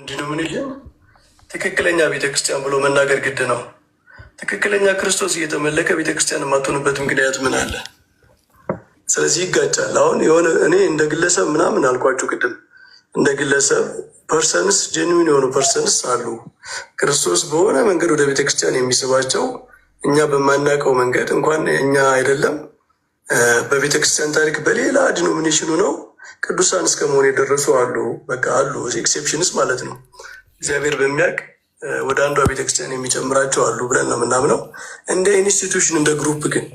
ዲኖሚኔሽን ትክክለኛ ቤተክርስቲያን ብሎ መናገር ግድ ነው። ትክክለኛ ክርስቶስ እየተመለከ ቤተክርስቲያን የማትሆንበት ምክንያት ምን አለ? ስለዚህ ይጋጫል። አሁን የሆነ እኔ እንደ ግለሰብ ምናምን አልኳችሁ ቅድም፣ እንደ ግለሰብ ፐርሰንስ ጄኒዊን የሆኑ ፐርሰንስ አሉ። ክርስቶስ በሆነ መንገድ ወደ ቤተክርስቲያን የሚስባቸው እኛ በማናውቀው መንገድ እንኳን እኛ አይደለም በቤተክርስቲያን ታሪክ በሌላ ዲኖሚኔሽኑ ነው ቅዱሳን እስከ መሆን የደረሱ አሉ። በቃ አሉ፣ ኤክሴፕሽንስ ማለት ነው። እግዚአብሔር በሚያውቅ ወደ አንዷ ቤተክርስቲያን የሚጨምራቸው አሉ ብለን ነው የምናምነው። እንደ ኢንስቲቱሽን እንደ ግሩፕ ግን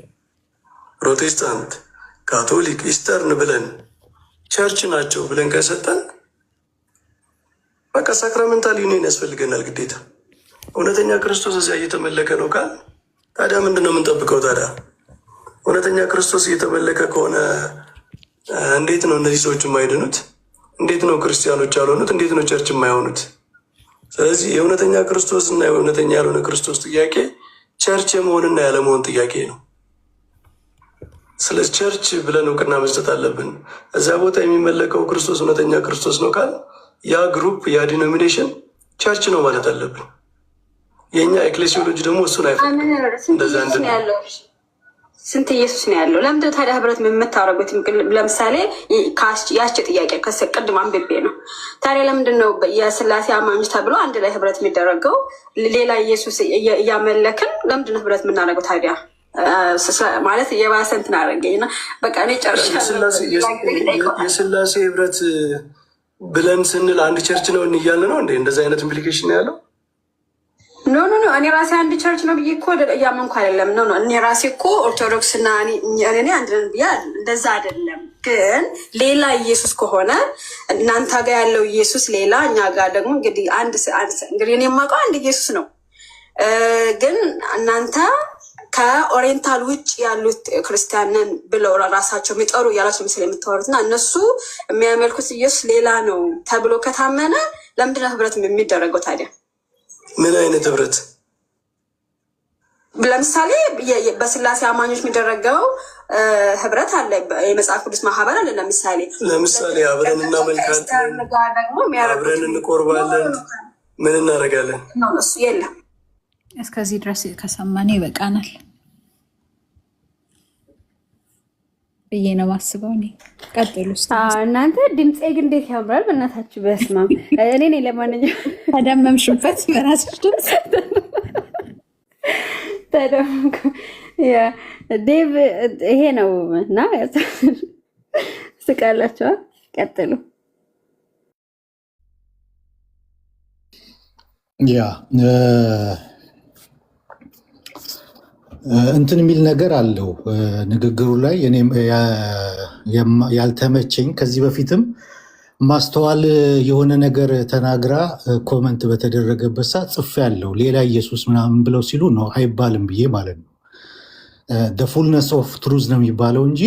ፕሮቴስታንት፣ ካቶሊክ፣ ኢስተርን ብለን ቸርች ናቸው ብለን ከሰጠን በቃ ሳክራመንታል ዩኒየን ያስፈልገናል ግዴታ። እውነተኛ ክርስቶስ እዚያ እየተመለከ ነው ካል ታዲያ ምንድን ነው የምንጠብቀው? ታዲያ እውነተኛ ክርስቶስ እየተመለከ ከሆነ እንዴት ነው እነዚህ ሰዎች የማይድኑት? እንዴት ነው ክርስቲያኖች ያልሆኑት? እንዴት ነው ቸርች የማይሆኑት? ስለዚህ የእውነተኛ ክርስቶስ እና የእውነተኛ ያልሆነ ክርስቶስ ጥያቄ ቸርች የመሆንና ያለመሆን ጥያቄ ነው። ስለ ቸርች ብለን እውቅና መስጠት አለብን። እዚያ ቦታ የሚመለከው ክርስቶስ እውነተኛ ክርስቶስ ነው ካል ያ ግሩፕ ያ ዲኖሚኔሽን ቸርች ነው ማለት አለብን። የእኛ ኤክሌሲዮሎጂ ደግሞ እሱን አይፈቅድም። እንደዛ ስንት ኢየሱስ ነው ያለው? ለምንድን ታዲያ ህብረት የምታደርጉት? ለምሳሌ ያች ጥያቄ ቅድም አንብቤ ነው። ታዲያ ለምንድን ነው የስላሴ አማኞች ተብሎ አንድ ላይ ህብረት የሚደረገው? ሌላ ኢየሱስ እያመለክን ለምንድን ነው ህብረት የምናደርገው ታዲያ? ማለት የባሰ እንትን አደረገኝ እና በቃ እኔ ጨርሻለሁ። የስላሴ ህብረት ብለን ስንል አንድ ቸርች ነው እያልን ነው እንዴ? እንደዚህ አይነት ኢምፕሊኬሽን ነው ያለው? ኖ እኔ ራሴ አንድ ቸርች ነው ብዬ እኮ እያመንኩ አይደለም። ኖ እኔ ራሴ እኮ ኦርቶዶክስ እና እኔ አንድ ነን ብዬ እንደዛ አይደለም። ግን ሌላ ኢየሱስ ከሆነ እናንተ ጋር ያለው ኢየሱስ ሌላ፣ እኛ ጋር ደግሞ እንግዲህ እንግዲህ እኔ የማውቀው አንድ ኢየሱስ ነው። ግን እናንተ ከኦሪየንታል ውጭ ያሉት ክርስቲያንን ብለው ራሳቸው የሚጠሩ እያላቸው ምስል የምታወሩት እና እነሱ የሚያመልኩት ኢየሱስ ሌላ ነው ተብሎ ከታመነ ለምንድነው ህብረት የሚደረገው ታዲያ? ምን አይነት ህብረት? ለምሳሌ በስላሴ አማኞች የሚደረገው ህብረት አለ፣ የመጽሐፍ ቅዱስ ማህበር አለ። ለምሳሌ አብረን እናመልካለን፣ አብረን እንቆርባለን፣ ምን እናደርጋለን? እሱ የለም። እስከዚህ ድረስ ከሰማን ይበቃናል ብዬ ነው ማስበው። እኔ ቀጥሉ እናንተ። ድምፄ ግን እንዴት ያምራል በእናታችሁ! በስመ አብ። እኔ ነኝ ለማንኛውም ተደመምሽበት በራስሽ ድምፅ ተደምኩ። ዴቭ ይሄ ነው እና ስቃላችኋል። ቀጥሉ። ያ እንትን የሚል ነገር አለው ንግግሩ ላይ እኔም ያልተመቸኝ። ከዚህ በፊትም ማስተዋል የሆነ ነገር ተናግራ ኮመንት በተደረገበት ሰዓት ጽፌያለሁ። ሌላ ኢየሱስ ምናምን ብለው ሲሉ ነው አይባልም ብዬ ማለት ነው። ፉልነስ ኦፍ ትሩዝ ነው የሚባለው እንጂ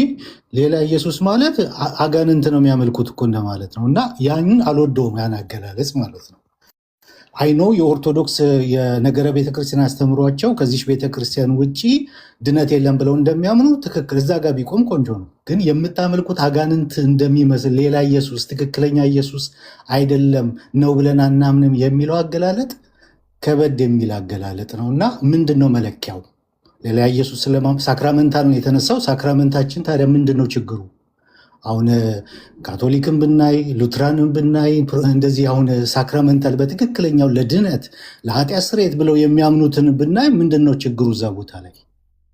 ሌላ ኢየሱስ ማለት አጋንንት ነው የሚያመልኩት እኮ እንደማለት ነው። እና ያንን አልወደውም፣ ያን አገላለጽ ማለት ነው። አይኖ የኦርቶዶክስ የነገረ ቤተክርስቲያን አስተምሯቸው ከዚች ቤተክርስቲያን ውጭ ድነት የለም ብለው እንደሚያምኑ ትክክል፣ እዛ ጋር ቢቆም ቆንጆ ነው። ግን የምታመልኩት አጋንንት እንደሚመስል ሌላ ኢየሱስ ትክክለኛ ኢየሱስ አይደለም ነው ብለን አናምንም የሚለው አገላለጥ ከበድ የሚል አገላለጥ ነው። እና ምንድን ነው መለኪያው? ሌላ ኢየሱስ ሳክራመንታል ነው የተነሳው። ሳክራመንታችን ታዲያ ምንድን ነው ችግሩ? አሁን ካቶሊክን ብናይ ሉትራንን ብናይ እንደዚህ አሁን ሳክራመንታል በትክክለኛው ለድነት ለኃጢአት ስርየት ብለው የሚያምኑትን ብናይ ምንድን ነው ችግሩ እዛ ቦታ ላይ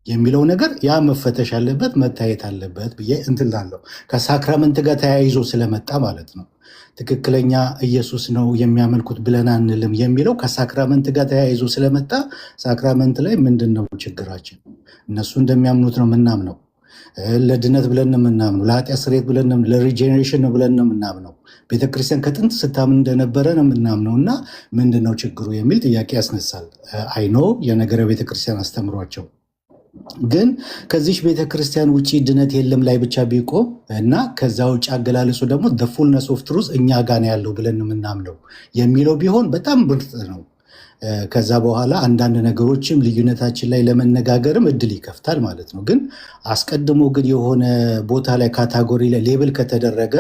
የሚለው ነገር ያ መፈተሽ አለበት፣ መታየት አለበት ብዬ እንትን እላለሁ። ከሳክራመንት ጋር ተያይዞ ስለመጣ ማለት ነው። ትክክለኛ ኢየሱስ ነው የሚያመልኩት ብለን አንልም የሚለው ከሳክራመንት ጋር ተያይዞ ስለመጣ ሳክራመንት ላይ ምንድን ነው ችግራችን? እነሱ እንደሚያምኑት ነው ምናምነው። ለድነት ብለን ነው የምናምነው። ለኃጢአት ስርየት ብለን ነው፣ ለሪጀኔሬሽን ብለን ነው የምናምነው። ቤተክርስቲያን ከጥንት ስታምን እንደነበረ ነው የምናምነው። እና ምንድነው ችግሩ የሚል ጥያቄ ያስነሳል። አይኖ የነገረ ቤተክርስቲያን አስተምሯቸው ግን ከዚች ቤተክርስቲያን ውጭ ድነት የለም ላይ ብቻ ቢቆም እና ከዛ ውጭ አገላለጹ ደግሞ ፉልነስ ኦፍ ትሩዝ እኛ ጋር ያለው ብለን ነው የምናምነው የሚለው ቢሆን በጣም ብርጥ ነው። ከዛ በኋላ አንዳንድ ነገሮችም ልዩነታችን ላይ ለመነጋገርም እድል ይከፍታል ማለት ነው። ግን አስቀድሞ ግን የሆነ ቦታ ላይ ካታጎሪ ላይ ሌብል ከተደረገ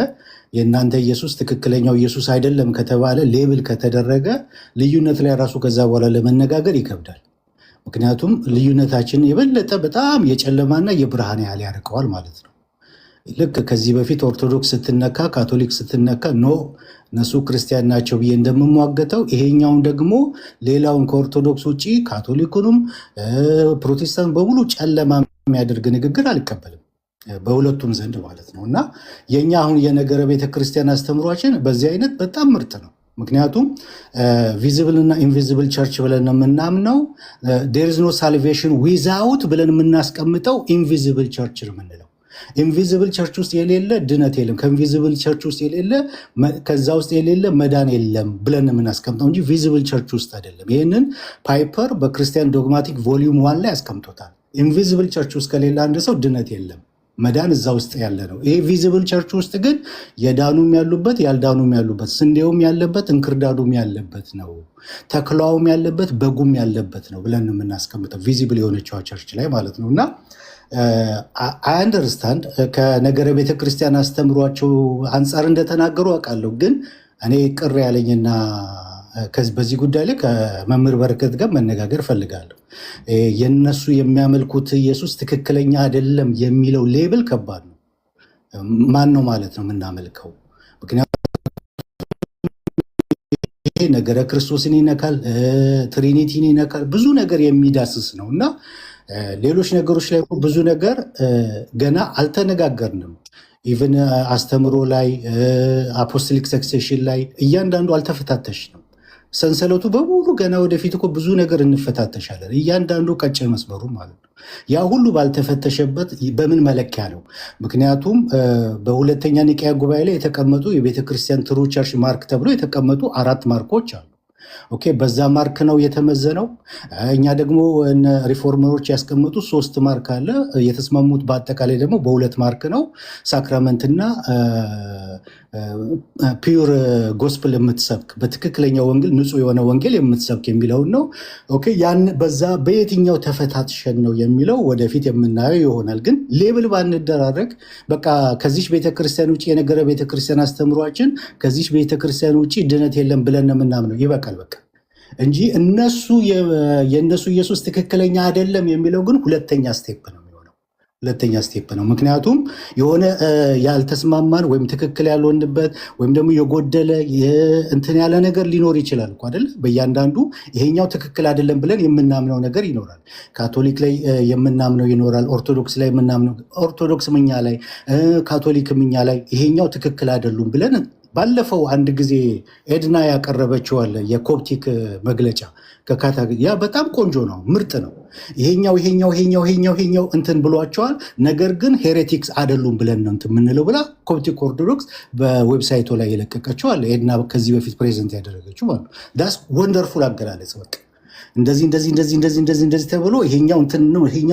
የእናንተ ኢየሱስ ትክክለኛው ኢየሱስ አይደለም ከተባለ ሌብል ከተደረገ ልዩነት ላይ ራሱ ከዛ በኋላ ለመነጋገር ይከብዳል። ምክንያቱም ልዩነታችን የበለጠ በጣም የጨለማና የብርሃን ያህል ያርቀዋል ማለት ነው። ልክ ከዚህ በፊት ኦርቶዶክስ ስትነካ ካቶሊክ ስትነካ ኖ እነሱ ክርስቲያን ናቸው ብዬ እንደምሟገተው ይሄኛውን ደግሞ ሌላውን ከኦርቶዶክስ ውጭ ካቶሊኩንም ፕሮቴስታንት በሙሉ ጨለማ የሚያደርግ ንግግር አልቀበልም በሁለቱም ዘንድ ማለት ነው። እና የኛ አሁን የነገረ ቤተክርስቲያን አስተምሯችን በዚህ አይነት በጣም ምርጥ ነው። ምክንያቱም ቪዚብል እና ኢንቪዚብል ቸርች ብለን የምናምነው ዴር ኢዝ ኖ ሳልቬሽን ዊዛውት ብለን የምናስቀምጠው ኢንቪዚብል ቸርች ነው የምንለው። ኢንቪዚብል ቸርች ውስጥ የሌለ ድነት የለም፣ ከኢንቪዚብል ቸርች ውስጥ የሌለ ከዛ ውስጥ የሌለ መዳን የለም ብለን የምናስቀምጠው እንጂ ቪዚብል ቸርች ውስጥ አይደለም። ይህንን ፓይፐር በክርስቲያን ዶግማቲክ ቮሊዩም 1 ላይ ያስቀምጦታል። ኢንቪዚብል ቸርች ውስጥ ከሌለ አንድ ሰው ድነት የለም፣ መዳን እዛ ውስጥ ያለ ነው። ይሄ ቪዚብል ቸርች ውስጥ ግን የዳኑም ያሉበት ያልዳኑም ያሉበት፣ ስንዴውም ያለበት እንክርዳዱም ያለበት ነው፣ ተክላውም ያለበት በጉም ያለበት ነው ብለን የምናስቀምጠው ቪዚብል የሆነችዋ ቸርች ላይ ማለት ነው። እና አይ አንደርስታንድ ከነገረ ቤተክርስቲያን አስተምሯቸው አንጻር እንደተናገሩ አውቃለሁ። ግን እኔ ቅር ያለኝና በዚህ ጉዳይ ላይ ከመምህር በረከት ጋር መነጋገር ፈልጋለሁ። የነሱ የሚያመልኩት ኢየሱስ ትክክለኛ አይደለም የሚለው ሌብል ከባድ ነው። ማን ነው ማለት ነው የምናመልከው? ምክንያቱም ይሄ ነገረ ክርስቶስን ይነካል፣ ትሪኒቲን ይነካል፣ ብዙ ነገር የሚዳስስ ነው እና ሌሎች ነገሮች ላይ ብዙ ነገር ገና አልተነጋገርንም። ኢቨን አስተምሮ ላይ አፖስቶሊክ ሰክሴሽን ላይ እያንዳንዱ አልተፈታተሽንም። ሰንሰለቱ በሙሉ ገና ወደፊት እኮ ብዙ ነገር እንፈታተሻለን። እያንዳንዱ ቀጭን መስመሩ ማለት ነው። ያ ሁሉ ባልተፈተሸበት በምን መለኪያ ነው? ምክንያቱም በሁለተኛ ኒቅያ ጉባኤ ላይ የተቀመጡ የቤተክርስቲያን ትሩ ቸርች ማርክ ተብሎ የተቀመጡ 4 ማርኮች አሉ። ኦኬ፣ በዛ ማርክ ነው የተመዘነው። እኛ ደግሞ ሪፎርመሮች ያስቀመጡ 3 ማርክ አለ። የተስማሙት በአጠቃላይ ደግሞ በ2 ማርክ ነው። ሳክራመንትና ፒዩር ጎስፕል የምትሰብክ በትክክለኛው ወንጌል ንጹህ የሆነ ወንጌል የምትሰብክ የሚለውን ነው። ኦኬ፣ ያን በዛ በየትኛው ተፈታትሸን ነው የሚለው ወደፊት የምናየው ይሆናል። ግን ሌብል ባንደራረግ በቃ ከዚች ቤተክርስቲያን ውጭ የነገረ ቤተክርስቲያን አስተምሯችን ከዚች ቤተክርስቲያን ውጭ ድነት የለም ብለን የምናምነው ይበቃል በቃ እንጂ የእነሱ ኢየሱስ ትክክለኛ አይደለም የሚለው ግን ሁለተኛ ስቴፕ ነው። ሁለተኛ ስቴፕ ነው። ምክንያቱም የሆነ ያልተስማማን ወይም ትክክል ያልሆንበት ወይም ደግሞ የጎደለ እንትን ያለ ነገር ሊኖር ይችላል እኮ አይደል? በእያንዳንዱ ይሄኛው ትክክል አይደለም ብለን የምናምነው ነገር ይኖራል። ካቶሊክ ላይ የምናምነው ይኖራል። ኦርቶዶክስ ላይ የምናምነው ኦርቶዶክስ ምኛ ላይ ካቶሊክ ምኛ ላይ ይሄኛው ትክክል አይደሉም ብለን ባለፈው አንድ ጊዜ ኤድና ያቀረበችዋል የኮፕቲክ መግለጫ ያ በጣም ቆንጆ ነው፣ ምርጥ ነው። ይሄኛው እንትን ብሏቸዋል። ነገር ግን ሄሬቲክስ አይደሉም ብለን ነው እንትን የምንለው ብላ ኮፕቲክ ኦርቶዶክስ በዌብሳይቱ ላይ የለቀቀችዋል። ኤድና ከዚህ በፊት ፕሬዘንት ያደረገችው ማለት ነው። ዳስ ወንደርፉል አገላለጽ በቃ እንደዚህ ተብሎ ይሄኛው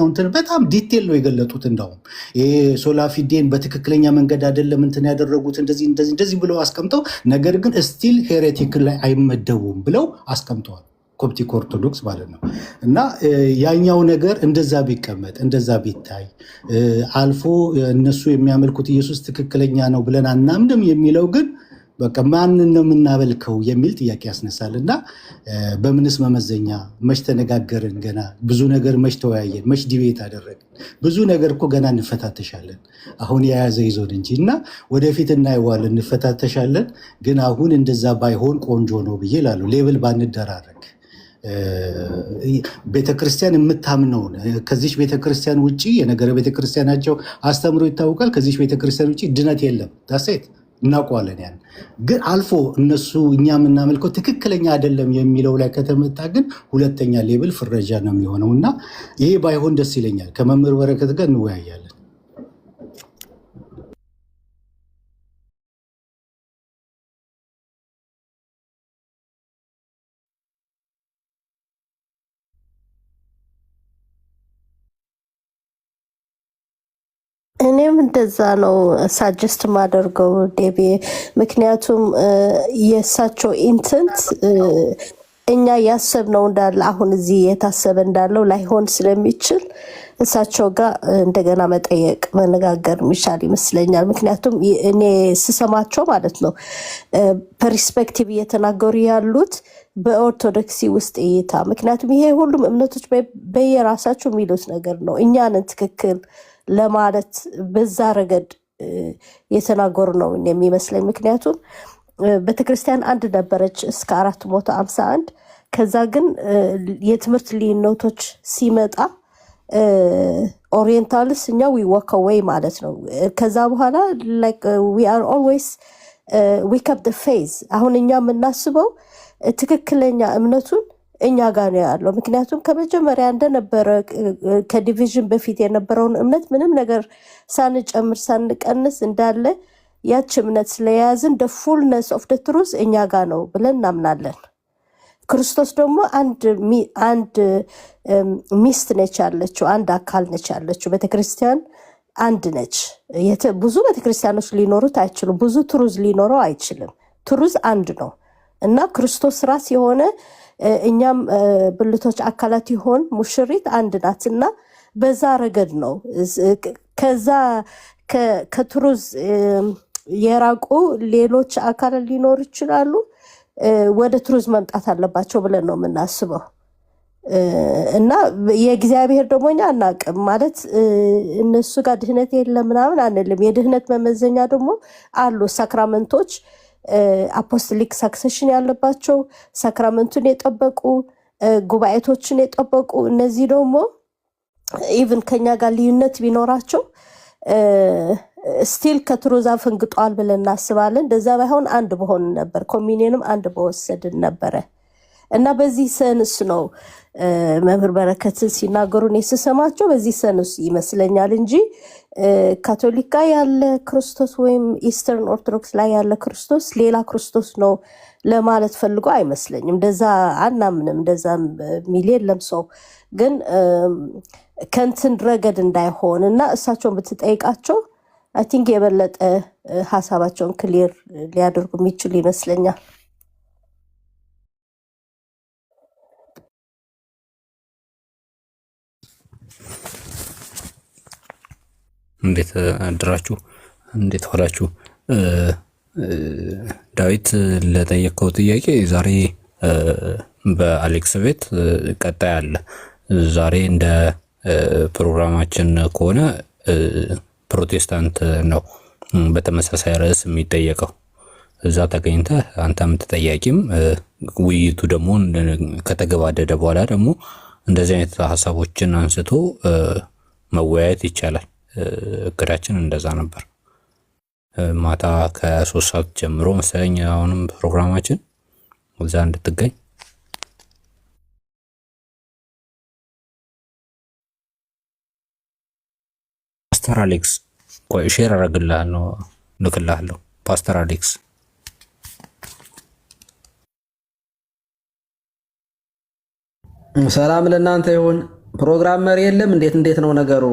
እንትን በጣም ዲቴል ነው የገለጡት። እንዳውም ይሄ ሶላፊዴን በትክክለኛ መንገድ አይደለም እንትን ያደረጉት እንደዚህ ብለው አስቀምጠው፣ ነገር ግን ስቲል ሄሬቲክ ላይ አይመደቡም ብለው አስቀምጠዋል። ኮፕቲክ ኦርቶዶክስ ማለት ነው። እና ያኛው ነገር እንደዛ ቢቀመጥ እንደዛ ቢታይ አልፎ እነሱ የሚያመልኩት ኢየሱስ ትክክለኛ ነው ብለን አናምንም የሚለው ግን በቃ ማንን ነው የምናመልከው የሚል ጥያቄ ያስነሳል። እና በምንስ መመዘኛ መች ተነጋገርን? ገና ብዙ ነገር መች ተወያየን? መች ዲቤት አደረግን? ብዙ ነገር እኮ ገና እንፈታተሻለን። አሁን የያዘ ይዞን እንጂ እና ወደፊት እናየዋለን፣ እንፈታተሻለን። ግን አሁን እንደዛ ባይሆን ቆንጆ ነው ብዬ እላለሁ። ሌብል ባንደራረግ ቤተክርስቲያን የምታምነውን ከዚች ቤተክርስቲያን ውጭ የነገረ ቤተክርስቲያናቸው አስተምሮ ይታወቃል። ከዚች ቤተክርስቲያን ውጭ ድነት የለም። ዳሴት እናውቀዋለን። ያን ግን አልፎ እነሱ እኛ የምናመልከው ትክክለኛ አይደለም የሚለው ላይ ከተመጣ ግን ሁለተኛ ሌብል ፍረጃ ነው የሚሆነው እና ይሄ ባይሆን ደስ ይለኛል። ከመምህር በረከት ጋር እንወያያለን። እኔም እንደዛ ነው ሳጀስት ማደርገው ዴቢ። ምክንያቱም የእሳቸው ኢንተንት እኛ ያሰብነው እንዳለ አሁን እዚህ የታሰበ እንዳለው ላይሆን ስለሚችል እሳቸው ጋር እንደገና መጠየቅ መነጋገር የሚሻል ይመስለኛል። ምክንያቱም እኔ ስሰማቸው ማለት ነው ፐርስፔክቲቭ እየተናገሩ ያሉት በኦርቶዶክሲ ውስጥ እይታ፣ ምክንያቱም ይሄ ሁሉም እምነቶች በየራሳቸው የሚሉት ነገር ነው። እኛንን ትክክል ለማለት በዛ ረገድ የተናገሩ ነው የሚመስለኝ። ምክንያቱም ቤተክርስቲያን አንድ ነበረች እስከ 451 ከዛ ግን የትምህርት ልዩነቶች ሲመጣ ኦሪየንታልስ እኛ ዊ ዋክ አዌይ ማለት ነው። ከዛ በኋላ ዊ አር ኦልዌይስ ዊ ከፕ ዘ ፌዝ። አሁን እኛ የምናስበው ትክክለኛ እምነቱን እኛ ጋር ነው ያለው። ምክንያቱም ከመጀመሪያ እንደነበረ ከዲቪዥን በፊት የነበረውን እምነት ምንም ነገር ሳንጨምር ሳንቀንስ እንዳለ ያች እምነት ስለያዝን the fullness of the truth እኛ ጋር ነው ብለን እናምናለን። ክርስቶስ ደግሞ አንድ ሚስት ነች ያለችው፣ አንድ አካል ነች ያለችው። ቤተክርስቲያን አንድ ነች። ብዙ ቤተክርስቲያኖች ሊኖሩት አይችሉም። ብዙ ትሩዝ ሊኖረው አይችልም። ትሩዝ አንድ ነው እና ክርስቶስ ራስ የሆነ እኛም ብልቶች አካላት ይሆን ሙሽሪት አንድ ናት እና በዛ ረገድ ነው። ከዛ ከትሩዝ የራቁ ሌሎች አካላት ሊኖሩ ይችላሉ። ወደ ትሩዝ መምጣት አለባቸው ብለን ነው የምናስበው እና የእግዚአብሔር ደግሞ እኛ አናቅም ማለት እነሱ ጋር ድህነት የለም ምናምን አንልም። የድህነት መመዘኛ ደግሞ አሉ ሳክራመንቶች፣ አፖስቶሊክ ሳክሴሽን ያለባቸው ሳክራመንቱን የጠበቁ ጉባኤቶችን የጠበቁ እነዚህ ደግሞ ኢቭን ከኛ ጋር ልዩነት ቢኖራቸው ስቲል ከትሩዝ አፈንግጠዋል ብለን እናስባለን። እንደዛ ባይሆን አንድ በሆን ነበር፣ ኮሚኒየንም አንድ በወሰድን ነበረ እና በዚህ ሰንስ ነው መምህር በረከትን ሲናገሩን የስሰማቸው በዚህ ሰንስ ይመስለኛል እንጂ ካቶሊክ ጋር ያለ ክርስቶስ ወይም ኢስተርን ኦርቶዶክስ ላይ ያለ ክርስቶስ ሌላ ክርስቶስ ነው ለማለት ፈልጎ አይመስለኝም። እንደዛ አናምንም። እንደዛ ሚል የለም። ሰው ግን ከንትን ረገድ እንዳይሆን እና እሳቸውን ብትጠይቃቸው አይ ቲንክ የበለጠ ሀሳባቸውን ክሊር ሊያደርጉ የሚችሉ ይመስለኛል። እንዴት አድራችሁ? እንዴት ዋላችሁ? ዳዊት ለጠየቀው ጥያቄ ዛሬ በአሌክስ ቤት ቀጣይ አለ። ዛሬ እንደ ፕሮግራማችን ከሆነ ፕሮቴስታንት ነው በተመሳሳይ ርዕስ የሚጠየቀው። እዛ ተገኝተህ አንተም ተጠያቂም ውይይቱ ደግሞ ከተገባደደ በኋላ ደግሞ እንደዚህ አይነት ሀሳቦችን አንስቶ መወያየት ይቻላል። እቅዳችን እንደዛ ነበር። ማታ ከ3 ሰዓት ጀምሮ መሰለኝ አሁንም ፕሮግራማችን እዛ እንድትገኝ። ፓስተር አሌክስ ቆይ ሼር አረግልሃለሁ፣ ልክልሃለሁ። ፓስተር አሌክስ ሰላም ለእናንተ ይሁን። ፕሮግራም መሪ የለም። እንዴት ነው ነገሩ?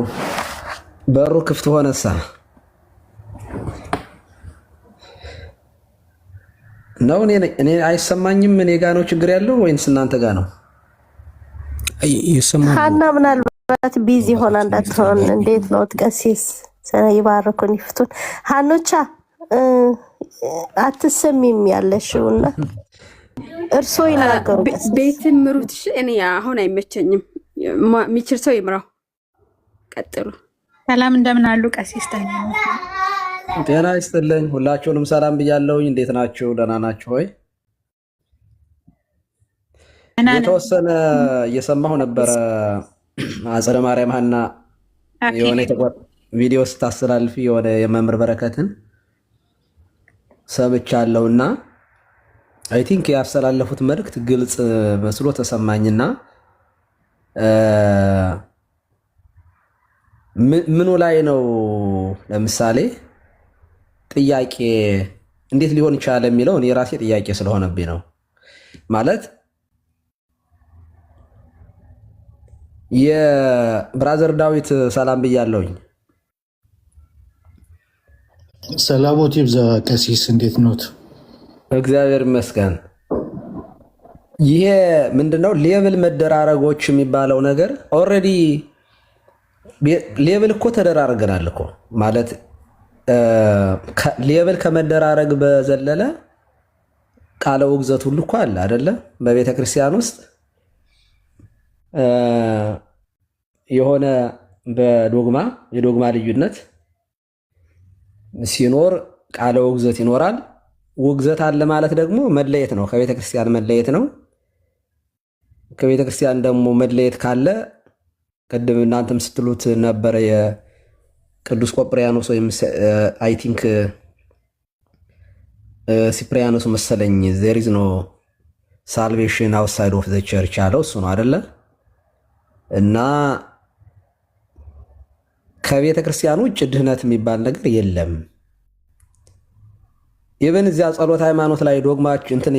በሩ ክፍት ሆነሳ ነው? እኔ አይሰማኝም። እኔ ጋ ነው ችግር ያለው ወይንስ እናንተ ጋ ነው? ይሰማል። ሀና ምናልባት ቢዚ ሆና እንዳትሆን። እንዴት ነው ቀሲስ? ይባርኩን ይፍቱን። ሀኖቻ አትሰሚም ያለሽውና እርሶ ይናገሩ። ቤትን ምሩትሽ። እኔ አሁን አይመቸኝም። የሚችል ሰው ይምራው። ቀጥሉ። ሰላም እንደምን አሉ ቀሲስ? ጤና ይስጥልኝ። ሁላችሁንም ሰላም ብያለሁኝ። እንዴት ናችሁ? ደህና ናችሁ ሆይ? የተወሰነ እየሰማሁ ነበረ። አጸደ ማርያም ሀና የሆነ ቪዲዮ ስታስተላልፊ የሆነ የመምህር በረከትን ሰምቻለሁና አይ ቲንክ ያስተላለፉት መልእክት ግልጽ መስሎ ተሰማኝና ምኑ ላይ ነው ለምሳሌ ጥያቄ እንዴት ሊሆን ይችላል የሚለው እኔ ራሴ ጥያቄ ስለሆነብኝ ነው። ማለት የብራዘር ዳዊት ሰላም ብያለሁኝ። ሰላሞት ይብዛ ቀሲስ፣ እንዴት ኖት? እግዚአብሔር ይመስገን። ይሄ ምንድነው ሌብል መደራረጎች የሚባለው ነገር ኦልሬዲ ሌብል እኮ ተደራርገናል እኮ ማለት ሌብል ከመደራረግ በዘለለ ቃለ ውግዘት ሁሉ እኮ አለ አይደለ? በቤተ ክርስቲያን ውስጥ የሆነ የዶግማ ልዩነት ሲኖር ቃለ ውግዘት ይኖራል። ውግዘት አለ ማለት ደግሞ መለየት ነው፣ ከቤተ ክርስቲያን መለየት ነው። ከቤተ ክርስቲያን ደግሞ መለየት ካለ ቅድም እናንተም ስትሉት ነበረ የቅዱስ ቆጵሪያኖስ ወይም አይ ቲንክ ሲፕሪያኖስ መሰለኝ ዜር ኢዝ ኖ ሳልቬሽን አውትሳይድ ኦፍ ዘ ቸርች ያለው እሱ ነው አይደለ? እና ከቤተ ክርስቲያን ውጭ ድህነት የሚባል ነገር የለም። ኢቨን እዚያ ጸሎት ሃይማኖት ላይ ዶግማች እንትን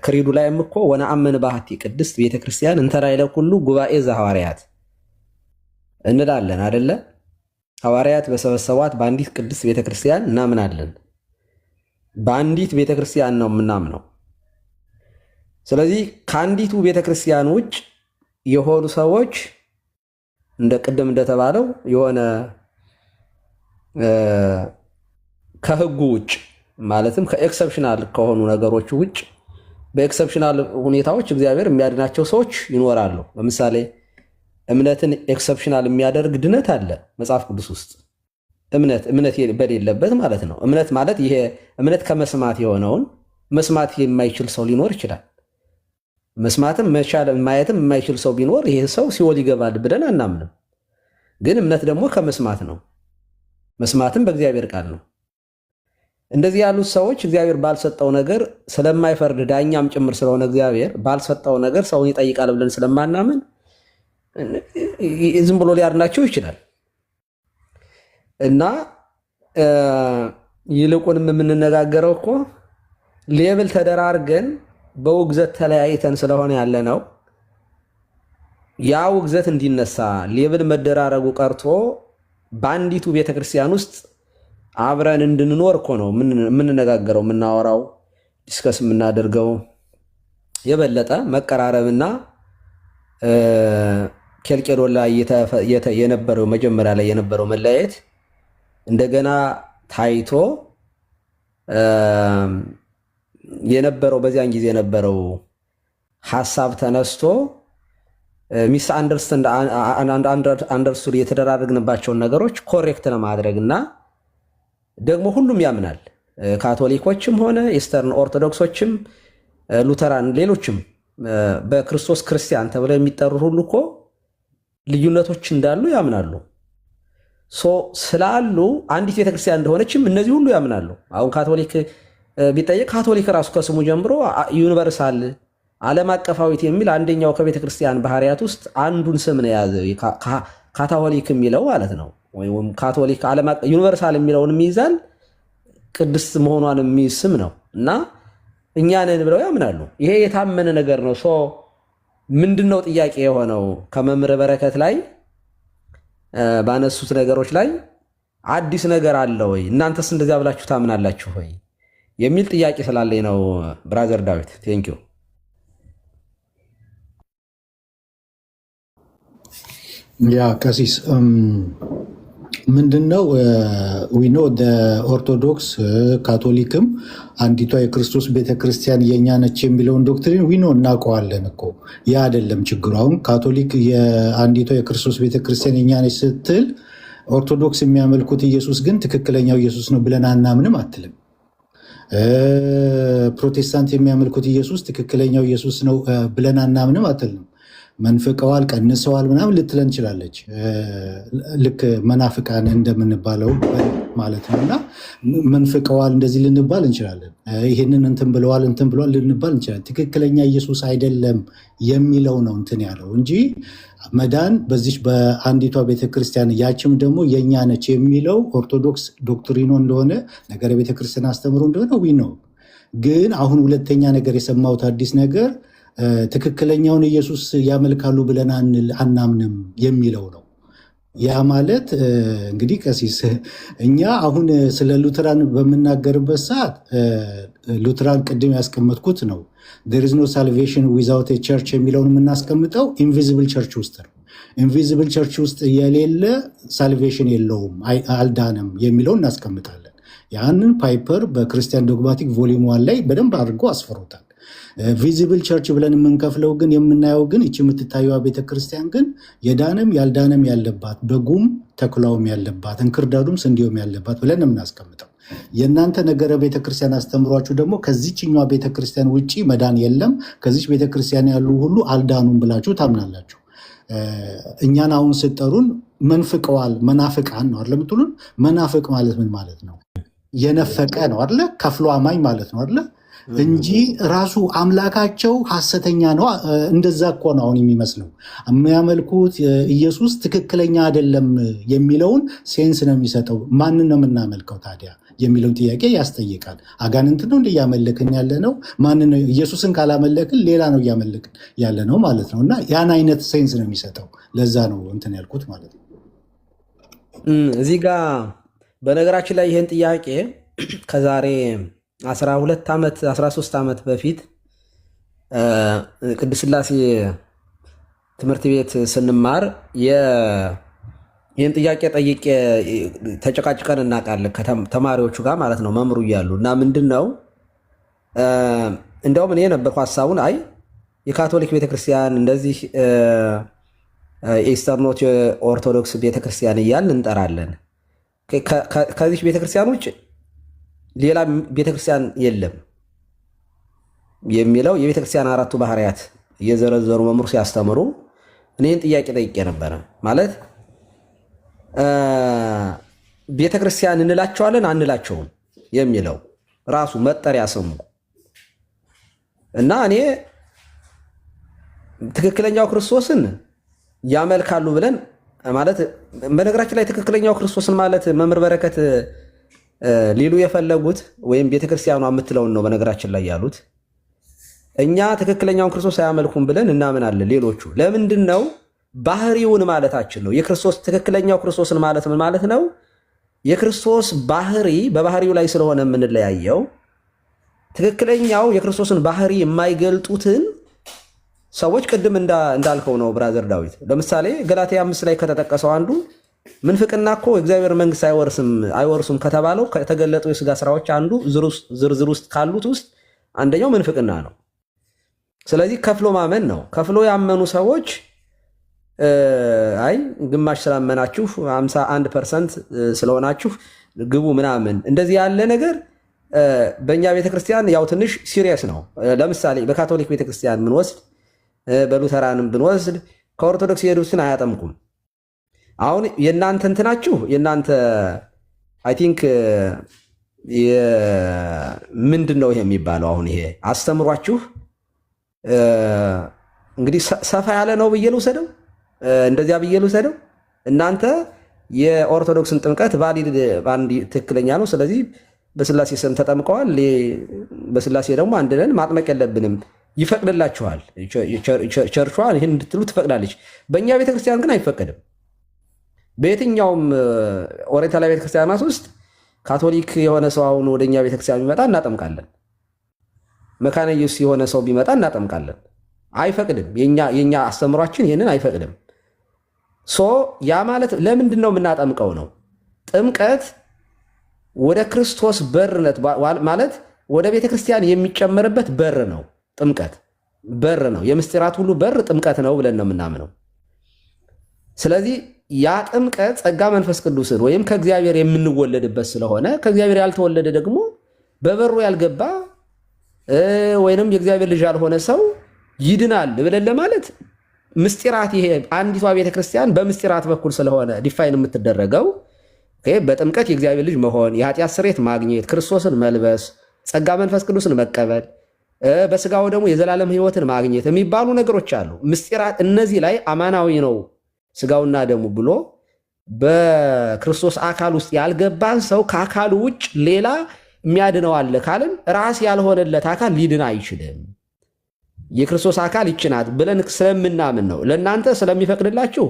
ክሪዱ ላይም እኮ ወነአምን ባህቲ ቅድስት ቤተ ክርስቲያን እንተራይለ ሁሉ ጉባኤ ዘሐዋርያት እንላለን አይደለ? ሐዋርያት በሰበሰቧት በአንዲት ቅድስት ቤተ ክርስቲያን እናምናለን። በአንዲት ቤተ ክርስቲያን ነው የምናምነው። ስለዚህ ከአንዲቱ ቤተ ክርስቲያን ውጭ የሆኑ ሰዎች እንደ ቅድም እንደተባለው የሆነ ከህጉ ውጭ ማለትም ከኤክሰፕሽናል ከሆኑ ነገሮች ውጭ በኤክሰፕሽናል ሁኔታዎች እግዚአብሔር የሚያድናቸው ሰዎች ይኖራሉ። ለምሳሌ እምነትን ኤክሰፕሽናል የሚያደርግ ድነት አለ መጽሐፍ ቅዱስ ውስጥ። እምነት በሌለበት ማለት ነው። እምነት ማለት ይሄ እምነት ከመስማት የሆነውን መስማት የማይችል ሰው ሊኖር ይችላል። መስማትም ማየትም የማይችል ሰው ቢኖር ይሄ ሰው ሲኦል ይገባል ብለን አናምንም። ግን እምነት ደግሞ ከመስማት ነው። መስማትም በእግዚአብሔር ቃል ነው። እንደዚህ ያሉት ሰዎች እግዚአብሔር ባልሰጠው ነገር ስለማይፈርድ ዳኛም ጭምር ስለሆነ እግዚአብሔር ባልሰጠው ነገር ሰውን ይጠይቃል ብለን ስለማናምን ዝም ብሎ ሊያድናቸው ይችላል። እና ይልቁንም የምንነጋገረው እኮ ሌብል ተደራርገን በውግዘት ተለያይተን ስለሆነ ያለ ነው። ያ ውግዘት እንዲነሳ ሌብል መደራረጉ ቀርቶ በአንዲቱ ቤተክርስቲያን ውስጥ አብረን እንድንኖር እኮ ነው የምንነጋገረው፣ የምናወራው፣ ዲስከስ የምናደርገው። የበለጠ መቀራረብና ኬልቄዶን ላይ የነበረው መጀመሪያ ላይ የነበረው መለያየት እንደገና ታይቶ የነበረው በዚያን ጊዜ የነበረው ሐሳብ ተነስቶ ሚስ አንደርስቱድ የተደራረግንባቸውን ነገሮች ኮሬክት ለማድረግ እና ደግሞ ሁሉም ያምናል፣ ካቶሊኮችም ሆነ ኢስተርን ኦርቶዶክሶችም ሉተራን፣ ሌሎችም በክርስቶስ ክርስቲያን ተብለው የሚጠሩ ሁሉ እኮ ልዩነቶች እንዳሉ ያምናሉ። ስላሉ አንዲት ቤተክርስቲያን እንደሆነችም እነዚህ ሁሉ ያምናሉ። አሁን ካቶሊክ ቢጠየቅ ካቶሊክ ራሱ ከስሙ ጀምሮ ዩኒቨርሳል ዓለም አቀፋዊት የሚል አንደኛው ከቤተ ክርስቲያን ባህሪያት ውስጥ አንዱን ስም ነው የያዘ ካቶሊክ የሚለው ማለት ነው። ወይም ካቶሊክ ዩኒቨርሳል የሚለውን ይይዛል፣ ቅድስት መሆኗን የሚይዝ ስም ነው። እና እኛ ነን ብለው ያምናሉ። ይሄ የታመነ ነገር ነው። ምንድነው ጥያቄ የሆነው? ከመምህረ በረከት ላይ ባነሱት ነገሮች ላይ አዲስ ነገር አለ ወይ? እናንተስ እንደዚያ ብላችሁ ታምናላችሁ ወይ የሚል ጥያቄ ስላለኝ ነው። ብራዘር ዳዊት ቴንክ ዩ። ያ ቀሲስ ምንድነው ዊኖ ኦርቶዶክስ ካቶሊክም አንዲቷ የክርስቶስ ቤተክርስቲያን የኛ ነች የሚለውን ዶክትሪን ዊኖ እናውቀዋለን እኮ። ያ አይደለም ችግሩ። አሁን ካቶሊክ የአንዲቷ የክርስቶስ ቤተክርስቲያን የኛ ነች ስትል ኦርቶዶክስ የሚያመልኩት ኢየሱስ ግን ትክክለኛው ኢየሱስ ነው ብለን አናምንም አትልም። ፕሮቴስታንት የሚያመልኩት ኢየሱስ ትክክለኛው ኢየሱስ ነው ብለን አናምንም አትልም። መንፍቀዋል፣ ቀንሰዋል ምናምን ልትለን እንችላለች። ልክ መናፍቃን እንደምንባለው ማለት ነው። እና መንፍቀዋል እንደዚህ ልንባል እንችላለን። ይህንን እንትን ብለዋል ልንባል እንችላለን። ትክክለኛ ኢየሱስ አይደለም የሚለው ነው እንትን ያለው እንጂ መዳን በዚች በአንዲቷ ቤተክርስቲያን ያችም ደግሞ የእኛ ነች የሚለው ኦርቶዶክስ ዶክትሪኖ እንደሆነ ነገረ ቤተክርስቲያን አስተምሮ እንደሆነ ዊ ነው። ግን አሁን ሁለተኛ ነገር የሰማሁት አዲስ ነገር ትክክለኛውን ኢየሱስ ያመልካሉ ብለን አናምንም የሚለው ነው። ያ ማለት እንግዲህ ቀሲስ እኛ አሁን ስለ ሉትራን በምናገርበት ሰዓት ሉትራን ቅድም ያስቀመጥኩት ነው። ዜር ኢዝ ኖ ሳልቬሽን ዊዛውት ቸርች የሚለውን የምናስቀምጠው ኢንቪዚብል ቸርች ውስጥ ነው። ኢንቪዚብል ቸርች ውስጥ የሌለ ሳልቬሽን የለውም አልዳንም የሚለውን እናስቀምጣለን። ያንን ፓይፐር በክርስቲያን ዶግማቲክ ቮሊዩም 1 ላይ በደንብ አድርጎ አስፍሮታል። ቪዚብል ቸርች ብለን የምንከፍለው ግን የምናየው ግን ይቺ የምትታየዋ ቤተክርስቲያን ግን የዳነም ያልዳነም ያለባት በጉም ተኩላውም ያለባት እንክርዳዱም ስንዴውም ያለባት ብለን የምናስቀምጠው። የእናንተ ነገረ ቤተክርስቲያን አስተምሯችሁ ደግሞ ከዚችኛዋ ቤተክርስቲያን ውጭ መዳን የለም፣ ከዚች ቤተክርስቲያን ያሉ ሁሉ አልዳኑም ብላችሁ ታምናላችሁ። እኛን አሁን ስጠሩን መንፍቀዋል፣ መናፍቃን ነው አይደል የምትሉን? መናፍቅ ማለት ምን ማለት ነው? የነፈቀ ነው አይደለ? ከፍሎ አማኝ ማለት ነው አይደለ? እንጂ ራሱ አምላካቸው ሐሰተኛ ነው። እንደዛ እኮ ነው አሁን የሚመስለው። የሚያመልኩት ኢየሱስ ትክክለኛ አይደለም የሚለውን ሴንስ ነው የሚሰጠው። ማንን ነው የምናመልከው ታዲያ የሚለውን ጥያቄ ያስጠይቃል። አጋንንት ነው እንደ እያመለክን ያለ ነው? ማንን ነው? ኢየሱስን ካላመለክን ሌላ ነው እያመለክን ያለ ነው ማለት ነው። እና ያን አይነት ሴንስ ነው የሚሰጠው። ለዛ ነው እንትን ያልኩት ማለት ነው። እዚህ ጋር በነገራችን ላይ ይህን ጥያቄ ከዛሬ 12 ዓመት 13 ዓመት በፊት ቅድስት ሥላሴ ትምህርት ቤት ስንማር ይህን ጥያቄ ጠይቄ ተጨቃጭቀን እናውቃለን ከተማሪዎቹ ጋር ማለት ነው፣ መምሩ እያሉ እና ምንድን ነው እንደውም እኔ ነበርኩ ሀሳቡን አይ የካቶሊክ ቤተክርስቲያን እንደዚህ ኢስተርኖች ኦርቶዶክስ ቤተክርስቲያን እያልን እንጠራለን። ከዚህ ቤተክርስቲያን ውጭ ሌላ ቤተክርስቲያን የለም የሚለው የቤተክርስቲያን አራቱ ባህርያት እየዘረዘሩ መምሩ ሲያስተምሩ እኔን ጥያቄ ጠይቄ ነበረ። ማለት ቤተክርስቲያን እንላቸዋለን አንላቸውም የሚለው ራሱ መጠሪያ ስሙ እና እኔ ትክክለኛው ክርስቶስን ያመልካሉ ብለን ማለት በነገራችን ላይ ትክክለኛው ክርስቶስን ማለት መምህር በረከት ሊሉ የፈለጉት ወይም ቤተክርስቲያኗ የምትለውን ነው። በነገራችን ላይ ያሉት እኛ ትክክለኛውን ክርስቶስ አያመልኩም ብለን እናምናለን። ሌሎቹ ለምንድን ነው? ባህሪውን ማለታችን ነው። የክርስቶስ ትክክለኛው ክርስቶስን ማለት ምን ማለት ነው? የክርስቶስ ባህሪ በባህሪው ላይ ስለሆነ የምንለያየው ትክክለኛው የክርስቶስን ባህሪ የማይገልጡትን ሰዎች ቅድም እንዳልከው ነው ብራዘር ዳዊት። ለምሳሌ ገላትያ 5 ላይ ከተጠቀሰው አንዱ ምንፍቅና እኮ እግዚአብሔር መንግስት አይወርሱም ከተባለው ከተገለጡ የስጋ ስራዎች አንዱ ዝርዝር ውስጥ ካሉት ውስጥ አንደኛው ምንፍቅና ነው። ስለዚህ ከፍሎ ማመን ነው። ከፍሎ ያመኑ ሰዎች አይ ግማሽ ስላመናችሁ 51% ስለሆናችሁ ግቡ ምናምን እንደዚህ ያለ ነገር በእኛ ቤተክርስቲያን ያው ትንሽ ሲሪየስ ነው። ለምሳሌ በካቶሊክ ቤተክርስቲያን ብንወስድ፣ በሉተራንም ብንወስድ ከኦርቶዶክስ የሄዱትን አያጠምቁም። አሁን የእናንተ እንትናችሁ የእናንተ አይ ቲንክ ምንድን ነው ይሄ የሚባለው? አሁን ይሄ አስተምሯችሁ እንግዲህ ሰፋ ያለ ነው ብዬ ልውሰደው፣ እንደዚያ ብዬ ልውሰደው። እናንተ የኦርቶዶክስን ጥምቀት ቫሊድ ባንድ ትክክለኛ ነው፣ ስለዚህ በስላሴ ስም ተጠምቀዋል፣ በስላሴ ደግሞ አንድ ነን፣ ማጥመቅ የለብንም ይፈቅድላችኋል። ቸርቿ ይህን እንድትሉ ትፈቅዳለች። በእኛ ቤተክርስቲያን ግን አይፈቀድም። በየትኛውም ኦሪየንታል ቤተክርስቲያናት ውስጥ ካቶሊክ የሆነ ሰው አሁን ወደኛ ቤተክርስቲያን ቢመጣ እናጠምቃለን። መካነ ኢየሱስ የሆነ ሰው ቢመጣ እናጠምቃለን። አይፈቅድም። የኛ አስተምሯችን ይህንን አይፈቅድም። ያ ማለት ለምንድን ነው የምናጠምቀው ነው? ጥምቀት ወደ ክርስቶስ በርነት ማለት ወደ ቤተክርስቲያን የሚጨመርበት በር ነው። ጥምቀት በር ነው። የምስጢራት ሁሉ በር ጥምቀት ነው ብለን ነው የምናምነው። ስለዚህ ያ ጥምቀት ጸጋ መንፈስ ቅዱስን ወይም ከእግዚአብሔር የምንወለድበት ስለሆነ ከእግዚአብሔር ያልተወለደ ደግሞ በበሩ ያልገባ ወይንም የእግዚአብሔር ልጅ ያልሆነ ሰው ይድናል ብለን ለማለት ምስጢራት ይሄ አንዲቷ ቤተክርስቲያን በምስጢራት በኩል ስለሆነ ዲፋይን የምትደረገው በጥምቀት የእግዚአብሔር ልጅ መሆን፣ የኃጢአት ስርየት ማግኘት፣ ክርስቶስን መልበስ፣ ጸጋ መንፈስ ቅዱስን መቀበል፣ በስጋው ደግሞ የዘላለም ሕይወትን ማግኘት የሚባሉ ነገሮች አሉ። ምስጢራት እነዚህ ላይ አማናዊ ነው ስጋውና ደሙ ብሎ በክርስቶስ አካል ውስጥ ያልገባን ሰው ከአካሉ ውጭ ሌላ የሚያድነው አለ ካልን ራስ ያልሆነለት አካል ሊድን አይችልም። የክርስቶስ አካል ይችናት ብለን ስለምናምን ነው። ለእናንተ ስለሚፈቅድላችሁ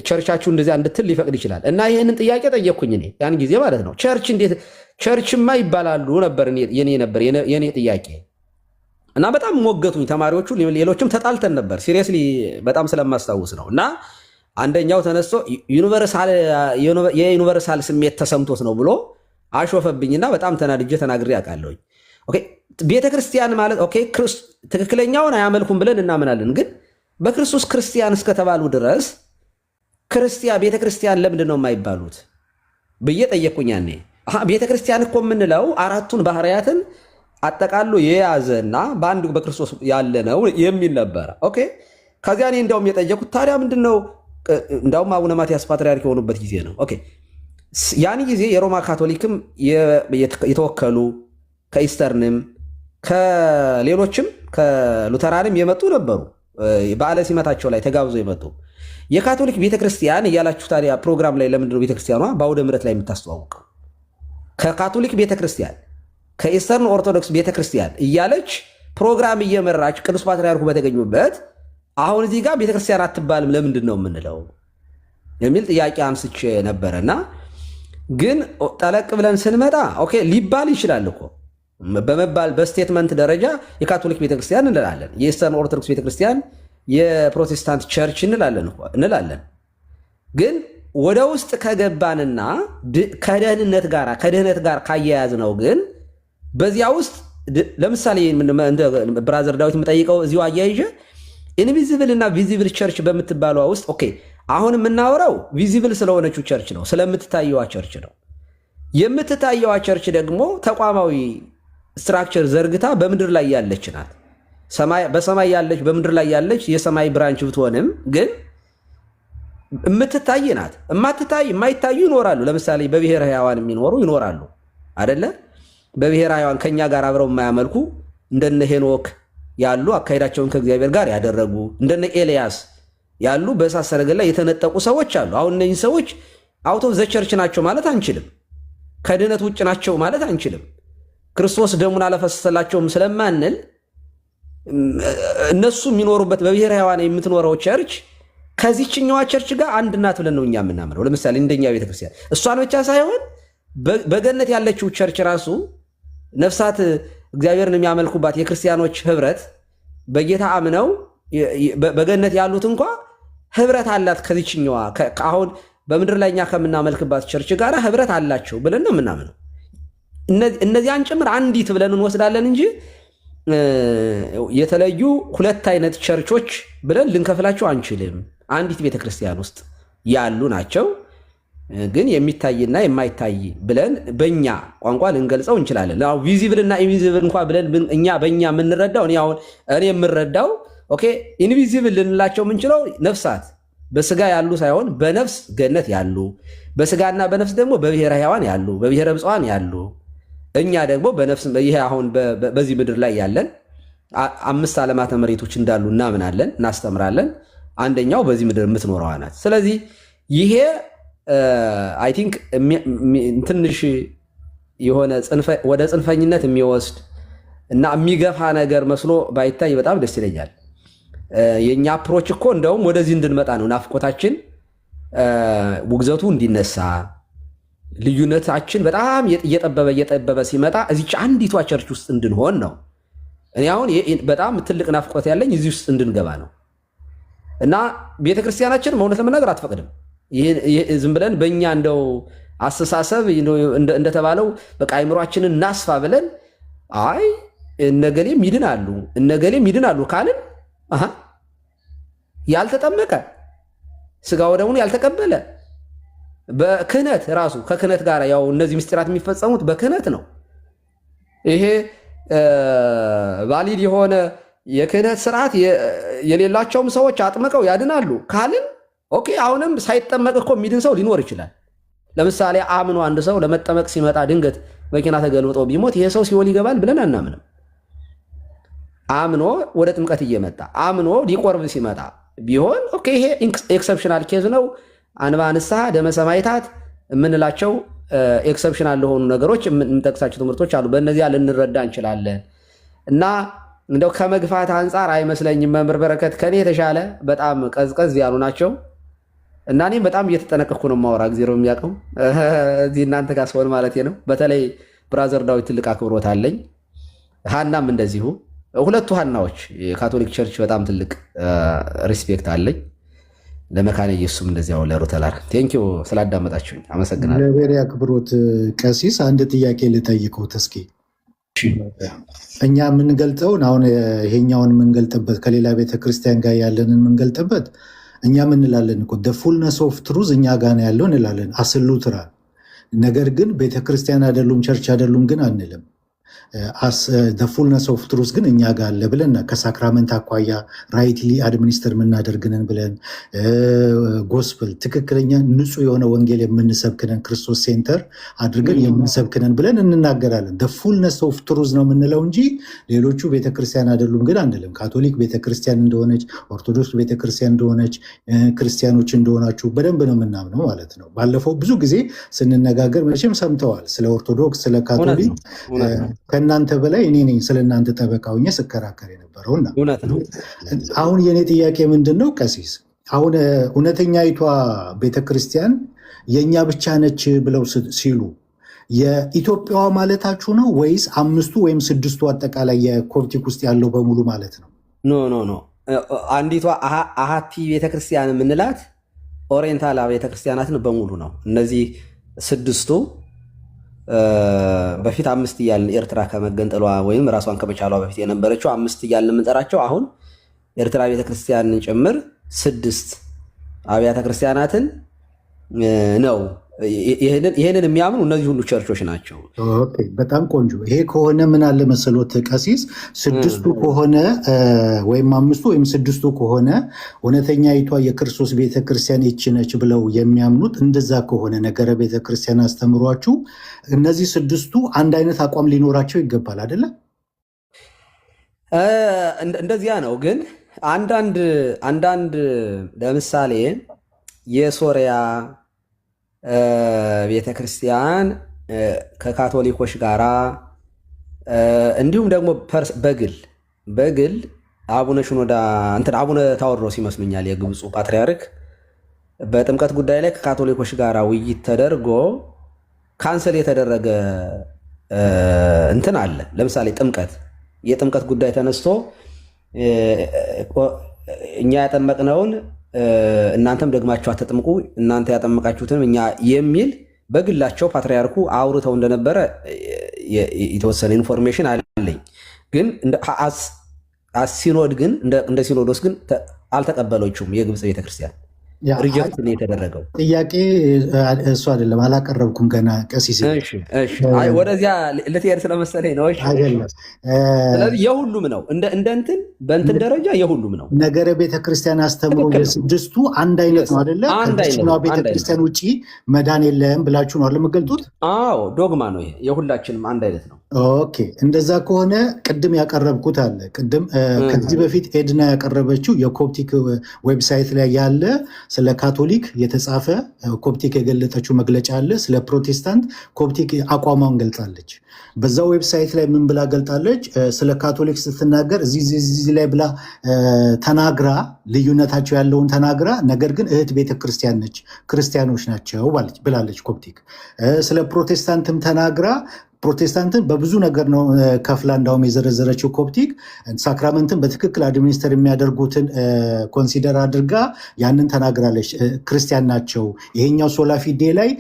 ቸርቻችሁ እንደዚያ እንድትል ሊፈቅድ ይችላል። እና ይህንን ጥያቄ ጠየቅኩኝ እኔ ያን ጊዜ ማለት ነው። ቸርች እንዴት ቸርችማ ይባላሉ ነበር የኔ ጥያቄ። እና በጣም ሞገቱኝ ተማሪዎቹ፣ ሌሎችም ተጣልተን ነበር። ሲሪየስሊ በጣም ስለማስታውስ ነው። እና አንደኛው ተነስቶ የዩኒቨርሳል ስሜት ተሰምቶት ነው ብሎ አሾፈብኝና በጣም ተናድጄ ተናግሬ አውቃለሁኝ። ቤተክርስቲያን ማለት ትክክለኛውን አያመልኩም ብለን እናምናለን። ግን በክርስቶስ ክርስቲያን እስከተባሉ ድረስ ቤተክርስቲያን ለምንድን ነው የማይባሉት ብዬ ጠየቅኩኝ ያኔ። ቤተክርስቲያን እኮ የምንለው አራቱን ባህርያትን አጠቃሎ የያዘና በአንድ በክርስቶስ ያለ ነው የሚል ነበረ። ከዚያ እኔ እንዳውም የጠየቁት ታዲያ ምንድን ነው፣ እንዳውም አቡነ ማትያስ ፓትርያርክ የሆኑበት ጊዜ ነው። ያን ጊዜ የሮማ ካቶሊክም የተወከሉ ከኢስተርንም ከሌሎችም ከሉተራንም የመጡ ነበሩ። በዓለ ሲመታቸው ላይ ተጋብዘው የመጡ የካቶሊክ ቤተክርስቲያን እያላችሁ ታዲያ ፕሮግራም ላይ ለምንድነው ቤተክርስቲያኗ በአውደ ምሕረት ላይ የምታስተዋውቀው? ከካቶሊክ ቤተክርስቲያን ከኢስተርን ኦርቶዶክስ ቤተክርስቲያን እያለች ፕሮግራም እየመራች ቅዱስ ፓትርያርኩ በተገኙበት አሁን እዚህ ጋር ቤተክርስቲያን አትባልም ለምንድን ነው የምንለው የሚል ጥያቄ አንስቼ ነበረና፣ ግን ጠለቅ ብለን ስንመጣ ሊባል ይችላል እኮ በመባል በስቴትመንት ደረጃ የካቶሊክ ቤተክርስቲያን እንላለን፣ የኢስተርን ኦርቶዶክስ ቤተክርስቲያን፣ የፕሮቴስታንት ቸርች እንላለን። ግን ወደ ውስጥ ከገባንና ከደህንነት ጋር ካያያዝ ነው ግን በዚያ ውስጥ ለምሳሌ ብራዘር ዳዊት የምጠይቀው እዚሁ አያይዤ ኢንቪዚብል እና ቪዚብል ቸርች በምትባሏ ውስጥ አሁን የምናወራው ቪዚብል ስለሆነችው ቸርች ነው፣ ስለምትታየዋ ቸርች ነው። የምትታየዋ ቸርች ደግሞ ተቋማዊ ስትራክቸር ዘርግታ በምድር ላይ ያለች ናት። በሰማይ ያለች በምድር ላይ ያለች የሰማይ ብራንች ብትሆንም ግን የምትታይ ናት። የማይታዩ ይኖራሉ። ለምሳሌ በብሔረ ሕያዋን የሚኖሩ ይኖራሉ አይደለ? በብሔረ ሕያዋን ከኛ ጋር አብረው የማያመልኩ እንደነ ሄኖክ ያሉ አካሄዳቸውን ከእግዚአብሔር ጋር ያደረጉ እንደነ ኤልያስ ያሉ በእሳት ሰረገላ የተነጠቁ ሰዎች አሉ። አሁን እነዚህ ሰዎች አውት ኦፍ ዘ ቸርች ናቸው ማለት አንችልም። ከድህነት ውጭ ናቸው ማለት አንችልም። ክርስቶስ ደሙን አላፈሰሰላቸውም ስለማንል እነሱ የሚኖሩበት በብሔረ ሕያዋን የምትኖረው ቸርች ከዚህችኛዋ ቸርች ጋር አንድ ናት ብለን ነው እኛ የምናምነው። ለምሳሌ እንደኛ ቤተክርስቲያን እሷን ብቻ ሳይሆን በገነት ያለችው ቸርች ራሱ ነፍሳት እግዚአብሔርን የሚያመልኩባት የክርስቲያኖች ህብረት በጌታ አምነው በገነት ያሉት እንኳ ህብረት አላት ከዚችኛዋ አሁን በምድር ላይ እኛ ከምናመልክባት ቸርች ጋር ህብረት አላቸው ብለን ነው የምናምነው። እነዚያን ጭምር አንዲት ብለን እንወስዳለን እንጂ የተለዩ ሁለት አይነት ቸርቾች ብለን ልንከፍላቸው አንችልም። አንዲት ቤተክርስቲያን ውስጥ ያሉ ናቸው። ግን የሚታይና የማይታይ ብለን በእኛ ቋንቋ ልንገልጸው እንችላለን። ቪዚብል እና ኢንቪዚብል እንኳ ብለን በእኛ የምንረዳው እኔ የምረዳው ኢንቪዚብል ልንላቸው የምንችለው ነፍሳት በስጋ ያሉ ሳይሆን በነፍስ ገነት ያሉ፣ በስጋና በነፍስ ደግሞ በብሔረ ሕያዋን ያሉ፣ በብሔረ ብፁዓን ያሉ። እኛ ደግሞ በነፍስ ይሄ አሁን በዚህ ምድር ላይ ያለን 5 ዓለማተ መሬቶች እንዳሉ እናምናለን፣ እናስተምራለን። አንደኛው በዚህ ምድር የምትኖረዋ ናት። ስለዚህ ይሄ አይ ቲንክ ትንሽ የሆነ ወደ ጽንፈኝነት የሚወስድ እና የሚገፋ ነገር መስሎ ባይታይ በጣም ደስ ይለኛል። የኛ አፕሮች እኮ እንደውም ወደዚህ እንድንመጣ ነው ናፍቆታችን፣ ውግዘቱ እንዲነሳ፣ ልዩነታችን በጣም እየጠበበ ሲመጣ እዚች አንዲቷ ቸርች ውስጥ እንድንሆን ነው። እኔ አሁን በጣም ትልቅ ናፍቆት ያለኝ እዚህ ውስጥ እንድንገባ ነው። እና ቤተክርስቲያናችን እውነት ለመናገር አትፈቅድም። ዝም ብለን በእኛ እንደው አስተሳሰብ እንደተባለው በቃ አይምሯችንን እናስፋ ብለን እነገሌም ይድናሉ ካልን ያልተጠመቀ ስጋ ወደሙን ያልተቀበለ በክህነት ራሱ ከክህነት ጋር ያው እነዚህ ምስጢራት የሚፈጸሙት በክህነት ነው። ይሄ ቫሊድ የሆነ የክህነት ስርዓት የሌላቸውም ሰዎች አጥምቀው ያድናሉ ካልን አሁንም ሳይጠመቅ እኮ የሚድን ሰው ሊኖር ይችላል። ለምሳሌ አምኖ አንድ ሰው ለመጠመቅ ሲመጣ ድንገት መኪና ተገልብጦ ቢሞት ይሄ ሰው ሲኦል ይገባል ብለን አናምንም። አምኖ ወደ ጥምቀት እየመጣ አምኖ ሊቆርብ ሲመጣ ቢሆን ይሄ ኤክሰፕሽናል ኬዝ ነው። አንባ ንስሐ ደመ ሰማዕታት የምንላቸው ኤክሰፕሽናል ለሆኑ ነገሮች የምንጠቅሳቸው ትምህርቶች አሉ። በእነዚያ ልንረዳ እንችላለን። እና እንደው ከመግፋት አንጻር አይመስለኝም። መምህር በረከት ከኔ የተሻለ በጣም ቀዝቀዝ ያሉ ናቸው። እና እኔም በጣም እየተጠነቀቅኩ ነው የማወራ ጊዜ ነው የሚያውቀው እዚህ እናንተ ጋር ስሆን ማለት ነው። በተለይ ብራዘር ዳዊት ትልቅ አክብሮት አለኝ። ሀናም እንደዚሁ ሁለቱ ሀናዎች የካቶሊክ ቸርች በጣም ትልቅ ሪስፔክት አለኝ። ለመካነ ኢየሱስም እንደዚያው ለሩተላር ቴንኪው ስላዳመጣችሁኝ አመሰግናለሁ። ለቤሪ አክብሮት ቀሲስ አንድ ጥያቄ ልጠይቀውት እስኪ። እኛ የምንገልጠውን አሁን ይሄኛውን የምንገልጥበት ከሌላ ቤተክርስቲያን ጋር ያለንን የምንገልጥበት እኛ ምንላለን እኮ ፉልነስ ኦፍ ትሩዝ እኛ ጋር ነው ያለው እንላለን አስሉትራል። ነገር ግን ቤተክርስቲያን አይደሉም ቸርች አይደሉም ግን አንልም። ፉልነስ ኦፍ ትሩዝ ግን እኛ ጋር አለ ብለን ከሳክራመንት አኳያ ራይትሊ አድሚኒስተር የምናደርግንን ብለን ጎስፕል ትክክለኛ ንጹህ የሆነ ወንጌል የምንሰብክንን ክርስቶስ ሴንተር አድርገን የምንሰብክንን ብለን እንናገራለን። ፉልነስ ኦፍ ትሩዝ ነው የምንለው እንጂ ሌሎቹ ቤተክርስቲያን አይደሉም ግን አንልም። ካቶሊክ ቤተክርስቲያን እንደሆነች፣ ኦርቶዶክስ ቤተክርስቲያን እንደሆነች፣ ክርስቲያኖች እንደሆናችሁ በደንብ ነው የምናምነው ማለት ነው። ባለፈው ብዙ ጊዜ ስንነጋገር መቼም ሰምተዋል ስለ ኦርቶዶክስ ስለ ካቶሊክ ከእናንተ በላይ እኔ ነኝ ስለ እናንተ ጠበቃ ሆኜ ስከራከር የነበረውና አሁን የእኔ ጥያቄ ምንድን ነው ቀሲስ፣ አሁን እውነተኛይቷ ቤተክርስቲያን የእኛ ብቻ ነች ብለው ሲሉ የኢትዮጵያዋ ማለታችሁ ነው ወይስ አምስቱ ወይም ስድስቱ አጠቃላይ የኮፕቲክ ውስጥ ያለው በሙሉ ማለት ነው? ኖ አንዲቷ አሃቲ ቤተክርስቲያን የምንላት ኦሪየንታል ቤተክርስቲያናትን በሙሉ ነው። እነዚህ ስድስቱ በፊት አምስት እያልን ኤርትራ ከመገንጠሏ ወይም ራሷን ከመቻሏ በፊት የነበረችው አምስት እያልን የምንጠራቸው አሁን ኤርትራ ቤተክርስቲያን ጭምር ስድስት አብያተ ክርስቲያናትን ነው። ይሄንን የሚያምኑ እነዚህ ሁሉ ቸርቾች ናቸው። በጣም ቆንጆ። ይሄ ከሆነ ምን አለ መሰሎት ቀሲስ፣ ስድስቱ ከሆነ ወይም አምስቱ ወይም ስድስቱ ከሆነ እውነተኛይቷ የክርስቶስ ቤተክርስቲያን ይህች ነች ብለው የሚያምኑት እንደዛ ከሆነ ነገረ ቤተክርስቲያን አስተምሯችሁ እነዚህ ስድስቱ አንድ አይነት አቋም ሊኖራቸው ይገባል አይደለም? እንደዚያ ነው። ግን አንዳንድ ለምሳሌ የሶሪያ ቤተክርስቲያን ከካቶሊኮች ጋራ እንዲሁም ደግሞ በግል አቡነ ሽኖዳ አቡነ ታዎድሮስ ይመስሉኛል የግብፁ ፓትርያርክ በጥምቀት ጉዳይ ላይ ከካቶሊኮች ጋራ ውይይት ተደርጎ ካንሰል የተደረገ አለ። ለምሳሌ የጥምቀት ጉዳይ ተነስቶ እኛ ያጠመቅነውን እናንተም ደግማችሁ አትጥምቁ፣ እናንተ ያጠመቃችሁትንም እኛ የሚል በግላቸው ፓትርያርኩ አውርተው እንደነበረ የተወሰነ ኢንፎርሜሽን አለኝ። ግን ሲኖድ ግን እንደ ሲኖዶስ ግን አልተቀበለችውም የግብፅ ቤተክርስቲያን ሪጀክት ነው የተደረገው። ጥያቄ እሱ አይደለም አላቀረብኩም ገና ቀሲስ። ወደዚያ ልትሄድ ስለመሰለኝ ነው። ስለዚህ የሁሉም ነው በእንትን ደረጃ የሁሉም ነው። ነገረ ቤተክርስቲያን አስተምሮ የስድስቱ አንድ አይነት ነው አይደለ? ከዚህኛው ቤተክርስቲያን ውጭ መዳን የለም ብላችሁ ነው ለምገልጡት? አዎ ዶግማ ነው ይሄ፣ የሁላችንም አንድ አይነት ነው። ኦኬ እንደዛ ከሆነ ቅድም ያቀረብኩት አለ። ቅድም ከዚህ በፊት ኤድና ያቀረበችው የኮፕቲክ ዌብሳይት ላይ ያለ ስለ ካቶሊክ የተጻፈ ኮፕቲክ የገለጠችው መግለጫ አለ። ስለ ፕሮቴስታንት ኮፕቲክ አቋሟን ገልጻለች። በዛ ዌብሳይት ላይ ምን ብላ ገልጣለች? ስለ ካቶሊክ ስትናገር እዚህ ላይ ብላ ተናግራ ልዩነታቸው ያለውን ተናግራ፣ ነገር ግን እህት ቤተክርስቲያን ነች ክርስቲያኖች ናቸው ብላለች ኮፕቲክ። ስለ ፕሮቴስታንትም ተናግራ ፕሮቴስታንትን በብዙ ነገር ነው ከፍላ እንዳውም የዘረዘረችው ኮፕቲክ ሳክራመንትን በትክክል አድሚኒስተር የሚያደርጉትን ኮንሲደር አድርጋ ያንን ተናግራለች። ክርስቲያን ናቸው። ይሄኛው ሶላፊዴ ላይ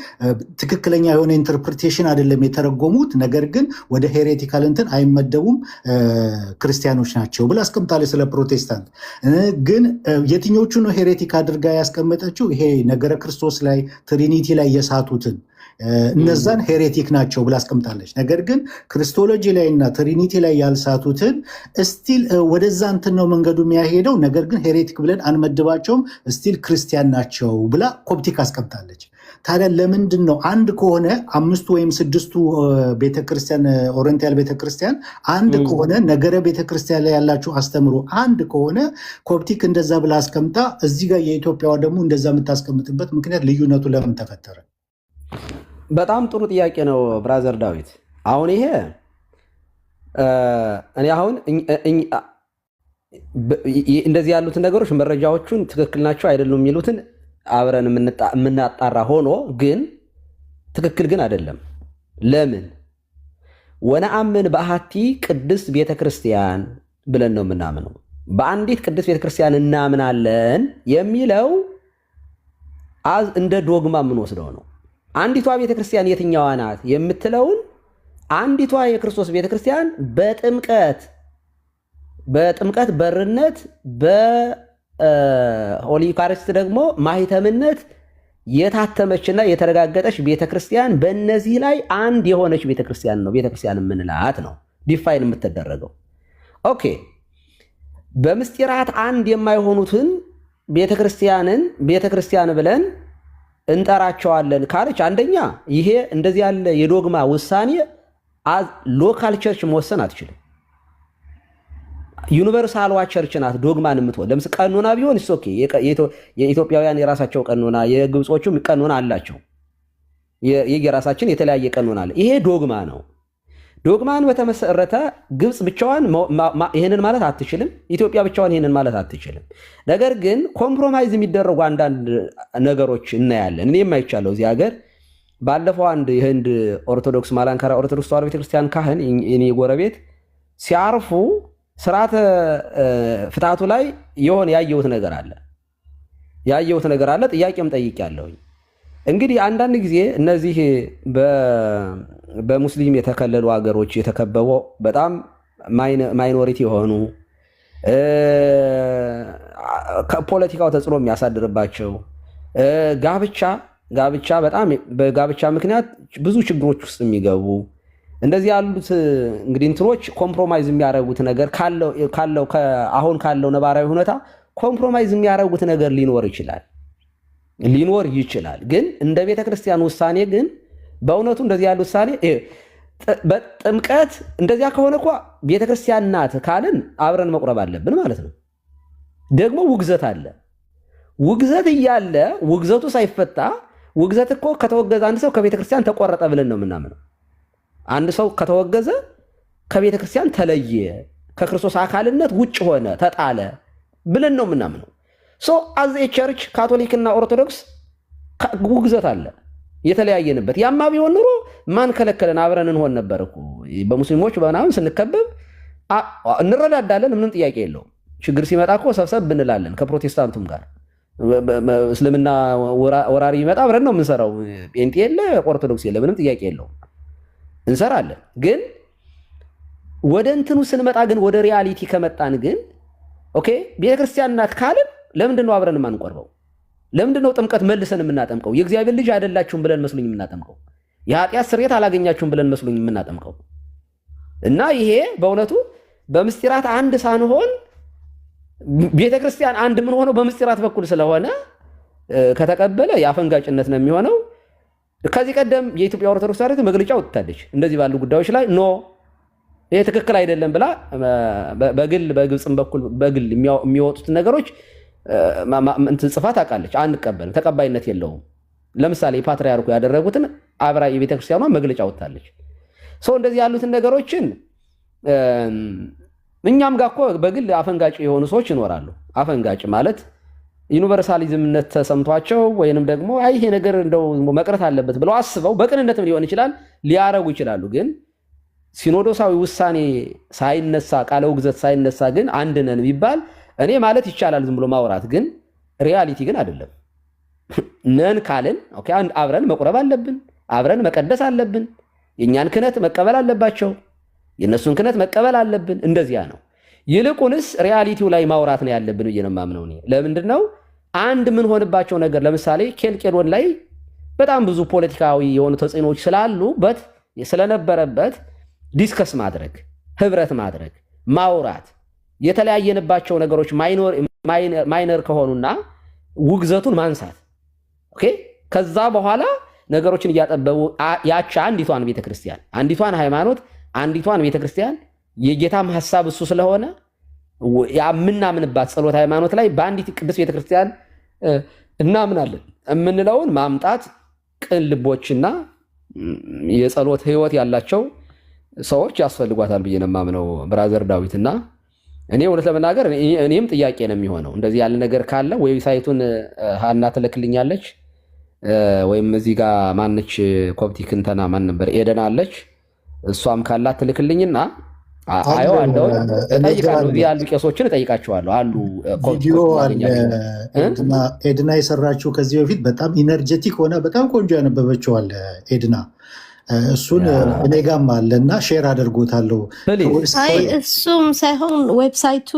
ትክክለኛ የሆነ ኢንተርፕሪቴሽን አይደለም የተረጎሙት፣ ነገር ግን ወደ ሄሬቲካል እንትን አይመደቡም ክርስቲያኖች ናቸው ብላ አስቀምጣለች። ስለ ፕሮቴስታንት ግን የትኞቹ ነው ሄሬቲክ አድርጋ ያስቀመጠችው? ይሄ ነገረ ክርስቶስ ላይ ትሪኒቲ ላይ የሳቱትን እነዛን ሄሬቲክ ናቸው ብላ አስቀምጣለች። ነገር ግን ክርስቶሎጂ ላይ እና ትሪኒቲ ላይ ያልሳቱትን ስቲል ወደዛ እንትን ነው መንገዱ የሚያሄደው፣ ነገር ግን ሄሬቲክ ብለን አንመድባቸውም ስቲል ክርስቲያን ናቸው ብላ ኮፕቲክ አስቀምጣለች። ታዲያ ለምንድን ነው አንድ ከሆነ አምስቱ ወይም ስድስቱ ቤተክርስቲያን ኦሪየንታል ቤተክርስቲያን አንድ ከሆነ ነገረ ቤተክርስቲያን ላይ ያላችሁ አስተምሮ አንድ ከሆነ ኮፕቲክ እንደዛ ብላ አስቀምጣ እዚህ ጋር የኢትዮጵያዋ ደግሞ እንደዛ የምታስቀምጥበት ምክንያት ልዩነቱ ለምን ተፈጠረ? በጣም ጥሩ ጥያቄ ነው ብራዘር ዳዊት። አሁን ይሄ እኔ አሁን እንደዚህ ያሉትን ነገሮች መረጃዎቹን ትክክል ናቸው አይደሉም የሚሉትን አብረን የምናጣራ ሆኖ ግን ትክክል ግን አይደለም። ለምን ወነአምን በአሐቲ ቅድስት ቤተክርስቲያን ብለን ነው የምናምነው። በአንዲት ቅድስት ቤተክርስቲያን እናምናለን የሚለው እንደ ዶግማ የምንወስደው ነው። አንዲቷ ቤተክርስቲያን የትኛዋ ናት የምትለውን አንዲቷ የክርስቶስ ቤተክርስቲያን በጥምቀት በርነት በሆሊ ዩካሪስት ደግሞ ማህተምነት የታተመችና የተረጋገጠች ቤተክርስቲያን በእነዚህ ላይ አንድ የሆነች ቤተክርስቲያን ነው ቤተክርስቲያን የምንላት ነው ዲፋይን የምትደረገው። ኦኬ በምስጢራት አንድ የማይሆኑትን ቤተክርስቲያን ብለን እንጠራቸዋለን ካለች አንደኛ ይሄ እንደዚህ ያለ የዶግማ ውሳኔ ሎካል ቸርች መወሰን አትችልም። ዩኒቨርሳልዋ ቸርች ናት ዶግማን የምትወስድ። ለምሳሌ ቀኖና ቢሆን እሱ ኦኬ የኢትዮጵያውያን የራሳቸው ቀኖና የግብጾቹም ቀኖና አላቸው። የራሳችን የተለያየ ቀኖና አለ። ይሄ ዶግማ ነው። ዶግማን በተመሰረተ ግብጽ ብቻዋን ይሄንን ማለት አትችልም። ኢትዮጵያ ብቻዋን ይሄንን ማለት አትችልም። ነገር ግን ኮምፕሮማይዝ የሚደረጉ አንዳንድ ነገሮች እናያለን። እኔም አይቻለሁ እዚህ ሀገር ባለፈው አንድ የህንድ ኦርቶዶክስ ማላንካራ ኦርቶዶክስ ተዋሕዶ ቤተክርስቲያን ካህን እኔ ጎረቤት ሲያርፉ ስርዓተ ፍታቱ ላይ የሆነ ያየሁት ነገር አለ። ጥያቄም ጠይቄያለሁኝ። እንግዲህ አንዳንድ ጊዜ እነዚህ በሙስሊም የተከለሉ ሀገሮች የተከበቡ በጣም ማይኖሪቲ የሆኑ ፖለቲካው ተጽዕኖ የሚያሳድርባቸው ጋብቻ በጣም በጋብቻ ምክንያት ብዙ ችግሮች ውስጥ የሚገቡ እንደዚህ ያሉት እንግዲህ እንትኖች ኮምፕሮማይዝ የሚያደርጉት ነገር አሁን ካለው ነባራዊ ሁኔታ ኮምፕሮማይዝ የሚያደርጉት ነገር ሊኖር ይችላል። ግን እንደ ቤተክርስቲያን ውሳኔ ግን በእውነቱ እንደዚህ ያለ ውሳኔ በጥምቀት እንደዚያ ከሆነ እኮ ቤተክርስቲያን ናት ካልን አብረን መቁረብ አለብን ማለት ነው። ደግሞ ውግዘት አለ። ውግዘት እያለ ውግዘቱ ሳይፈታ ውግዘት እኮ ከተወገዘ አንድ ሰው ከቤተክርስቲያን ተቆረጠ ብለን ነው የምናምነው። አንድ ሰው ከተወገዘ ከቤተክርስቲያን ተለየ፣ ከክርስቶስ አካልነት ውጭ ሆነ፣ ተጣለ ብለን ነው የምናምነው። አዝ ቸርች ካቶሊክና ኦርቶዶክስ ውግዘት አለ የተለያየንበት። ያማ ቢሆን ኑሮ ማን ከለከለን? አብረን እንሆን ነበር እኮ። በሙስሊሞች በምናምን ስንከበብ እንረዳዳለን፣ ምንም ጥያቄ የለውም። ችግር ሲመጣ እኮ ሰብሰብ ብንላለን ከፕሮቴስታንቱም ጋር። እስልምና ወራሪ ይመጣ አብረን ነው የምንሰራው። ጴንጤ የለ ኦርቶዶክስ የለ፣ ምንም ጥያቄ የለውም፣ እንሰራለን። ግን ወደ እንትኑ ስንመጣ ግን ወደ ሪያሊቲ ከመጣን ግን ኦኬ ቤተክርስቲያን ናት ካልን ለምንድን ነው አብረን የማንቆርበው? ለምንድን ነው ጥምቀት መልሰን የምናጠምቀው? የእግዚአብሔር ልጅ አይደላችሁም ብለን መስሎኝ የምናጠምቀው? የኃጢአት ስርየት አላገኛችሁም ብለን መስሎኝ የምናጠምቀው? እና ይሄ በእውነቱ በምስጢራት አንድ ሳንሆን ቤተክርስቲያን አንድ ምን ሆነው በምስጢራት በኩል ስለሆነ ከተቀበለ የአፈንጋጭነት ነው የሚሆነው። ከዚህ ቀደም የኢትዮጵያ ኦርቶዶክስ ተዋሕዶ መግለጫ ወጥታለች እንደዚህ ባሉ ጉዳዮች ላይ ኖ ይሄ ትክክል አይደለም ብላ በግል በግብፅም በኩል በግል የሚወጡትን ነገሮች እንትን ጽፋት አውቃለች። አንቀበልም፣ ተቀባይነት የለውም። ለምሳሌ ፓትርያርኩ ያደረጉትን አብራ የቤተክርስቲያኗ መግለጫ ወጥታለች። እንደዚህ ያሉትን ነገሮችን እኛም ጋር እኮ በግል አፈንጋጭ የሆኑ ሰዎች ይኖራሉ። አፈንጋጭ ማለት ዩኒቨርሳሊዝምነት ተሰምቷቸው ወይንም ደግሞ ይሄ ነገር እንደው መቅረት አለበት ብለው አስበው በቅንነትም ሊሆን ይችላል ሊያረጉ ይችላሉ። ግን ሲኖዶሳዊ ውሳኔ ሳይነሳ ቃለ ውግዘት ሳይነሳ ግን አንድ ነን ቢባል እኔ ማለት ይቻላል ዝም ብሎ ማውራት፣ ግን ሪያሊቲ ግን አይደለም። ነን ካልን ኦኬ አብረን መቁረብ አለብን፣ አብረን መቀደስ አለብን። የእኛን ክህነት መቀበል አለባቸው፣ የእነሱን ክህነት መቀበል አለብን። እንደዚያ ነው። ይልቁንስ ሪያሊቲው ላይ ማውራት ነው ያለብን ብዬ ነው የማምነው እኔ። ለምንድን ነው አንድ ምን ሆንባቸው ነገር ለምሳሌ ኬልቄዶን ላይ በጣም ብዙ ፖለቲካዊ የሆኑ ተጽዕኖዎች ስላሉበት ስለነበረበት ዲስከስ ማድረግ፣ ህብረት ማድረግ፣ ማውራት የተለያየንባቸው ነገሮች ማይነር ከሆኑና ውግዘቱን ማንሳት ኦኬ። ከዛ በኋላ ነገሮችን እያጠበቡ ያቻ አንዲቷን ቤተክርስቲያን፣ አንዲቷን ሃይማኖት፣ አንዲቷን ቤተክርስቲያን የጌታም ሐሳብ እሱ ስለሆነ የምናምንባት ጸሎት ሃይማኖት ላይ በአንዲት ቅዱስ ቤተክርስቲያን እናምናለን የምንለውን ማምጣት ቅን ልቦችና የጸሎት ህይወት ያላቸው ሰዎች ያስፈልጓታል ብዬ ነው የማምነው ብራዘር ዳዊትና እኔ እውነት ለመናገር እኔም ጥያቄ ነው የሚሆነው እንደዚህ ያለ ነገር ካለ ዌብሳይቱን ሀና ትልክልኛለች ወይም እዚህ ጋር ማነች ኮፕቲክ እንተና ማን ነበር ኤደን አለች እሷም ካላት ትልክልኝና አዮ አለው እጠይቃለሁ። እዚህ ያሉ ቄሶችን እጠይቃቸዋለሁ አሉ ቪዲዮ አለ ኤድና የሰራችው ከዚህ በፊት በጣም ኢነርጀቲክ ሆነ በጣም ቆንጆ ያነበበችው አለ ኤድና እሱን እኔ ጋም አለ እና ሼር አድርጎታለሁ። እሱም ሳይሆን ዌብሳይቱ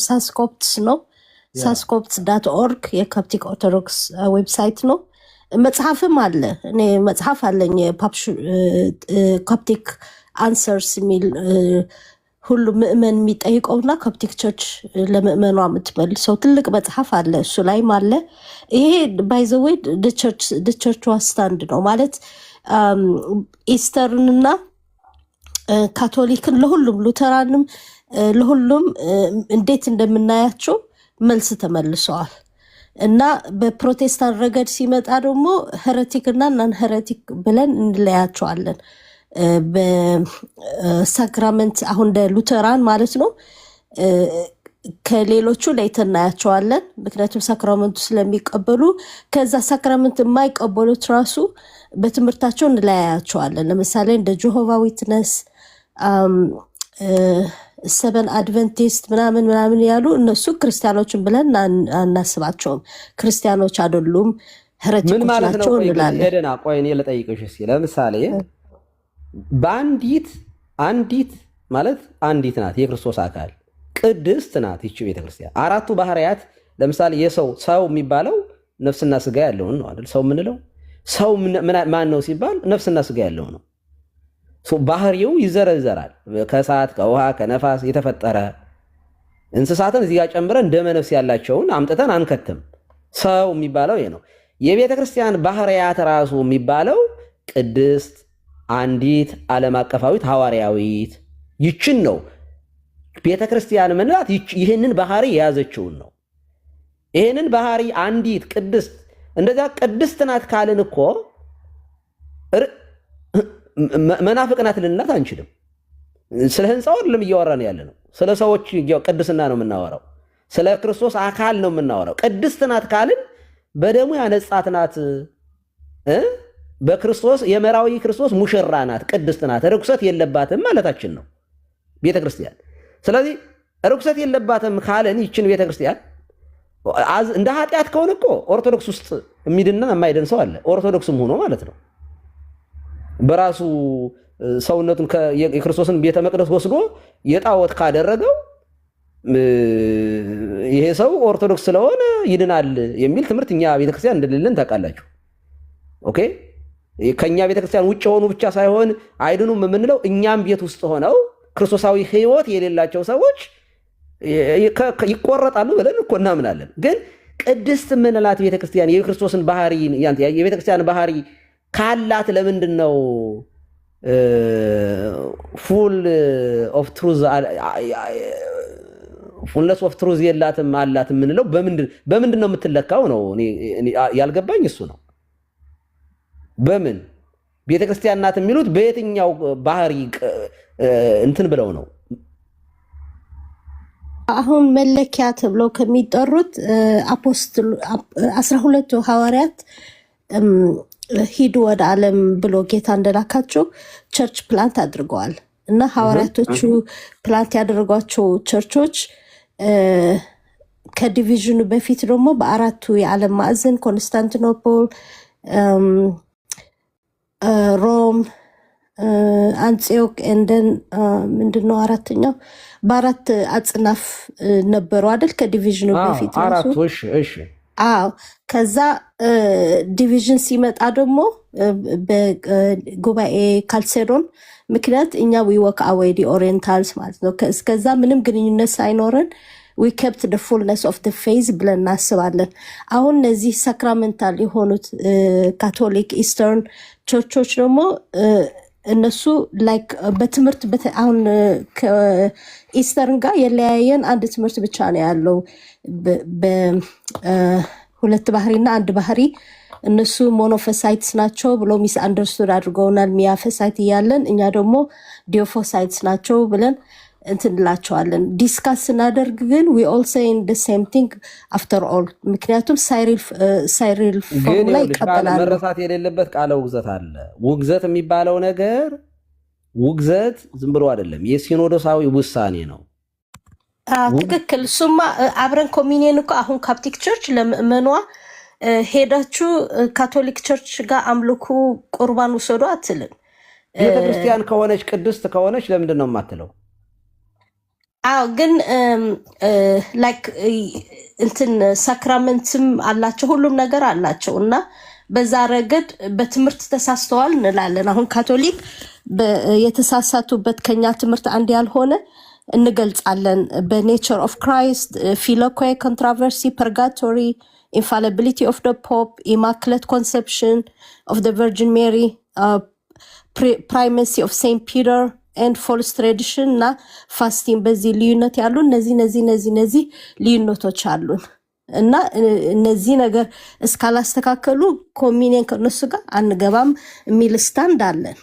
ሳስኮፕትስ ነው ሳስኮፕትስ.org የኮፕቲክ ኦርቶዶክስ ዌብሳይት ነው። መጽሐፍም አለ እኔ መጽሐፍ አለኝ ኮፕቲክ አንሰርስ የሚል ሁሉ ምእመን የሚጠይቀውና ኮፕቲክ ቸርች ለምእመኗ የምትመልሰው ትልቅ መጽሐፍ አለ እሱ ላይም አለ። ይሄ ባይዘወይ ቸርቿ ስታንድ ነው ማለት ኢስተርንና ካቶሊክን ለሁሉም ሉተራንም ለሁሉም እንዴት እንደምናያቸው መልስ ተመልሰዋል። እና በፕሮቴስታንት ረገድ ሲመጣ ደግሞ ሄሬቲክ እና ናን ሄሬቲክ ብለን እንለያቸዋለን። በሳክራመንት አሁን እንደ ሉተራን ማለት ነው ከሌሎቹ ለይተን እናያቸዋለን። ምክንያቱም ሳክራመንቱ ስለሚቀበሉ ከዛ ሳክራመንት የማይቀበሉት ራሱ በትምህርታቸው እንለያያቸዋለን። ለምሳሌ እንደ ጆሆቫ ዊትነስ ሰቨን አድቨንቲስት ምናምን ያሉ እነሱ ክርስቲያኖችን ብለን አናስባቸውም። ክርስቲያኖች አይደሉም ሄሬቲኮች ናቸው እንላለን። ሄደና ቆይ እኔ ልጠይቅሽ እስኪ ለምሳሌ በአንዲት ማለት አንዲት ናት የክርስቶስ አካል ቅድስት ናት ይቺ ቤተክርስቲያን። አራቱ ባህርያት ለምሳሌ ሰው የሚባለው ነፍስና ስጋ ያለውን ነው አይደል? ሰው የምንለው ሰው ማን ነው ሲባል ነፍስና ስጋ ያለው ነው። ባህሪው ይዘረዘራል። ከእሳት ከውሃ ከነፋስ የተፈጠረ እንስሳትን እዚህ ጋር ጨምረን ደመ ነፍስ ያላቸውን አምጥተን አንከትም። ሰው የሚባለው ይሄ ነው። የቤተ ክርስቲያን ባህርያት ራሱ የሚባለው ቅድስት አንዲት ዓለም አቀፋዊት ሐዋርያዊት ይችን ነው ቤተ ክርስቲያን ምንላት። ይህንን ባህሪ የያዘችውን ነው። ይህንን ባህሪ አንዲት ቅድስት እንደዛ ቅድስት ናት ካልን እኮ መናፍቅ ናት ልንላት አንችልም። ስለ ህንፃው አይደለም እያወራን ያለ ነው። ስለ ሰዎች ቅድስና ነው የምናወራው። ስለ ክርስቶስ አካል ነው የምናወራው። ቅድስት ናት ካልን በደሙ ያነጻት ናት። በክርስቶስ የመራዊ ክርስቶስ ሙሽራ ናት፣ ቅድስት ናት፣ ርኩሰት የለባትም ማለታችን ነው ቤተ ክርስቲያን። ስለዚህ ርኩሰት የለባትም ካለን ይችን ቤተ ክርስቲያን እንደ ኃጢአት ከሆነ እኮ ኦርቶዶክስ ውስጥ የሚድና የማይድን ሰው አለ። ኦርቶዶክስም ሆኖ ማለት ነው በራሱ ሰውነቱን የክርስቶስን ቤተ መቅደስ ወስዶ የጣዖት ካደረገው ይሄ ሰው ኦርቶዶክስ ስለሆነ ይድናል የሚል ትምህርት እኛ ቤተክርስቲያን እንደሌለን ታውቃላችሁ። ኦኬ ከኛ ቤተክርስቲያን ውጭ ሆኑ ብቻ ሳይሆን አይድኑም የምንለው እኛም ቤት ውስጥ ሆነው ክርስቶሳዊ ሕይወት የሌላቸው ሰዎች ይቆረጣሉ ብለን እኮ እናምናለን። ግን ቅድስት የምንላት ቤተክርስቲያን የክርስቶስን ባህሪ የቤተክርስቲያን ባህሪ ካላት ለምንድን ነው ፉልነስ ኦፍ ትሩዝ የላትም አላት የምንለው? በምንድን ነው የምትለካው ነው ያልገባኝ እሱ ነው። በምን ቤተክርስቲያን ናት የሚሉት በየትኛው ባህሪ እንትን ብለው ነው? አሁን መለኪያ ተብለው ከሚጠሩት አፖስትል 12ቱ ሐዋርያት ሂዱ ወደ ዓለም ብሎ ጌታ እንደላካቸው ቸርች ፕላንት አድርገዋል። እና ሐዋርያቶቹ ፕላንት ያደረጓቸው ቸርቾች ከዲቪዥኑ በፊት ደግሞ በአራቱ የዓለም ማዕዘን ኮንስታንቲኖፖል፣ ሮም፣ አንጽዮክ እንደን ምንድነው አራተኛው በአራት አጽናፍ ነበሩ አይደል? ከዲቪዥኑ በፊት አዎ። ከዛ ዲቪዥን ሲመጣ ደግሞ በጉባኤ ካልሴዶን ምክንያት እኛ ዊወክ አዌይ ዲ ኦሪየንታልስ ማለት ነው። እስከዛ ምንም ግንኙነት ሳይኖረን ዊ kept the fullness of the faith ብለን እናስባለን። አሁን እነዚህ ሳክራሜንታል የሆኑት ካቶሊክ ኢስተርን ቸርቾች ደግሞ እነሱ ላይክ በትምህርት አሁን ከኢስተርን ጋር የለያየን አንድ ትምህርት ብቻ ነው ያለው፣ በሁለት ባህሪና አንድ ባህሪ። እነሱ ሞኖፎሳይትስ ናቸው ብሎ ሚስ አንደርስቱድ አድርገውናል። ሚያፎሳይት እያለን እኛ ደግሞ ዲዮፎሳይትስ ናቸው ብለን እንትንላቸዋለን ዲስካስ ስናደርግ ግን we all saying the same thing after all ምክንያቱም ሳይሪል ፎርሙላ ይቀበላሉ። መረሳት የሌለበት ቃለ ውግዘት አለ። ውግዘት የሚባለው ነገር ውግዘት ዝም ብሎ አይደለም፣ የሲኖዶሳዊ ውሳኔ ነው። ትክክል። እሱማ አብረን ኮሚኒየን እኮ አሁን ካፕቲክ ቸርች ለምእመኗ ሄዳችሁ ካቶሊክ ቸርች ጋር አምልኩ ቁርባን ውሰዱ አትልም። ቤተክርስቲያን ከሆነች ቅድስት ከሆነች ለምንድን ነው የማትለው? አዎ ግን ላይክ እንትን ሳክራመንትም አላቸው ሁሉም ነገር አላቸው እና በዛ ረገድ በትምህርት ተሳስተዋል እንላለን። አሁን ካቶሊክ የተሳሳቱበት ከኛ ትምህርት አንድ ያልሆነ እንገልጻለን። በኔቸር ኦፍ ክራይስት፣ ፊሎኮይ ኮንትራቨርሲ፣ ፐርጋቶሪ፣ ኢንፋሊቢሊቲ ኦፍ ደ ፖፕ፣ ኢማክሌት ኮንሰፕሽን ኦፍ ደ ቨርጂን ሜሪ፣ ፕራይመሲ ኦፍ ሴንት ፒተር ኤንድ ፎልስ ትራዲሽን እና ፋስቲንግ በዚህ ልዩነት ያሉ እነዚህ ልዩነቶች አሉን እና እነዚህ ነገር እስካላስተካከሉ ኮሚኒየን ከነሱ ጋር አንገባም የሚል ስታንድ አለን።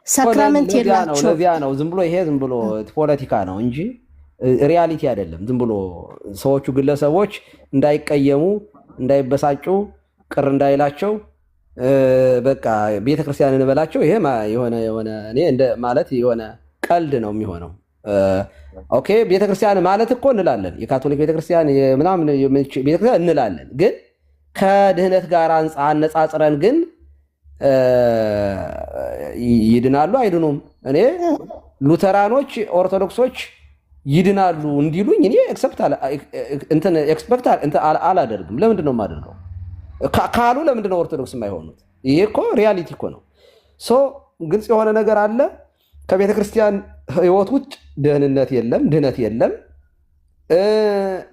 ሳክራመንት የላቸው ለዚያ ነው ዝም ብሎ ይሄ ዝም ብሎ ፖለቲካ ነው እንጂ ሪያሊቲ አይደለም። ዝም ብሎ ሰዎቹ ግለሰቦች እንዳይቀየሙ፣ እንዳይበሳጩ፣ ቅር እንዳይላቸው በቃ ቤተክርስቲያን እንበላቸው። ይሄ የሆነ እኔ እንደ ማለት የሆነ ቀልድ ነው የሚሆነው። ኦኬ ቤተክርስቲያን ማለት እኮ እንላለን፣ የካቶሊክ ቤተክርስቲያን ምናምን ቤተክርስቲያን እንላለን። ግን ከድህነት ጋር አነጻጽረን ግን ይድናሉ አይድኑም? እኔ ሉተራኖች ኦርቶዶክሶች ይድናሉ እንዲሉኝ እኔ ኤክስፐክት አላደርግም። ለምንድን ነው የማደርገው? ካሉ ለምንድን ነው ኦርቶዶክስ የማይሆኑት? ይሄ እኮ ሪያሊቲ እኮ ነው። ግልጽ የሆነ ነገር አለ። ከቤተ ክርስቲያን ህይወት ውጭ ደህንነት የለም፣ ድህነት የለም።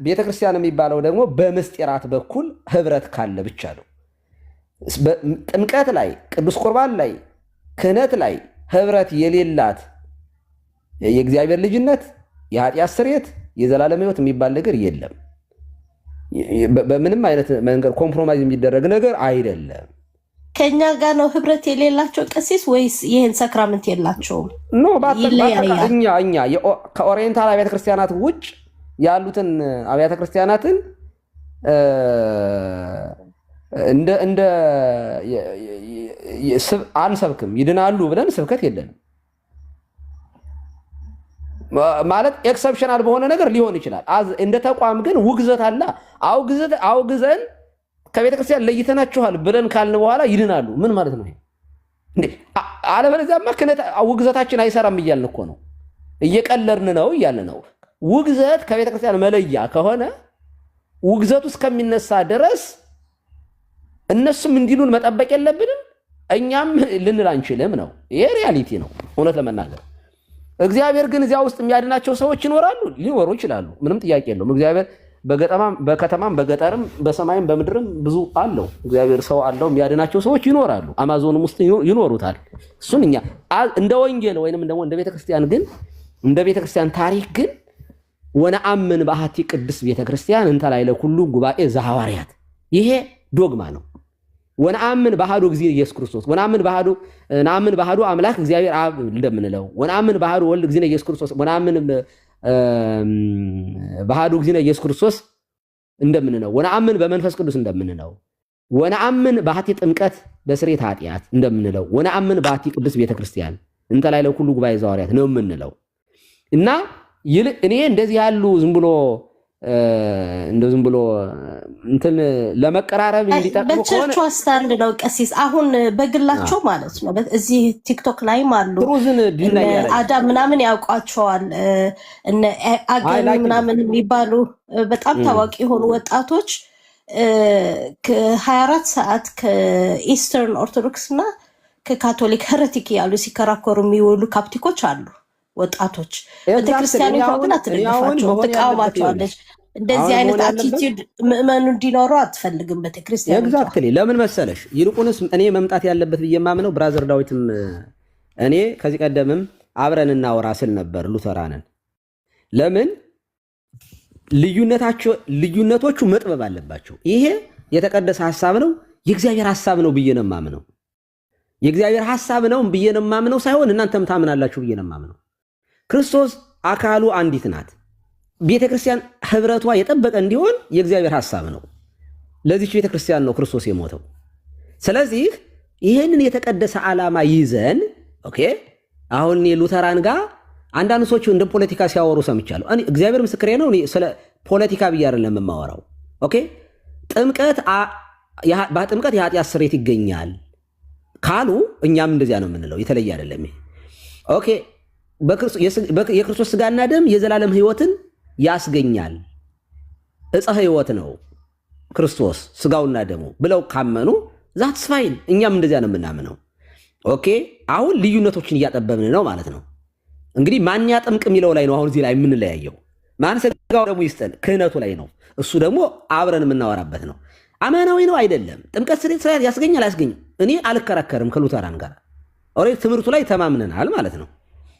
ቤተ ክርስቲያን የሚባለው ደግሞ በምስጢራት በኩል ህብረት ካለ ብቻ ነው። ጥምቀት ላይ፣ ቅዱስ ቁርባን ላይ፣ ክህነት ላይ ህብረት የሌላት የእግዚአብሔር ልጅነት፣ የኃጢአት ስርየት፣ የዘላለም ህይወት የሚባል ነገር የለም። በምንም አይነት መንገድ ኮምፕሮማይዝ የሚደረግ ነገር አይደለም። ከኛ ጋር ነው ህብረት የሌላቸው ቀሲስ ወይስ ይህን ሰክራመንት የላቸውም? ኖ እኛ ከኦሪየንታል አብያተ ክርስቲያናት ውጭ ያሉትን አብያተ ክርስቲያናትን እንደ አንሰብክም። ይድናሉ ብለን ስብከት የለንም ማለት ኤክሰፕሽናል በሆነ ነገር ሊሆን ይችላል። እንደ ተቋም ግን ውግዘት አለ። አውግዘን ከቤተክርስቲያን ለይተናችኋል ብለን ካልን በኋላ ይድናሉ ምን ማለት ነው እንዴ? አለበለዚያማ ውግዘታችን አይሰራም እያልን እኮ ነው። እየቀለርን ነው እያልን ነው። ውግዘት ከቤተክርስቲያን መለያ ከሆነ ውግዘቱ እስከሚነሳ ድረስ እነሱም እንዲሉን መጠበቅ የለብንም፣ እኛም ልንል አንችልም ነው። ይሄ ሪያሊቲ ነው እውነት ለመናገር። እግዚአብሔር ግን እዚያ ውስጥ የሚያድናቸው ሰዎች ይኖራሉ፣ ሊኖሩ ይችላሉ። ምንም ጥያቄ የለውም። እግዚአብሔር በከተማም በገጠርም በሰማይም በምድርም ብዙ አለው። እግዚአብሔር ሰው አለው፣ የሚያድናቸው ሰዎች ይኖራሉ። አማዞንም ውስጥ ይኖሩታል። እሱን እኛ እንደ ወንጌል ወይንም ደግሞ እንደ ቤተክርስቲያን ግን እንደ ቤተክርስቲያን ታሪክ ግን ወነአምን በአሐቲ ቅድስት ቤተክርስቲያን እንተ ላዕለ ኩሉ ጉባኤ ዘሐዋርያት ይሄ ዶግማ ነው። ወነአምን በአሐዱ እግዚእ ኢየሱስ ክርስቶስ ወነአምን በአሐዱ አምላክ እግዚአብሔር አብ እንደምንለው ወነአምን በአሐዱ ወልድ እግዚእነ ኢየሱስ ክርስቶስ ወነአምን በአሐዱ እግዚእነ ኢየሱስ ክርስቶስ እንደምንለው ወነአምን በመንፈስ ቅዱስ እንደምንለው ወነአምን በአሐቲ ጥምቀት በስርየተ ኃጢአት እንደምንለው ወነአምን በአሐቲ ቅድስት ቤተክርስቲያን እንተ ላዕለ ኩሉ ጉባኤ ዘሐዋርያት ነው የምንለው እና እኔ እንደዚህ ያሉ ዝም ብሎ እንትን ለመቀራረብ እንዲጠቅሙ ከሆነ በቸርቹ ስታንድ ነው ቀሲስ። አሁን በግላቸው ማለት ነው እዚህ ቲክቶክ ላይም አሉ አዳም ምናምን ያውቋቸዋል እነ አገኒ ምናምን የሚባሉ በጣም ታዋቂ የሆኑ ወጣቶች ከ24 ሰዓት ከኢስተርን ኦርቶዶክስ እና ከካቶሊክ ሄሬቲክ ያሉ ሲከራከሩ የሚውሉ ካፕቲኮች አሉ። ወጣቶች ቤተክርስቲያኑ ግን አትደግፋቸው፣ ትቃወማቸዋለች። እንደዚህ አይነት አቲቲዩድ ምእመኑ እንዲኖሩ አትፈልግም ቤተክርስቲያን። ኤግዛክትሊ። ለምን መሰለሽ ይልቁንስ እኔ መምጣት ያለበት ብዬ የማምነው ብራዘር ዳዊትም እኔ ከዚህ ቀደምም አብረን እናወራ ስል ነበር ሉተራንን። ለምን ልዩነቶቹ መጥበብ አለባቸው። ይሄ የተቀደሰ ሐሳብ ነው፣ የእግዚአብሔር ሐሳብ ነው ብዬ ነው የማምነው። የእግዚአብሔር ሐሳብ ነው ብዬ ነው የማምነው ሳይሆን እናንተም ታምናላችሁ ብዬ ነው የማምነው። ክርስቶስ አካሉ አንዲት ናት። ቤተክርስቲያን ህብረቷ የጠበቀ እንዲሆን የእግዚአብሔር ሐሳብ ነው። ለዚች ቤተክርስቲያን ነው ክርስቶስ የሞተው። ስለዚህ ይህንን የተቀደሰ ዓላማ ይዘን ኦኬ አሁን ሉተራን ጋር አንዳንድ ሰዎች እንደ ፖለቲካ ሲያወሩ ሰምቻለሁ። እግዚአብሔር ምስክሬ ነው። ስለ ፖለቲካ ብዬ አይደለም የማወራው። ኦኬ በጥምቀት የኃጢአት ስርየት ይገኛል ካሉ እኛም እንደዚያ ነው የምንለው። የተለየ አይደለም። ኦኬ የክርስቶስ ስጋና ደም የዘላለም ህይወትን ያስገኛል፣ ዕፀ ህይወት ነው ክርስቶስ ስጋውና ደሙ ብለው ካመኑ ዛትስ ፋይን። እኛም እንደዚያ ነው የምናምነው። ኦኬ አሁን ልዩነቶችን እያጠበብን ነው ማለት ነው። እንግዲህ ማን ያጠምቅ የሚለው ላይ ነው አሁን እዚህ ላይ የምንለያየው። ማን ስጋው ደግሞ ይስጠን ክህነቱ ላይ ነው። እሱ ደግሞ አብረን የምናወራበት ነው። አማናዊ ነው አይደለም፣ ጥምቀት ስርየት ያስገኛል አያስገኝም፣ እኔ አልከራከርም ከሉተራን ጋር። ኦሬት ትምህርቱ ላይ ተማምነናል ማለት ነው።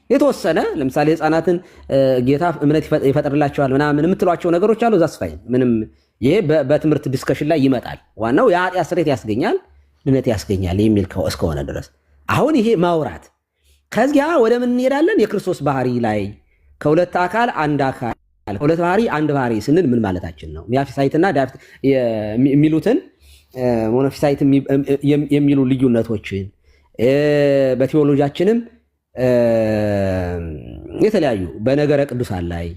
የተወሰነ ለምሳሌ ህፃናትን ጌታ እምነት ይፈጥርላቸዋል ምናምን የምትሏቸው ነገሮች አሉ። ዛስ ፋይን ምንም፣ ይሄ በትምህርት ዲስከሽን ላይ ይመጣል። ዋናው የኃጢአት ስርየት ያስገኛል፣ ድነት ያስገኛል የሚል እስከሆነ ድረስ አሁን ይሄ ማውራት። ከዚያ ወደ ምን እንሄዳለን? የክርስቶስ ባህሪ ላይ ከሁለት አካል አንድ አካል፣ ሁለት ባህሪ አንድ ባህሪ ስንል ምን ማለታችን ነው? ሚያፊሳይትና የሚሉትን ሞኖፊሳይት የሚሉ ልዩነቶችን በቴዎሎጂያችንም የተለያዩ በነገረ ቅዱሳን ላይ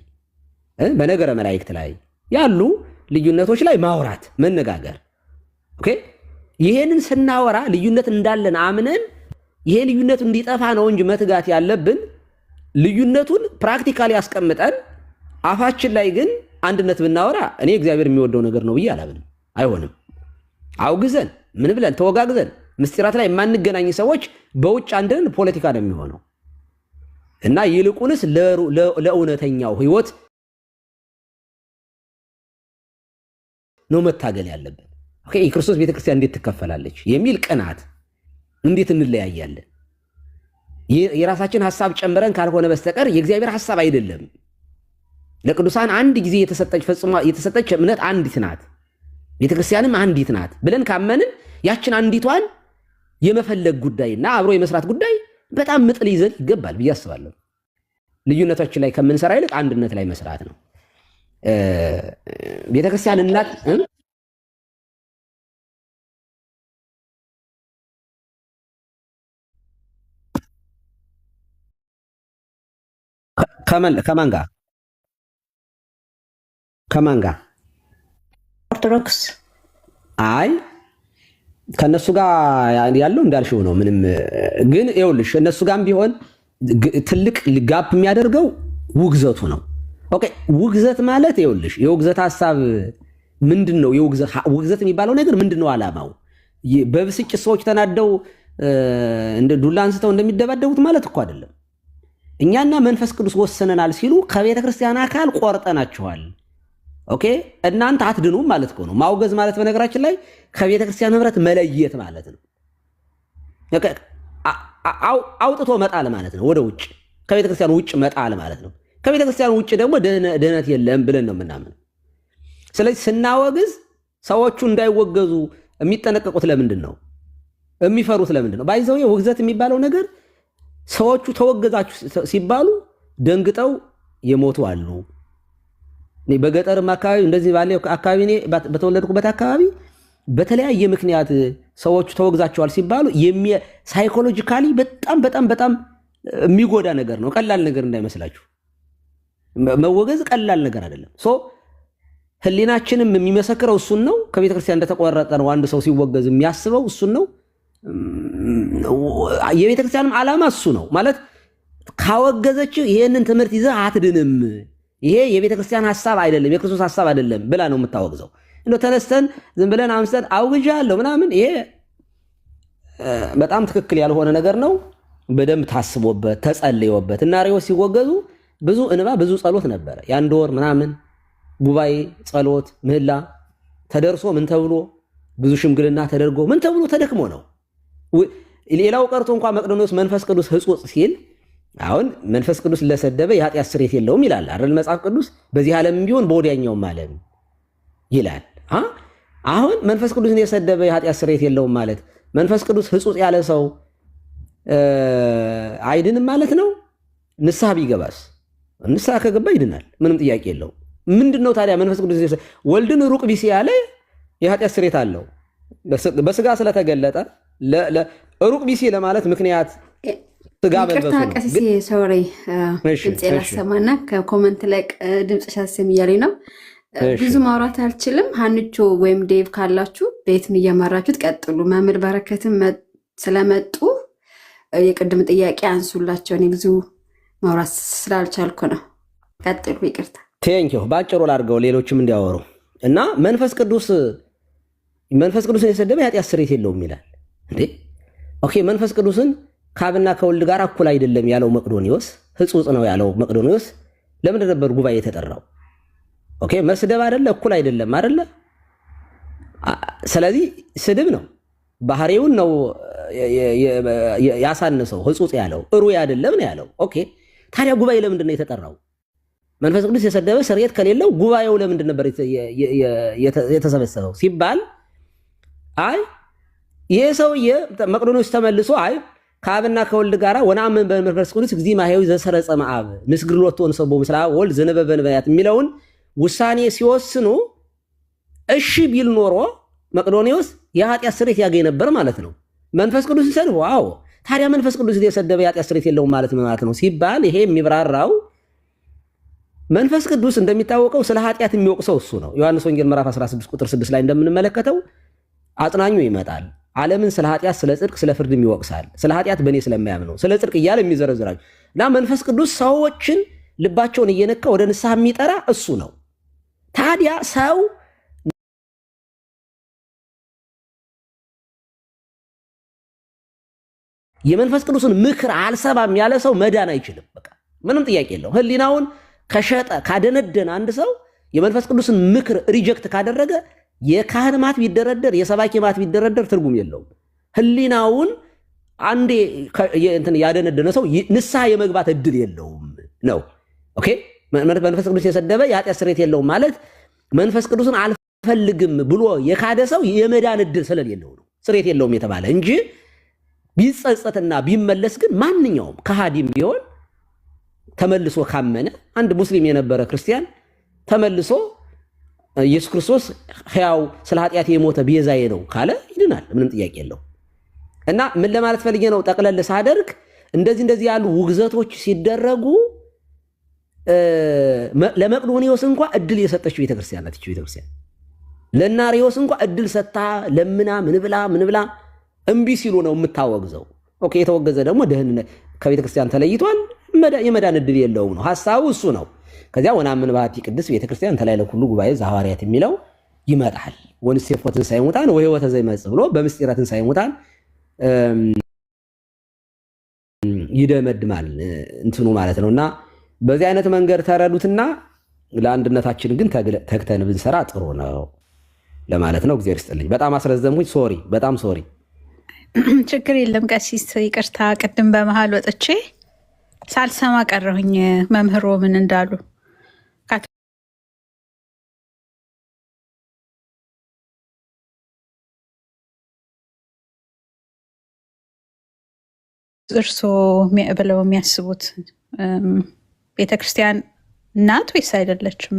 በነገረ መላእክት ላይ ያሉ ልዩነቶች ላይ ማውራት መነጋገር። ኦኬ ይሄንን ስናወራ ልዩነት እንዳለን አምነን ይሄ ልዩነቱ እንዲጠፋ ነው እንጂ መትጋት ያለብን ልዩነቱን ፕራክቲካሊ ያስቀምጠን አፋችን ላይ ግን አንድነት ብናወራ እኔ እግዚአብሔር የሚወደው ነገር ነው ብዬ አላምንም። አይሆንም። አውግዘን ምን ብለን ተወጋግዘን ምስጢራት ላይ የማንገናኝ ሰዎች በውጭ አንድን ፖለቲካ ነው የሚሆነው እና ይልቁንስ ለእውነተኛው ህይወት ነው መታገል ያለብን። ኦኬ የክርስቶስ ቤተክርስቲያን እንዴት ትከፈላለች የሚል ቅናት፣ እንዴት እንለያያለን? የራሳችን ሐሳብ ጨምረን ካልሆነ በስተቀር የእግዚአብሔር ሐሳብ አይደለም። ለቅዱሳን አንድ ጊዜ የተሰጠች እምነት አንዲት ናት፣ ቤተክርስቲያንም አንዲት ናት ብለን ካመንን ያችን አንዲቷን የመፈለግ ጉዳይና አብሮ የመስራት ጉዳይ በጣም ምጥል ይዘን ይገባል ብዬ አስባለሁ። ልዩነቶችን ላይ ከምንሰራ ይልቅ አንድነት ላይ መስራት ነው። ቤተክርስቲያን እናት ከማን ጋር ኦርቶዶክስ አይ ከነሱ ጋር ያለው እንዳልሽው ነው። ምንም ግን ይኸውልሽ እነሱ ጋርም ቢሆን ትልቅ ጋፕ የሚያደርገው ውግዘቱ ነው። ኦኬ ውግዘት ማለት ይኸውልሽ የውግዘት ሐሳብ ምንድነው? ውግዘት የሚባለው ነገር ምንድነው ዓላማው? በብስጭት ሰዎች ተናደው እንደ ዱላ አንስተው እንደሚደባደቡት ማለት እኮ አይደለም። እኛና መንፈስ ቅዱስ ወሰነናል ሲሉ ከቤተ ክርስቲያን አካል ቆርጠናችኋል፣ ኦኬ እናንተ አትድኑም ማለት ነው። ማውገዝ ማለት በነገራችን ላይ ከቤተ ክርስቲያን ህብረት መለየት ማለት ነው። አውጥቶ መጣል ማለት ነው። ወደ ውጭ ከቤተ ክርስቲያን ውጭ መጣል ማለት ነው። ከቤተ ክርስቲያን ውጭ ደግሞ ድህነት የለም ብለን ነው የምናምን። ስለዚህ ስናወግዝ ሰዎቹ እንዳይወገዙ የሚጠነቀቁት ለምንድን ነው? የሚፈሩት ለምንድን ነው? ባይዘው ውግዘት የሚባለው ነገር ሰዎቹ ተወገዛችሁ ሲባሉ ደንግጠው የሞቱ አሉ። በገጠርም አካባቢ እንደዚህ ባለ አካባቢ እኔ በተወለድኩበት አካባቢ በተለያየ ምክንያት ሰዎቹ ተወግዛቸዋል ሲባሉ ሳይኮሎጂካሊ በጣም በጣም በጣም የሚጎዳ ነገር ነው። ቀላል ነገር እንዳይመስላችሁ። መወገዝ ቀላል ነገር አይደለም። ህሊናችንም የሚመሰክረው እሱን ነው። ከቤተ ክርስቲያን እንደተቆረጠ ነው አንድ ሰው ሲወገዝ የሚያስበው እሱን ነው። የቤተ ክርስቲያንም ዓላማ እሱ ነው ማለት ካወገዘች ይሄንን ትምህርት ይዘህ አትድንም፣ ይሄ የቤተ ክርስቲያን ሐሳብ አይደለም፣ የክርስቶስ ሐሳብ አይደለም ብላ ነው የምታወግዘው። እንደው ተነስተን ዝም ብለን አምስተን አውግዣለሁ ምናምን ይሄ በጣም ትክክል ያልሆነ ነገር ነው። በደንብ ታስቦበት ተጸልዮበት እና አርዮስ ሲወገዙ ብዙ እንባ ብዙ ጸሎት ነበረ። የአንድ ወር ምናምን ጉባኤ ጸሎት ምህላ ተደርሶ ምን ተብሎ ብዙ ሽምግልና ተደርጎ ምን ተብሎ ተደክሞ ነው። ሌላው ቀርቶ እንኳን መቅዶኒዎስ መንፈስ ቅዱስ ሕጹጽ ሲል አሁን መንፈስ ቅዱስ ለሰደበ የኃጢአት ስርየት የለውም ይላል አይደል መጽሐፍ ቅዱስ። በዚህ ዓለም ቢሆን በወዲያኛውም ዓለም ይላል። አሁን መንፈስ ቅዱስን የሰደበ የኃጢአት ስርየት የለውም ማለት መንፈስ ቅዱስ ሕጹጽ ያለ ሰው አይድንም ማለት ነው ንስሐ ቢገባስ? ንስሐ ከገባ ይድናል፣ ምንም ጥያቄ የለው። ምንድነው ታዲያ መንፈስ ቅዱስ ወልድን ሩቅ ቢሲ ያለ የኃጢአት ስርየት አለው በስጋ ስለተገለጠ ሩቅ ቢሲ ለማለት ምክንያት ስጋ መልበሱ ነው። ቀሲስ ሶሪ ድምጽ ላሰማና ከኮመንት ላይ ድምጽ ሻሰም እያለኝ ነው። ብዙ ማውራት አልችልም። ሀንቾ ወይም ዴቭ ካላችሁ ቤትን እየመራችሁት ቀጥሉ። መምህር በረከትም ስለመጡ የቅድም ጥያቄ አንሱላቸው። እኔ ብዙ ማውራት ስላልቻልኩ ነው። ቀጥሉ። ይቅርታ። ቴንኪው። ባጭሩ ላድርገው ሌሎችም እንዲያወሩ እና መንፈስ ቅዱስን የሰደበ የኃጢአት ስርየት የለውም ይላል እንዴ? ኦኬ። መንፈስ ቅዱስን ከአብና ከወልድ ጋር እኩል አይደለም ያለው መቅዶኒዎስ፣ ሕጹጽ ነው ያለው መቅዶኒዎስ ለምንድን ነበር ጉባኤ የተጠራው? ኦኬ። መስደብ አይደለ? እኩል አይደለም አይደለ? ስለዚህ ስድብ ነው። ባህሪውን ነው ያሳነሰው። ሕጹጽ ያለው እሩይ አይደለም ነው ያለው። ኦኬ። ታዲያ ጉባኤ ለምንድን ነው የተጠራው? መንፈስ ቅዱስ የሰደበ ስርየት ከሌለው ጉባኤው ለምንድን ነበር የተሰበሰበው ሲባል፣ አይ ይሄ ሰውዬ መቅዶኒዎስ ተመልሶ አይ ከአብና ከወልድ ጋር ወነአምን በመንፈስ ቅዱስ እግዚእ ማሕየዊ ዘሰረጸ እምአብ ንስግድ ሎቱ ወንሰብሖ ምስለ አብ ወልድ ዘነበበ በነቢያት የሚለውን ውሳኔ ሲወስኑ እሺ ቢል ኖሮ መቅዶኒዎስ የኃጢአት ስርየት ያገኝ ነበር ማለት ነው። መንፈስ ቅዱስ ሰድቦ፣ አዎ ታዲያ መንፈስ ቅዱስ የሰደበ የኃጢአት ስርየት የለውም ማለት ነው ሲባል፣ ይሄ የሚብራራው መንፈስ ቅዱስ እንደሚታወቀው ስለ ኃጢአት የሚወቅሰው እሱ ነው። ዮሐንስ ወንጌል ምዕራፍ 16 ቁጥር 6 ላይ እንደምንመለከተው አጽናኙ ይመጣል፣ ዓለምን ስለ ኃጢአት፣ ስለ ጽድቅ፣ ስለ ፍርድም ይወቅሳል፣ ስለ ኃጢአት በእኔ ስለማያምነው፣ ስለ ጽድቅ እያለ የሚዘረዝራቸው እና መንፈስ ቅዱስ ሰዎችን ልባቸውን እየነካ ወደ ንስሐ የሚጠራ እሱ ነው። ታዲያ ሰው የመንፈስ ቅዱስን ምክር አልሰማም ያለ ሰው መዳን አይችልም። በቃ ምንም ጥያቄ የለው። ህሊናውን ከሸጠ ካደነደነ አንድ ሰው የመንፈስ ቅዱስን ምክር ሪጀክት ካደረገ የካህን ማት ቢደረደር የሰባኪ ማት ቢደረደር ትርጉም የለውም። ህሊናውን አንዴ ያደነደነ ሰው ንስሐ የመግባት እድል የለውም ነው። ኦኬ። መንፈስ ቅዱስ የሰደበ የኃጢአት ስርየት የለውም ማለት መንፈስ ቅዱስን አልፈልግም ብሎ የካደ ሰው የመዳን እድል ስለሌለው ነው ስርየት የለውም የተባለ እንጂ ቢጸጸትና ቢመለስ ግን ማንኛውም ከሃዲም ቢሆን ተመልሶ ካመነ አንድ ሙስሊም የነበረ ክርስቲያን ተመልሶ ኢየሱስ ክርስቶስ ሕያው ስለ ኃጢአት የሞተ ቤዛዬ ነው ካለ ይድናል፣ ምንም ጥያቄ የለው። እና ምን ለማለት ፈልጌ ነው ጠቅለል ሳደርግ እንደዚህ ያሉ ውግዘቶች ሲደረጉ ለመቅዶኒዎስ እንኳ እድል የሰጠችው ቤተክርስቲያን ናት። ቤተክርስቲያን ለናሪዎስ እንኳ እድል ሰጥታ ለምና ምን ብላ እምቢ ሲሉ ነው የምታወግዘው። ኦኬ። የተወገዘ ደግሞ ደህንነት ከቤተክርስቲያን ተለይቷል፣ የመዳን እድል የለውም ነው ሐሳቡ፣ እሱ ነው። ከዚያ ወነአምን በኃቲ ቅድስት ቤተክርስቲያን ተላዕለ ኩሉ ጉባኤ ዘሐዋርያት የሚለው ይመጣል። ወንሴፎ ትንሣኤ ሙታን ወሕይወተ ዘይመጽእ ብሎ በምስጢረ ትንሣኤ ሙታን ይደመድማል እንትኑ ማለት ነውና በዚህ አይነት መንገድ ተረዱትና ለአንድነታችን ግን ተግተን ብንሰራ ጥሩ ነው ለማለት ነው። እግዚአብሔር ይስጥልኝ። በጣም አስረዘምኩኝ። ሶሪ፣ በጣም ሶሪ። ችግር የለም ቀሲስ፣ ይቅርታ። ቅድም በመሃል ወጥቼ ሳልሰማ ቀረሁኝ መምህሮ ምን እንዳሉ። እርስዎ ብለው የሚያስቡት ቤተክርስቲያን ናት ወይስ አይደለችም?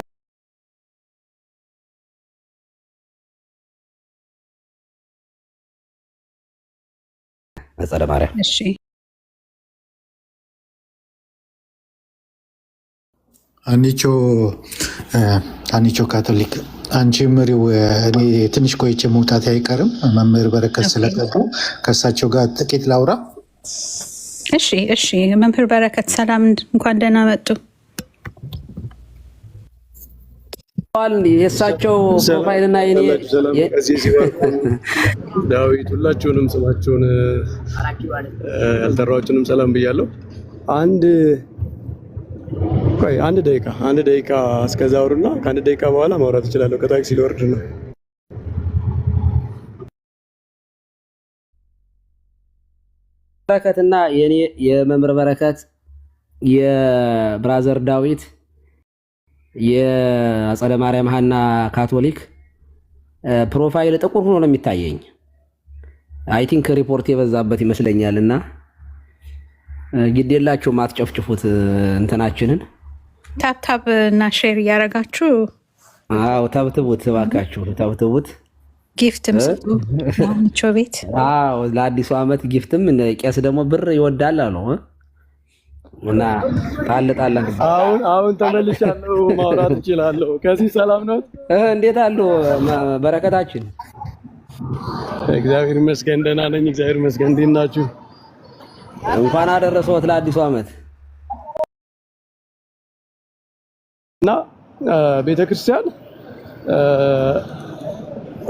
አጸደ ማርያም። እሺ አንቺ ካቶሊክ አንቺ ምሪው እኔ ትንሽ ቆይቼ መውጣት አይቀርም። መምህር በረከት ስለገቡ ከእሳቸው ጋር ጥቂት ላውራ። እሺ መምህር በረከት ሰላም፣ እንኳን ደህና መጡ። የእሳቸው ፕሮፋይልና ዳዊት ሁላችሁንም ስማችሁን ያልጠራችሁንም ሰላም ብያለሁ። አንድ ደቂቃ እስከዛ አውሩና ከአንድ ደቂቃ በኋላ ማውራት እችላለሁ። ከታክሲ ሊወርድ ነው። በረከትና የኔ የመምህር በረከት የብራዘር ዳዊት የአጸደ ማርያም ሀና ካቶሊክ ፕሮፋይል ጥቁር ሆኖ ነው የሚታየኝ። አይ ቲንክ ሪፖርት የበዛበት ይመስለኛልና ግዴላችሁ ማትጨፍጭፉት እንትናችንን ታፕታፕ እና ሼር እያደረጋችሁ አዎ ተብትቡት፣ እባካችሁ ተብትቡት። ጊፍትም ስጡ አንቾ ቤት። አዎ ለአዲሱ ዓመት ጊፍትም ቄስ ደግሞ ብር ይወዳል አሉ እና ጣል አሁን ተመልሻለሁ፣ ማውራት እችላለሁ። ከዚህ ሰላም ነው? እንዴት አሉ በረከታችን? እግዚአብሔር ይመስገን ደህና ነኝ። እግዚአብሔር ይመስገን። እንዴት ናችሁ? እንኳን አደረሰዎት ለአዲሱ ዓመት። እና ቤተክርስቲያን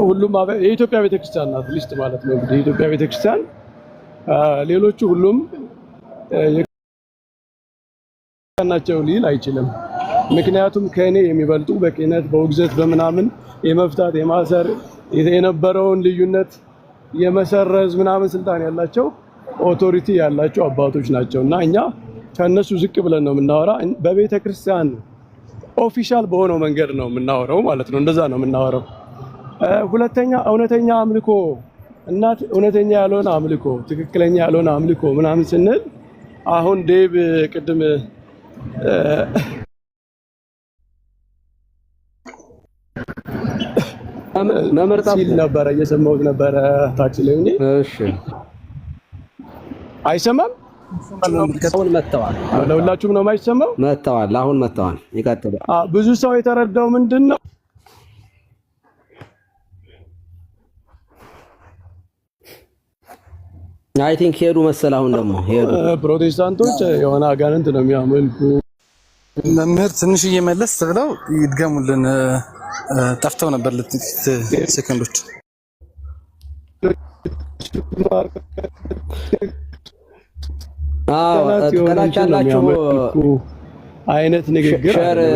ሁሉም የኢትዮጵያ ቤተክርስቲያን ናት ሊስት ማለት ነው። እንግዲህ የኢትዮጵያ ቤተክርስቲያን ሌሎቹ ሁሉም ናቸው ሊል አይችልም። ምክንያቱም ከእኔ የሚበልጡ በክህነት በውግዘት በምናምን የመፍታት የማሰር የነበረውን ልዩነት የመሰረዝ ምናምን ስልጣን ያላቸው ኦቶሪቲ ያላቸው አባቶች ናቸው እና እኛ ከነሱ ዝቅ ብለን ነው የምናወራ። በቤተ ክርስቲያን ኦፊሻል በሆነው መንገድ ነው የምናወራው ማለት ነው። እንደዛ ነው የምናወራው። ሁለተኛ እውነተኛ አምልኮ እናት እውነተኛ ያልሆነ አምልኮ ትክክለኛ ያልሆነ አምልኮ ምናምን ስንል አሁን ዴቭ ቅድም ሲል ነበረ እየሰማሁት ነበረ ታክሲ ላይ ሆኜ። እሺ አይሰማም? አሁን መጥተዋል። ለሁላችሁም ነው የማይሰማው? መጥተዋል። አሁን መጥተዋል። ይቀጥሉ። ብዙ ሰው የተረዳው ምንድነው? አይ ቲንክ ሄዱ መሰል። አሁን ደግሞ ሄዱ። ፕሮቴስታንቶች የሆነ አጋንንት ነው የሚያመልኩ። መምህር ትንሽ እየመለስ ብለው ይድገሙልን። ጠፍተው ነበር ለጥቂት ሴኮንዶች። ተቀላጫላችሁ አይነት ንግግር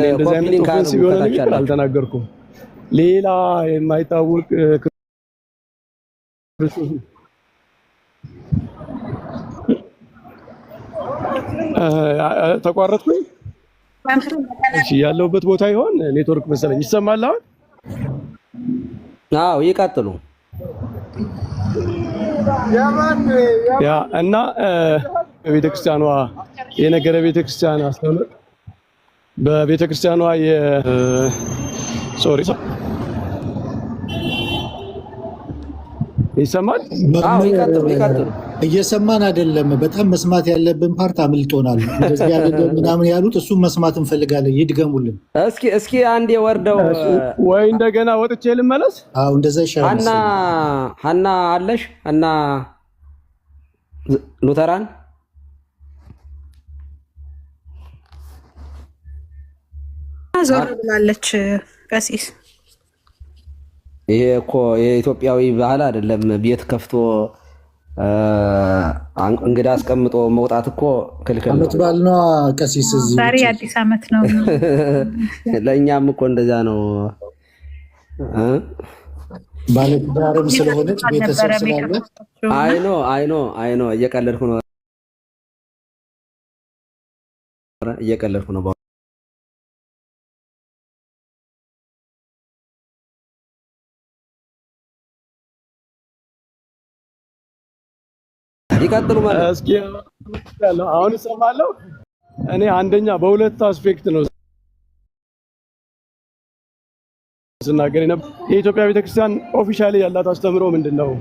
እንደዚህ አይነት ኦፌንሲቭ የሆነ ንግግር አልተናገርኩም። ሌላ የማይታወቅ ክርስቶስ ተቋረጥኩኝ። እሺ ያለሁበት ቦታ ይሆን ኔትወርክ መሰለኝ። ይሰማል አሁን? አዎ ይቀጥሉ። ያ እና በቤተክርስቲያኗ የነገረ ቤተክርስቲያን አስተምር በቤተክርስቲያኗ ሶሪ ይሰማል? አዎ ይቀጥሉ። እየሰማን አይደለም። በጣም መስማት ያለብን ፓርት አምልጦናል። እንደዚህ ያለ ምናምን ያሉት እሱም መስማት እንፈልጋለን። ይድገሙልን እስኪ አንዴ ወርደው ወይ እንደገና ወጥቼ ልመለስ። አዎ እንደዛ ይሻላል። ሀና አለሽ? ሀና ሉተራን ዞር ብላለች። ቀሲስ ይሄ እኮ የኢትዮጵያዊ ባህል አይደለም። ቤት ከፍቶ እንግዳ አስቀምጦ መውጣት እኮ ክልክል ነው። በዓል ነው ቀሲስ። እዚህ ዛሬ አዲስ ዓመት ነው። ለእኛም እኮ እንደዛ ነው። ባለትዳርም ስለሆነች ቤተሰብ ስላለ አይኖ እየቀለድኩ ነው። ይቀጥሉ ማለት እስኪ አሁን እሰማለሁ። እኔ አንደኛ በሁለት አስፔክት ነው ስናገር የኢትዮጵያ ቤተክርስቲያን ኦፊሻሊ ያላት አስተምሮ ምንድነው?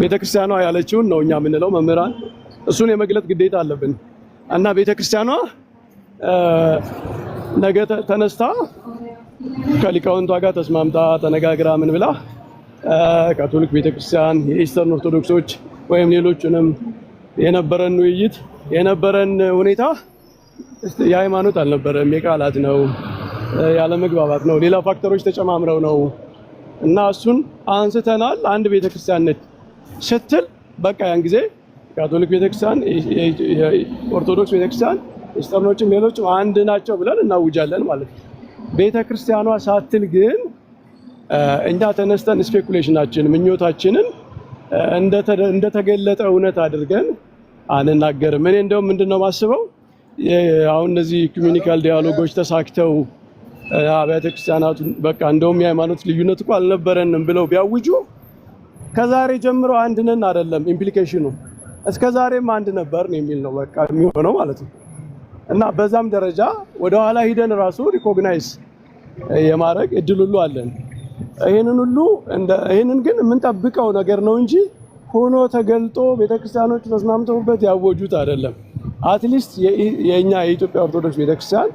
ቤተክርስቲያኗ ያለችውን ነው እኛ የምንለው መምህራን። እሱን የመግለጥ ግዴታ አለብን እና ቤተክርስቲያኗ ነገ ተነስታ ከሊቃውንቷ ጋር ተስማምታ ተነጋግራ ምን ብላ ካቶሊክ ቤተክርስቲያን፣ የኢስተርን ኦርቶዶክሶች ወይም ሌሎችንም የነበረን ውይይት የነበረን ሁኔታ የሃይማኖት አልነበረም፣ የቃላት ነው፣ ያለ መግባባት ነው፣ ሌላ ፋክተሮች ተጨማምረው ነው እና እሱን አንስተናል። አንድ ቤተክርስቲያን ነች ስትል በቃ ያን ጊዜ ካቶሊክ ቤተክርስቲያን፣ የኦርቶዶክስ ቤተክርስቲያን፣ ኢስተርኖችም ሌሎችም አንድ ናቸው ብለን እናውጃለን ማለት ነው። ቤተክርስቲያኗ ሳትል ግን እኛ ተነስተን ስፔኩሌሽናችን ምኞታችንን እንደተገለጠ እውነት አድርገን አንናገርም። እኔ እንደውም ምንድነው ማስበው አሁን እነዚህ ኮሚኒካል ዲያሎጎች ተሳክተው አብያተ ክርስቲያናቱ በቃ እንደውም የሃይማኖት ልዩነት እኮ አልነበረንም ብለው ቢያውጁ ከዛሬ ጀምሮ አንድ ነን አይደለም ኢምፕሊኬሽኑ። እስከዛሬም አንድ ነበርን የሚል ነው በቃ የሚሆነው ማለት ነው። እና በዛም ደረጃ ወደ ኋላ ሂደን ራሱ ሪኮግናይዝ የማድረግ እድል ሁሉ አለን። ይሄንን ግን የምንጠብቀው ነገር ነው እንጂ ሆኖ ተገልጦ ቤተክርስቲያኖች ተስማምተውበት ያወጁት አይደለም። አትሊስት የኛ የኢትዮጵያ ኦርቶዶክስ ቤተክርስቲያን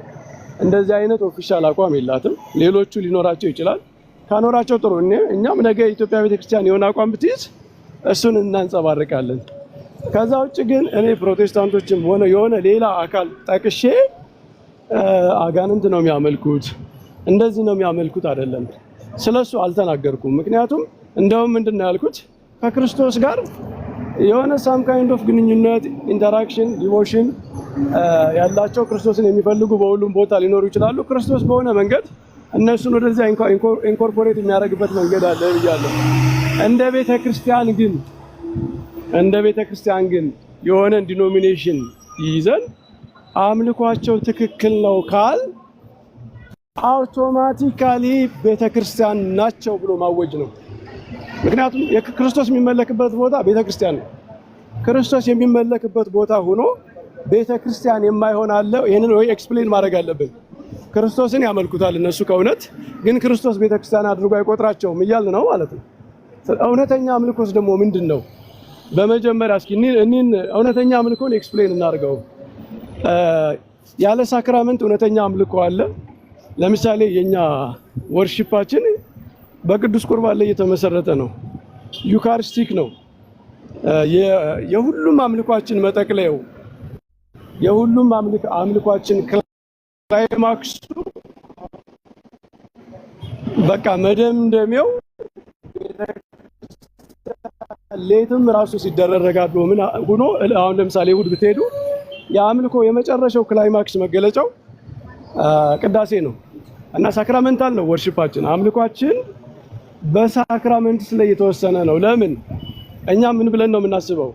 እንደዚህ አይነት ኦፊሻል አቋም የላትም። ሌሎቹ ሊኖራቸው ይችላል። ካኖራቸው ጥሩ። እኛም ነገ የኢትዮጵያ ቤተክርስቲያን የሆነ አቋም ብትይዝ እሱን እናንጸባርቃለን። ከዛ ውጭ ግን እኔ ፕሮቴስታንቶችም ሆነ የሆነ ሌላ አካል ጠቅሼ አጋንንት ነው የሚያመልኩት እንደዚህ ነው የሚያመልኩት አይደለም፣ ስለሱ አልተናገርኩም። ምክንያቱም እንደውም ምንድነው ያልኩት ከክርስቶስ ጋር የሆነ ሳም ካይንድ ኦፍ ግንኙነት ኢንተራክሽን ዲቮሽን ያላቸው ክርስቶስን የሚፈልጉ በሁሉም ቦታ ሊኖሩ ይችላሉ። ክርስቶስ በሆነ መንገድ እነሱን ወደዚያ ኢንኮርፖሬት የሚያደርግበት መንገድ አለ ብያለሁ። እንደ ቤተክርስቲያን ግን የሆነ ዲኖሚኔሽን ይይዘን አምልኳቸው ትክክል ነው ካል አውቶማቲካሊ ቤተክርስቲያን ናቸው ብሎ ማወጅ ነው። ምክንያቱም ክርስቶስ የሚመለክበት ቦታ ቤተክርስቲያን ነው። ክርስቶስ የሚመለክበት ቦታ ሆኖ ቤተክርስቲያን የማይሆን አለ። ይሄንን ወይ ኤክስፕሌን ማድረግ አለብን። ክርስቶስን ያመልኩታል እነሱ ከእውነት ግን ክርስቶስ ቤተክርስቲያን አድርጎ አይቆጥራቸውም እያልን ነው ማለት ነው። እውነተኛ አምልኮስ ደግሞ ምንድን ነው? በመጀመሪያ እስኪ እኒን እውነተኛ አምልኮን ኤክስፕሌን እናድርገው። ያለ ሳክራመንት እውነተኛ አምልኮ አለ። ለምሳሌ የኛ ወርሺፓችን በቅዱስ ቁርባን ላይ የተመሰረተ ነው። ዩካሪስቲክ ነው። የሁሉም አምልኳችን መጠቅለያው የሁሉም አምልኳችን ክላይማክሱ በቃ መደምደሚያው ሌትም ራሱ ሲደረረጋሉ ምን ሆኖ አሁን ለምሳሌ እሑድ ብትሄዱ የአምልኮ የመጨረሻው ክላይማክስ መገለጫው ቅዳሴ ነው እና ሳክራመንታል ነው። ወርሺፓችን አምልኳችን በሳክራመንትስ ላይ የተወሰነ ነው። ለምን እኛ ምን ብለን ነው የምናስበው?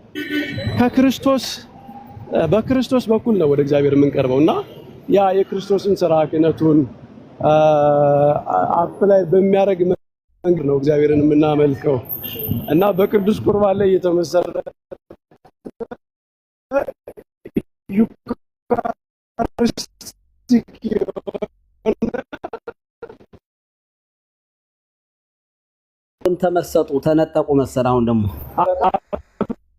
በክርስቶስ በኩል ነው ወደ እግዚአብሔር የምንቀርበው እና ያ የክርስቶስን ስራ ክህነቱን አፕላይ በሚያደርግ መንገድ ነው እግዚአብሔርን የምናመልከው እና በቅዱስ ቁርባን ላይ የተመሰረተ ዩካሪስቲክ ተመሰጡ ተነጠቁ መሰል አሁን ደግሞ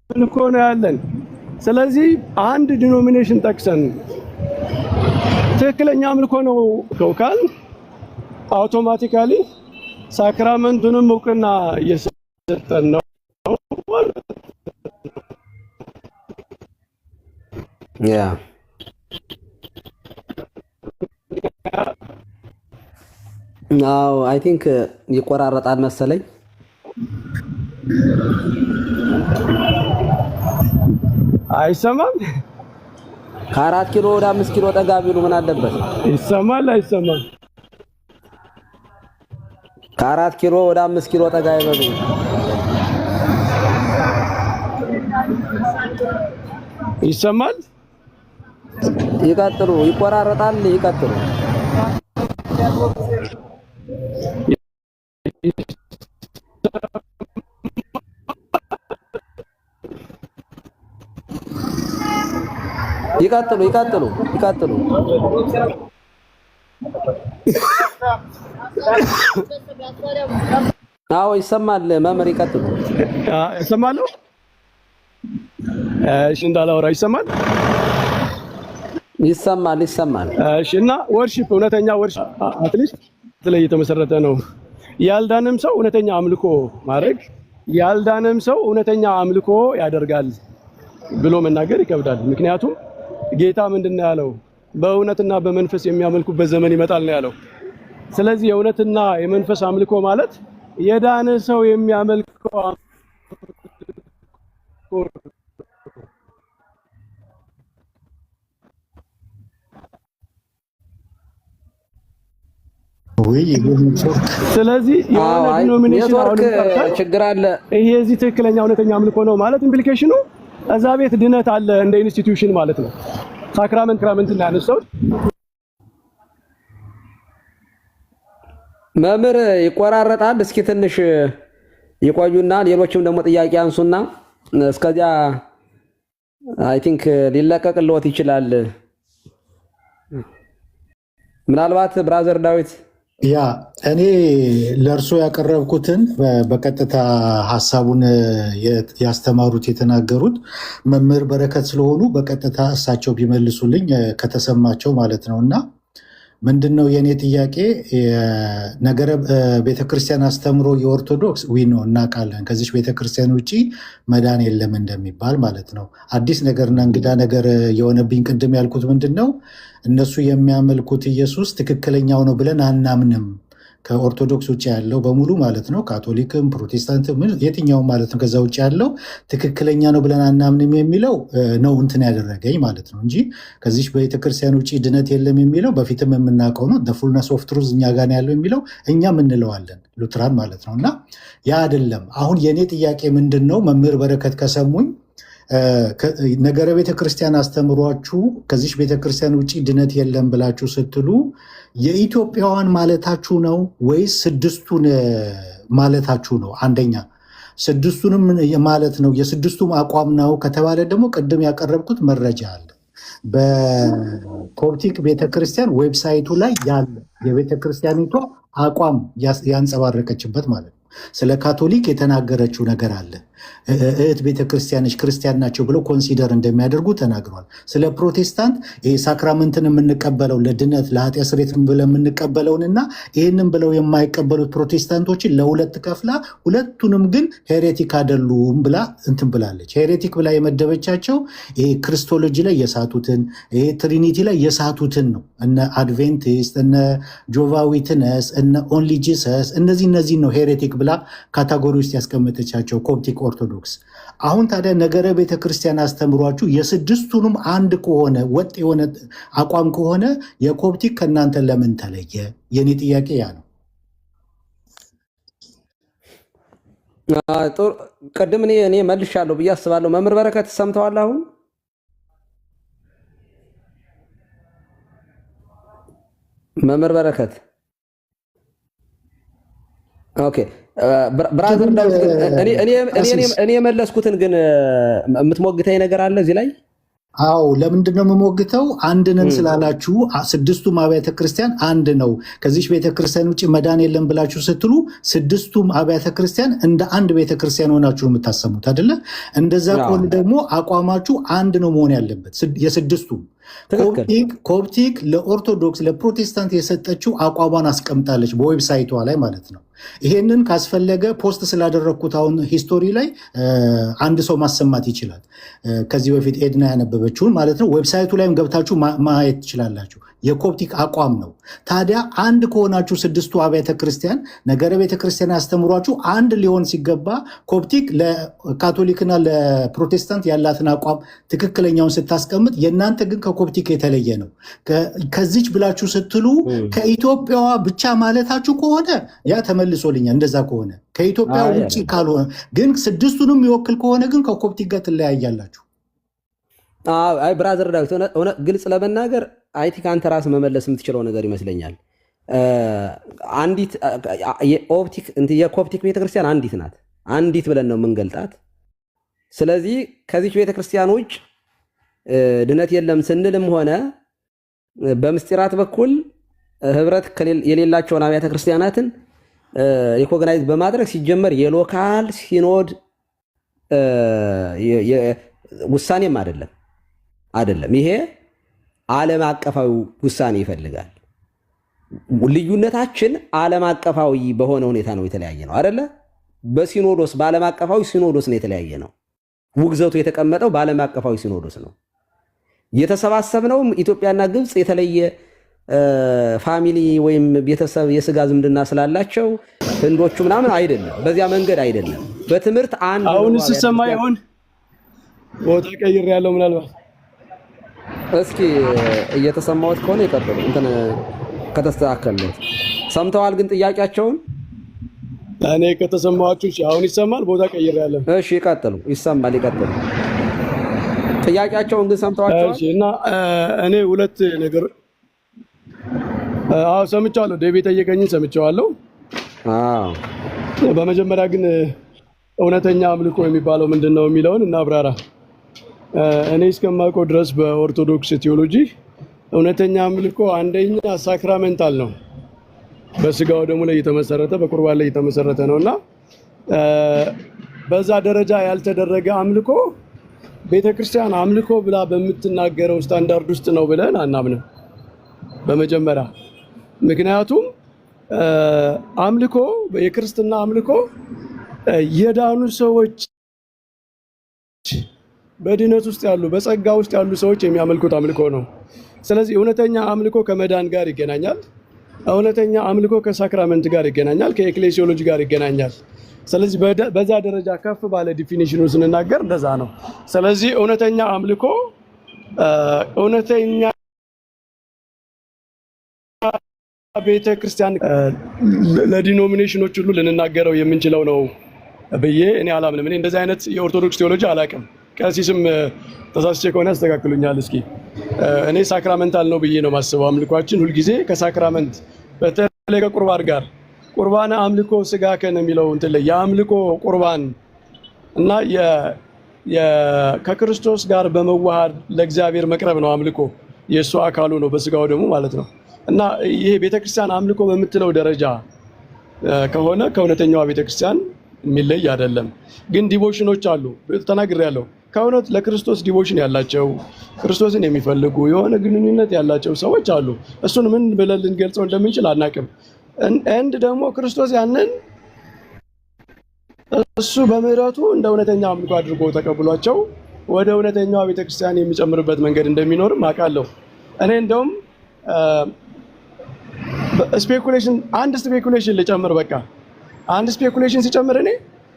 እኮ ነው ያለን። ስለዚህ አንድ ዲኖሚኔሽን ጠቅሰን ትክክለኛ አምልኮ ነው ካል አውቶማቲካሊ ሳክራመንቱንም እውቅና እየሰጠን ነው። ያ ናው አይ ቲንክ ይቆራረጣል መሰለኝ። አይሰማም። ከ4 ኪሎ ወደ 5 ኪሎ ጠጋ ቢሉ ምን አለበት? ይሰማል አይሰማም? ከ4 ኪሎ ወደ 5 ኪሎ ጠጋ ይበሉ። ይሰማል? ይቀጥሉ። ይቆራረጣል። ይቀጥሉ። ይቀጥሉ። አዎ ይሰማል። መምህር ይቀጥሉ። ይሰማል። እሺ እንዳላወራ ይሰማል። እሺ እና ወርሺፕ እውነተኛ ወርሺፕ አትሊስት ላይ የተመሰረተ ነው። ያልዳነም ሰው እውነተኛ አምልኮ ማድረግ ያልዳነም ሰው እውነተኛ አምልኮ ያደርጋል ብሎ መናገር ይከብዳል። ምክንያቱም ጌታ ምንድነው ያለው? በእውነትና በመንፈስ የሚያመልኩበት ዘመን ይመጣል ነው ያለው። ስለዚህ የእውነትና የመንፈስ አምልኮ ማለት የዳነ ሰው የሚያመልከው ስለዚህ የሆነ ዲኖሚኔሽን ችግር አለ። ይሄ እዚህ ትክክለኛ እውነተኛ አምልኮ ነው ማለት ኢምፕሊኬሽኑ እዛ ቤት ድነት አለ እንደ ኢንስቲትዩሽን ማለት ነው። ሳክራመንት እና ያነሳው መምህር ይቆራረጣል። እስኪ ትንሽ ይቆዩና ሌሎችም ደግሞ ጥያቄ አንሱና እስከዚያ አይ ቲንክ ሊለቀቅልዎት ይችላል። ምናልባት ብራዘር ዳዊት ያ እኔ ለእርሶ ያቀረብኩትን በቀጥታ ሀሳቡን ያስተማሩት የተናገሩት መምህር በረከት ስለሆኑ በቀጥታ እሳቸው ቢመልሱልኝ ከተሰማቸው ማለት ነው። እና ምንድነው የእኔ ጥያቄ? ነገረ ቤተክርስቲያን አስተምሮ የኦርቶዶክስ ነው እናውቃለን። ከዚች ቤተክርስቲያን ውጭ መዳን የለም እንደሚባል ማለት ነው። አዲስ ነገርና እንግዳ ነገር የሆነብኝ ቅድም ያልኩት ምንድን ነው፣ እነሱ የሚያመልኩት ኢየሱስ ትክክለኛው ነው ብለን አናምንም። ከኦርቶዶክስ ውጭ ያለው በሙሉ ማለት ነው፣ ካቶሊክም ፕሮቴስታንትም የትኛውም ማለት ነው፣ ከዛ ውጭ ያለው ትክክለኛ ነው ብለን አናምንም የሚለው ነው እንትን ያደረገኝ ማለት ነው እንጂ ከዚች ቤተክርስቲያን ውጭ ድነት የለም የሚለው በፊትም የምናውቀው ነው። ፉልነስ ኦፍ ትሩዝ እኛ ጋር ያለው የሚለው እኛም እንለዋለን ሉትራን ማለት ነው። እና ያ አይደለም። አሁን የእኔ ጥያቄ ምንድን ነው፣ መምህር በረከት ከሰሙኝ ነገረ ቤተክርስቲያን አስተምሯችሁ ከዚች ቤተክርስቲያን ውጭ ድነት የለም ብላችሁ ስትሉ የኢትዮጵያዋን ማለታችሁ ነው ወይስ ስድስቱን ማለታችሁ ነው? አንደኛ ስድስቱንም ማለት ነው የስድስቱም አቋም ነው ከተባለ ደግሞ ቅድም ያቀረብኩት መረጃ አለ በኮፕቲክ ቤተክርስቲያን ዌብሳይቱ ላይ ያለ የቤተክርስቲያኒቷ አቋም ያንጸባረቀችበት ማለት ነው። ስለ ካቶሊክ የተናገረችው ነገር አለ። እህት ቤተክርስቲያኖች ክርስቲያን ናቸው ብለው ኮንሲደር እንደሚያደርጉ ተናግሯል። ስለ ፕሮቴስታንት ሳክራመንትን የምንቀበለው ለድነት ለኃጢአት ስርየት ብለው የምንቀበለውንና ይህንን ብለው የማይቀበሉት ፕሮቴስታንቶችን ለሁለት ከፍላ ሁለቱንም ግን ሄሬቲክ አይደሉም ብላ እንትን ብላለች። ሄሬቲክ ብላ የመደበቻቸው ይሄ ክርስቶሎጂ ላይ የሳቱትን ይሄ ትሪኒቲ ላይ የሳቱትን ነው። እነ አድቬንቲስት፣ እነ ጆቫ ዊትነስ፣ እነ ኦንሊ ጂሰስ እነዚህ ነው ሄሬቲክ ብላ ካታጎሪ ውስጥ ያስቀመጠቻቸው ኮፕቲክ ኦርቶዶክስ። አሁን ታዲያ ነገረ ቤተክርስቲያን አስተምሯችሁ የስድስቱንም አንድ ከሆነ ወጥ የሆነ አቋም ከሆነ የኮፕቲክ ከእናንተ ለምን ተለየ? የኔ ጥያቄ ያ ነው። ቅድም እኔ መልሻለሁ ብዬ አስባለሁ። መምህር በረከት ሰምተዋል? አሁን መምህር በረከት ኦኬ። ብራዘር ዳዊት እኔ የመለስኩትን ግን የምትሞግተኝ ነገር አለ እዚህ ላይ? አዎ፣ ለምንድን ነው የምሞግተው? አንድ ነን ስላላችሁ ስድስቱም አብያተ ክርስቲያን አንድ ነው፣ ከዚች ቤተክርስቲያን ውጭ መዳን የለም ብላችሁ ስትሉ ስድስቱም አብያተ ክርስቲያን እንደ አንድ ቤተክርስቲያን ሆናችሁ የምታሰሙት አይደለ? እንደዛ ከሆነ ደግሞ አቋማችሁ አንድ ነው መሆን ያለበት የስድስቱም። ኮፕቲክ ለኦርቶዶክስ ለፕሮቴስታንት የሰጠችው አቋሟን አስቀምጣለች በዌብሳይቷ ላይ ማለት ነው። ይሄንን ካስፈለገ ፖስት ስላደረግኩት አሁን ሂስቶሪ ላይ አንድ ሰው ማሰማት ይችላል። ከዚህ በፊት ኤድና ያነበበችውን ማለት ነው። ዌብሳይቱ ላይም ገብታችሁ ማየት ትችላላችሁ። የኮፕቲክ አቋም ነው። ታዲያ አንድ ከሆናችሁ ስድስቱ አብያተ ክርስቲያን ነገረ ቤተክርስቲያን ያስተምሯችሁ አንድ ሊሆን ሲገባ ኮፕቲክ ለካቶሊክና ለፕሮቴስታንት ያላትን አቋም ትክክለኛውን ስታስቀምጥ የእናንተ ግን ከኮፕቲክ የተለየ ነው። ከዚች ብላችሁ ስትሉ ከኢትዮጵያዋ ብቻ ማለታችሁ ከሆነ ያ ተመልሶልኛል። እንደዛ ከሆነ ከኢትዮጵያ ውጭ ካልሆነ ግን ስድስቱንም የሚወክል ከሆነ ግን ከኮፕቲክ ጋር ትለያያላችሁ። አይ ብራዘር ዳዊት ግልጽ ለመናገር አይ ቲንክ አንተ ራስ መመለስ የምትችለው ነገር ይመስለኛል። አንዲት የኮፕቲክ ቤተክርስቲያን አንዲት ናት። አንዲት ብለን ነው የምንገልጣት። ስለዚህ ከዚች ቤተክርስቲያን ውጭ ድነት የለም ስንልም ሆነ በምስጢራት በኩል ህብረት የሌላቸውን አብያተ ክርስቲያናትን ሪኮግናይዝ በማድረግ ሲጀመር የሎካል ሲኖድ ውሳኔም አይደለም። ይሄ ዓለም አቀፋዊ ውሳኔ ይፈልጋል። ልዩነታችን ዓለም አቀፋዊ በሆነ ሁኔታ ነው የተለያየ ነው አይደለ? በሲኖዶስ በዓለም አቀፋዊ ሲኖዶስ ነው የተለያየ ነው። ውግዘቱ የተቀመጠው በዓለም አቀፋዊ ሲኖዶስ ነው። የተሰባሰብነው ኢትዮጵያና ግብፅ የተለየ ፋሚሊ ወይም ቤተሰብ የስጋ ዝምድና ስላላቸው ህንዶቹ ምናምን አይደለም። በዚያ መንገድ አይደለም። በትምህርት አንድ አሁን ሲሰማ ይሆን ቦታ ቀይር ያለው ምናልባት እስኪ እየተሰማዎት ከሆነ ይቀጥሉ። እንትን ከተስተካከለ ሰምተዋል። ግን ጥያቄያቸውን እኔ ከተሰማችሁ አሁን ይሰማል። ቦታ ቀይር ያለው እሺ፣ ይቀጥሉ። ይሰማል፣ ይቀጥሉ። ጥያቄያቸውን ግን ሰምተዋቸዋል? እሺ። እና እኔ ሁለት ነገር ሰምቻለሁ። ዴቪድ ጠየቀኝን ሰምቻለሁ። በመጀመሪያ ግን እውነተኛ አምልኮ የሚባለው ምንድን ነው የሚለውን እናብራራ። እኔ እስከማውቀው ድረስ በኦርቶዶክስ ቴዎሎጂ እውነተኛ አምልኮ አንደኛ ሳክራሜንታል ነው። በስጋው ደሙ ላይ የተመሰረተ በቁርባን ላይ የተመሰረተ ነውና በዛ ደረጃ ያልተደረገ አምልኮ ቤተክርስቲያን አምልኮ ብላ በምትናገረው ስታንዳርድ ውስጥ ነው ብለን አናምንም በመጀመሪያ። ምክንያቱም አምልኮ የክርስትና አምልኮ የዳኑ ሰዎች በድነት ውስጥ ያሉ በጸጋ ውስጥ ያሉ ሰዎች የሚያመልኩት አምልኮ ነው። ስለዚህ እውነተኛ አምልኮ ከመዳን ጋር ይገናኛል። እውነተኛ አምልኮ ከሳክራመንት ጋር ይገናኛል፣ ከኤክሌሲዮሎጂ ጋር ይገናኛል። ስለዚህ በዛ ደረጃ ከፍ ባለ ዲፊኒሽኑ ስንናገር እንደዛ ነው። ስለዚህ እውነተኛ አምልኮ እውነተኛ ቤተክርስቲያን ለዲኖሚኔሽኖች ሁሉ ልንናገረው የምንችለው ነው ብዬ እኔ አላምንም። እኔ እንደዚህ አይነት የኦርቶዶክስ ቴዎሎጂ አላውቅም። ቀሲስም ተሳስቼ ከሆነ ያስተካክሉኛል። እስኪ እኔ ሳክራመንታል ነው ብዬ ነው ማስበው። አምልኳችን ሁልጊዜ ከሳክራመንት በተለይ ከቁርባን ጋር ቁርባን አምልኮ ስጋ ከነ የሚለው እንትን ላይ የአምልኮ ቁርባን እና ከክርስቶስ ጋር በመዋሃድ ለእግዚአብሔር መቅረብ ነው አምልኮ። የእሱ አካሉ ነው በስጋው ደግሞ ማለት ነው። እና ይሄ ቤተክርስቲያን አምልኮ በምትለው ደረጃ ከሆነ ከእውነተኛዋ ቤተክርስቲያን የሚለይ አይደለም። ግን ዲቮሽኖች አሉ ተናግሬያለሁ። ከእውነት ለክርስቶስ ዲቮሽን ያላቸው ክርስቶስን የሚፈልጉ የሆነ ግንኙነት ያላቸው ሰዎች አሉ። እሱን ምን ብለን ልንገልጸው እንደምንችል አናቅም። እንድ ደግሞ ክርስቶስ ያንን እሱ በምህረቱ እንደ እውነተኛ አምልኮ አድርጎ ተቀብሏቸው ወደ እውነተኛዋ ቤተክርስቲያን የሚጨምርበት መንገድ እንደሚኖርም አውቃለሁ። እኔ እንደውም አንድ ስፔኩሌሽን ልጨምር። በቃ አንድ ስፔኩሌሽን ሲጨምር እኔ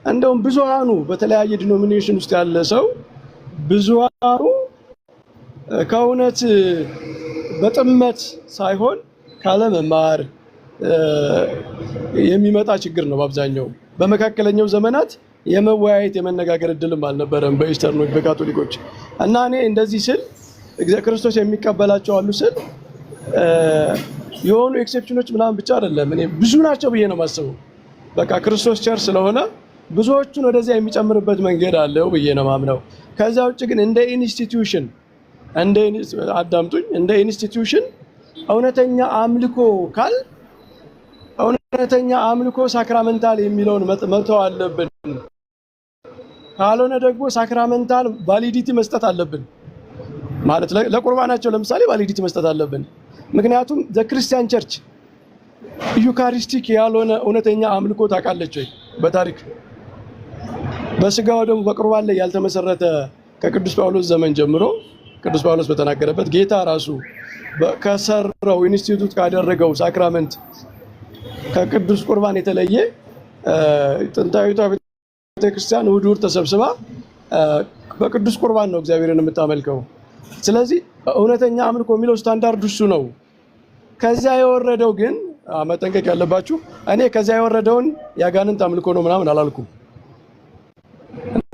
እንደውም ብዙሃኑ በተለያየ ዲኖሚኔሽን ውስጥ ያለ ሰው ብዙሃኑ ከእውነት በጥመት ሳይሆን ካለመማር የሚመጣ ችግር ነው። በአብዛኛው በመካከለኛው ዘመናት የመወያየት የመነጋገር እድልም አልነበረም በኢስተርኖች በካቶሊኮች። እና እኔ እንደዚህ ስል ክርስቶስ የሚቀበላቸው አሉ ስል የሆኑ ኤክሴፕሽኖች ምናምን ብቻ አይደለም፣ እኔ ብዙ ናቸው ብዬ ነው የማስበው። በቃ ክርስቶስ ቸር ስለሆነ ብዙዎቹን ወደዚያ የሚጨምርበት መንገድ አለው ብዬ ነው ማምነው። ከዛ ውጭ ግን እንደ ኢንስቲትዩሽን አዳምጡኝ፣ እንደ ኢንስቲትዩሽን እውነተኛ አምልኮ እውነተኛ አምልኮ ሳክራመንታል የሚለውን መተው አለብን። ካልሆነ ደግሞ ሳክራመንታል ቫሊዲቲ መስጠት አለብን ማለት ለቁርባናቸው ለምሳሌ ቫሊዲቲ መስጠት አለብን። ምክንያቱም ክርስቲያን ቸርች ዩካሪስቲክ ያልሆነ እውነተኛ አምልኮ ታውቃለች ወይ? በታሪክ በስጋው ደግሞ በቁርባን ላይ ያልተመሰረተ ከቅዱስ ጳውሎስ ዘመን ጀምሮ ቅዱስ ጳውሎስ በተናገረበት ጌታ ራሱ ከሰራው ኢንስቲትዩት ካደረገው ሳክራመንት ከቅዱስ ቁርባን የተለየ ጥንታዊቷ ቤተክርስቲያን እሑድ እሑድ ተሰብስባ በቅዱስ ቁርባን ነው እግዚአብሔርን የምታመልከው። ስለዚህ እውነተኛ አምልኮ የሚለው ስታንዳርድ እሱ ነው። ከዚያ የወረደው ግን መጠንቀቅ ያለባችሁ፣ እኔ ከዚያ የወረደውን ያጋንንት አምልኮ ነው ምናምን አላልኩም።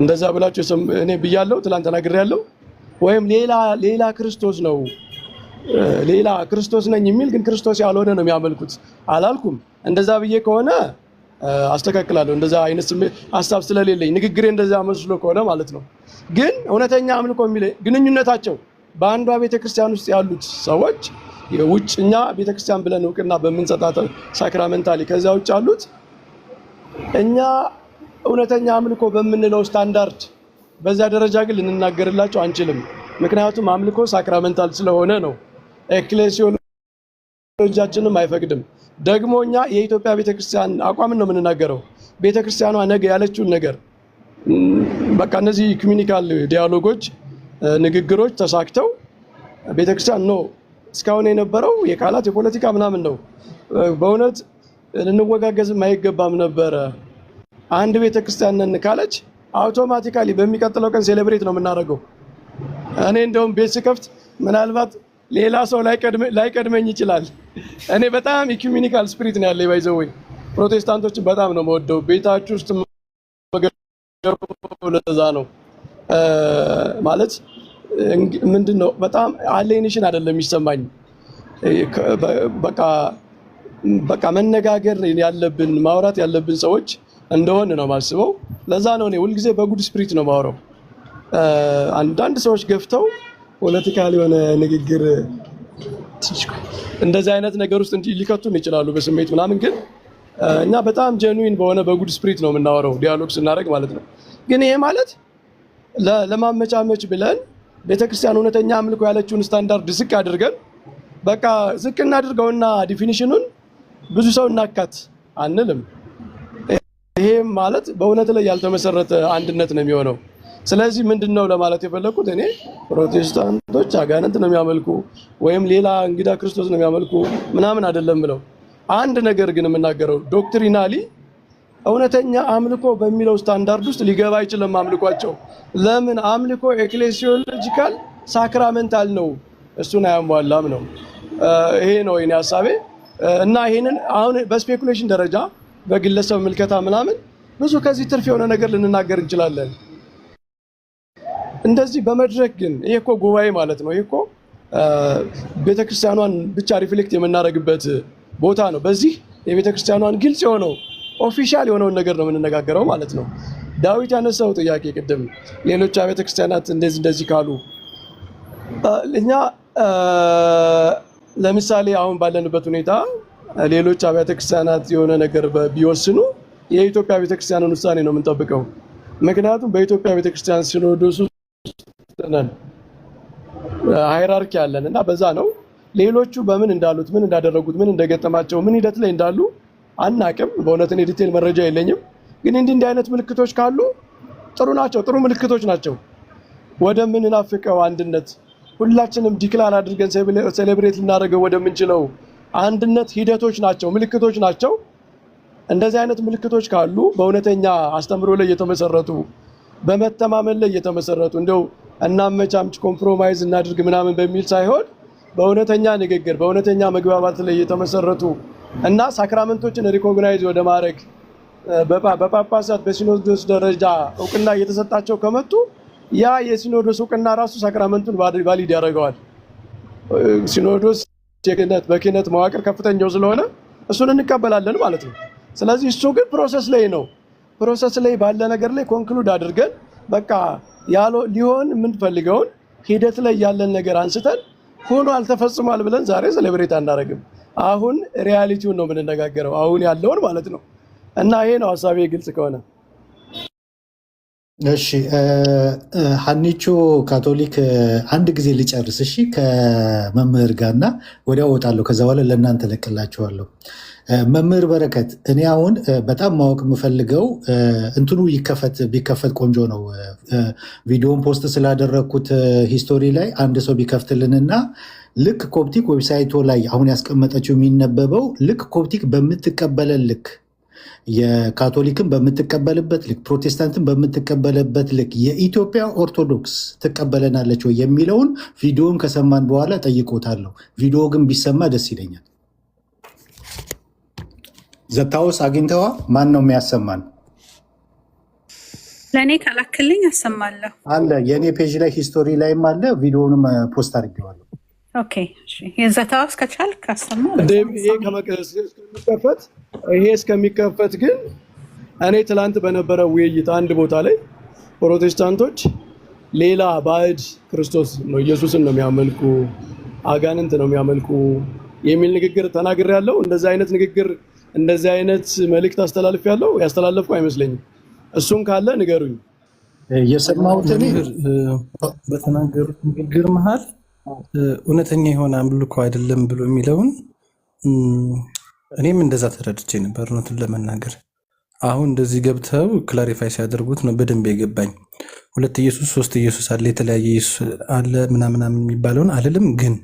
እንደዛ ብላችሁ እኔ ብያለሁ፣ ትላንት ተናግሬያለሁ። ወይም ሌላ ክርስቶስ ነው ሌላ ክርስቶስ ነኝ የሚል ግን ክርስቶስ ያልሆነ ነው የሚያመልኩት አላልኩም። እንደዛ ብዬ ከሆነ አስተካክላለሁ። እንደዛ አይነት ሀሳብ ስለሌለኝ ንግግሬ እንደዛ መስሎ ከሆነ ማለት ነው። ግን እውነተኛ አምልኮ የሚል ግንኙነታቸው በአንዷ ቤተክርስቲያን ውስጥ ያሉት ሰዎች ውጭኛ ቤተክርስቲያን ብለን እውቅና በምንሰጣት ሳክራመንታሊ ከዛ ውጭ ያሉት እኛ እውነተኛ አምልኮ በምንለው ስታንዳርድ በዛ ደረጃ ግን ልንናገርላቸው አንችልም። ምክንያቱም አምልኮ ሳክራመንታል ስለሆነ ነው። ኤክሌሲዮሎጂያችንም አይፈቅድም። ደግሞ እኛ የኢትዮጵያ ቤተክርስቲያን አቋምን ነው የምንናገረው። ቤተክርስቲያኗ ነገ ያለችውን ነገር በቃ እነዚህ ኢኩሜኒካል ዲያሎጎች ንግግሮች ተሳክተው ቤተክርስቲያን ነው እስካሁን የነበረው የቃላት የፖለቲካ ምናምን ነው። በእውነት ልንወጋገዝም አይገባም ነበረ። አንድ ቤተክርስቲያን ነን ካለች አውቶማቲካሊ በሚቀጥለው ቀን ሴሌብሬት ነው የምናደርገው። እኔ እንደውም ቤት ስከፍት ምናልባት ሌላ ሰው ላይቀድመኝ ይችላል። እኔ በጣም ኢኩሜኒካል ስፒሪት ነው ያለኝ። ባይዘወይ ፕሮቴስታንቶችን በጣም ነው የምወደው። ቤታችሁ ውስጥ ለዛ ነው ማለት ምንድነው በጣም አሌኔሽን አይደለም የሚሰማኝ። በቃ መነጋገር ያለብን ማውራት ያለብን ሰዎች እንደሆነ ነው የማስበው። ለዛ ነው እኔ ሁልጊዜ በጉድ ስፒሪት ነው የማወራው። አንዳንድ ሰዎች ገፍተው ፖለቲካል የሆነ ንግግር እንደዚህ አይነት ነገር ውስጥ ሊከቱን ይችላሉ በስሜት ምናምን። ግን እኛ በጣም ጀኑዊን በሆነ በጉድ ስፕሪት ነው የምናወራው ዲያሎግ ስናደርግ ማለት ነው። ግን ይሄ ማለት ለማመቻመች ብለን ቤተክርስቲያን እውነተኛ አምልኮ ያለችውን ስታንዳርድ ዝቅ አድርገን በቃ ዝቅ እናድርገውና ዲፊኒሽኑን ብዙ ሰው እናካት አንልም። ይሄ ማለት በእውነት ላይ ያልተመሰረተ አንድነት ነው የሚሆነው። ስለዚህ ምንድነው ለማለት የፈለኩት እኔ ፕሮቴስታንቶች አጋንንት ነው የሚያመልኩ ወይም ሌላ እንግዳ ክርስቶስ ነው የሚያመልኩ ምናምን አይደለም ብለው አንድ ነገር ግን የምናገረው ዶክትሪናሊ እውነተኛ አምልኮ በሚለው ስታንዳርድ ውስጥ ሊገባ አይችልም አምልኳቸው። ለምን? አምልኮ ኤክሌሲዮሎጂካል ሳክራመንታል ነው፣ እሱን አያሟላም ነው። ይሄ ነው የኔ ሐሳቤ እና ይሄንን አሁን በስፔኩሌሽን ደረጃ በግለሰብ ምልከታ ምናምን ብዙ ከዚህ ትርፍ የሆነ ነገር ልንናገር እንችላለን። እንደዚህ በመድረክ ግን ይሄ እኮ ጉባኤ ማለት ነው። ይሄ እኮ ቤተክርስቲያኗን ብቻ ሪፍሌክት የምናደርግበት ቦታ ነው። በዚህ የቤተክርስቲያኗን ግልጽ የሆነው ኦፊሻል የሆነውን ነገር ነው የምንነጋገረው ማለት ነው። ዳዊት ያነሳው ጥያቄ ቅድም ሌሎች አብያተ ክርስቲያናት እንደዚህ ካሉ እኛ ለምሳሌ አሁን ባለንበት ሁኔታ ሌሎች አብያተ ክርስቲያናት የሆነ ነገር ቢወስኑ የኢትዮጵያ ቤተክርስቲያንን ውሳኔ ነው የምንጠብቀው። ምክንያቱም በኢትዮጵያ ቤተክርስቲያን ሲኖዶስ ነን ሃይራርኪ ያለን እና በዛ ነው። ሌሎቹ በምን እንዳሉት ምን እንዳደረጉት ምን እንደገጠማቸው ምን ሂደት ላይ እንዳሉ አናቅም። በእውነት እኔ ዲቴል መረጃ የለኝም። ግን እንዲህ አይነት ምልክቶች ካሉ ጥሩ ናቸው፣ ጥሩ ምልክቶች ናቸው። ወደምንናፍቀው አንድነት ሁላችንም ዲክላር አድርገን ሴሌብሬት ልናደርገው ወደምንችለው አንድነት ሂደቶች ናቸው፣ ምልክቶች ናቸው። እንደዚህ አይነት ምልክቶች ካሉ በእውነተኛ አስተምሮ ላይ የተመሰረቱ በመተማመን ላይ የተመሰረቱ እንደው እናመቻምች ኮምፕሮማይዝ እናድርግ ምናምን በሚል ሳይሆን በእውነተኛ ንግግር በእውነተኛ መግባባት ላይ የተመሰረቱ እና ሳክራመንቶችን ሪኮግናይዝ ወደ ማድረግ በጳጳሳት በሲኖዶስ ደረጃ እውቅና እየተሰጣቸው ከመጡ ያ የሲኖዶስ እውቅና ራሱ ሳክራመንቱን ቫሊድ ያደርገዋል። ሲኖዶስ በክህነት መዋቅር ከፍተኛው ስለሆነ እሱን እንቀበላለን ማለት ነው። ስለዚህ እሱ ግን ፕሮሰስ ላይ ነው። ፕሮሰስ ላይ ባለ ነገር ላይ ኮንክሉድ አድርገን በቃ ሊሆን የምንፈልገውን ሂደት ላይ ያለን ነገር አንስተን ሆኗል ተፈጽሟል ብለን ዛሬ ሴሌብሬት አናደርግም። አሁን ሪያሊቲውን ነው የምንነጋገረው፣ አሁን ያለውን ማለት ነው። እና ይሄ ነው ሀሳቤ ግልጽ ከሆነ። እሺ ሀኒቾ ካቶሊክ አንድ ጊዜ ልጨርስ እሺ፣ ከመምህር ጋርና ወዲያ እወጣለሁ። ከዛ በኋላ ለእናንተ ለቅላችኋለሁ። መምህር በረከት፣ እኔ አሁን በጣም ማወቅ የምፈልገው እንትኑ ቢከፈት ቆንጆ ነው። ቪዲዮን ፖስት ስላደረግኩት ሂስቶሪ ላይ አንድ ሰው ቢከፍትልንና ልክ ኮፕቲክ ዌብሳይቶ ላይ አሁን ያስቀመጠችው የሚነበበው ልክ ኮፕቲክ በምትቀበለን ልክ የካቶሊክን በምትቀበልበት ልክ ፕሮቴስታንትን በምትቀበልበት ልክ የኢትዮጵያ ኦርቶዶክስ ትቀበለናለች ወይ የሚለውን ቪዲዮን ከሰማን በኋላ ጠይቆታለሁ። ቪዲዮ ግን ቢሰማ ደስ ይለኛል። ዘታውስ አግኝተዋ ማን ነው የሚያሰማን? ለእኔ ካላክልኝ አሰማለሁ አለ። የእኔ ፔጅ ላይ ሂስቶሪ ላይም አለ። ቪዲዮንም ፖስት አድርጌዋለሁ። ኦኬ እሺ፣ የዘታውስ ከቻልክ አሰማ። ይሄ እስከሚከፈት ግን እኔ ትላንት በነበረው ውይይት አንድ ቦታ ላይ ፕሮቴስታንቶች ሌላ ባዕድ ክርስቶስ ነው ኢየሱስን ነው የሚያመልኩ አጋንንት ነው የሚያመልኩ የሚል ንግግር ተናግሬያለሁ። እንደዚህ አይነት ንግግር እንደዚህ አይነት መልእክት አስተላልፌያለሁ። ያስተላለፍኩ አይመስለኝም። እሱን ካለ ንገሩኝ። የሰማሁት በተናገሩት ንግግር መሀል እውነተኛ የሆነ አምልኮ አይደለም ብሎ የሚለውን እኔም እንደዛ ተረድቼ ነበር እውነቱን ለመናገር። አሁን እንደዚህ ገብተው ክላሪፋይ ሲያደርጉት ነው በደንብ የገባኝ። ሁለት ኢየሱስ ሶስት ኢየሱስ አለ፣ የተለያየ ኢየሱስ አለ ምናምን የሚባለውን አልልም፣ ግን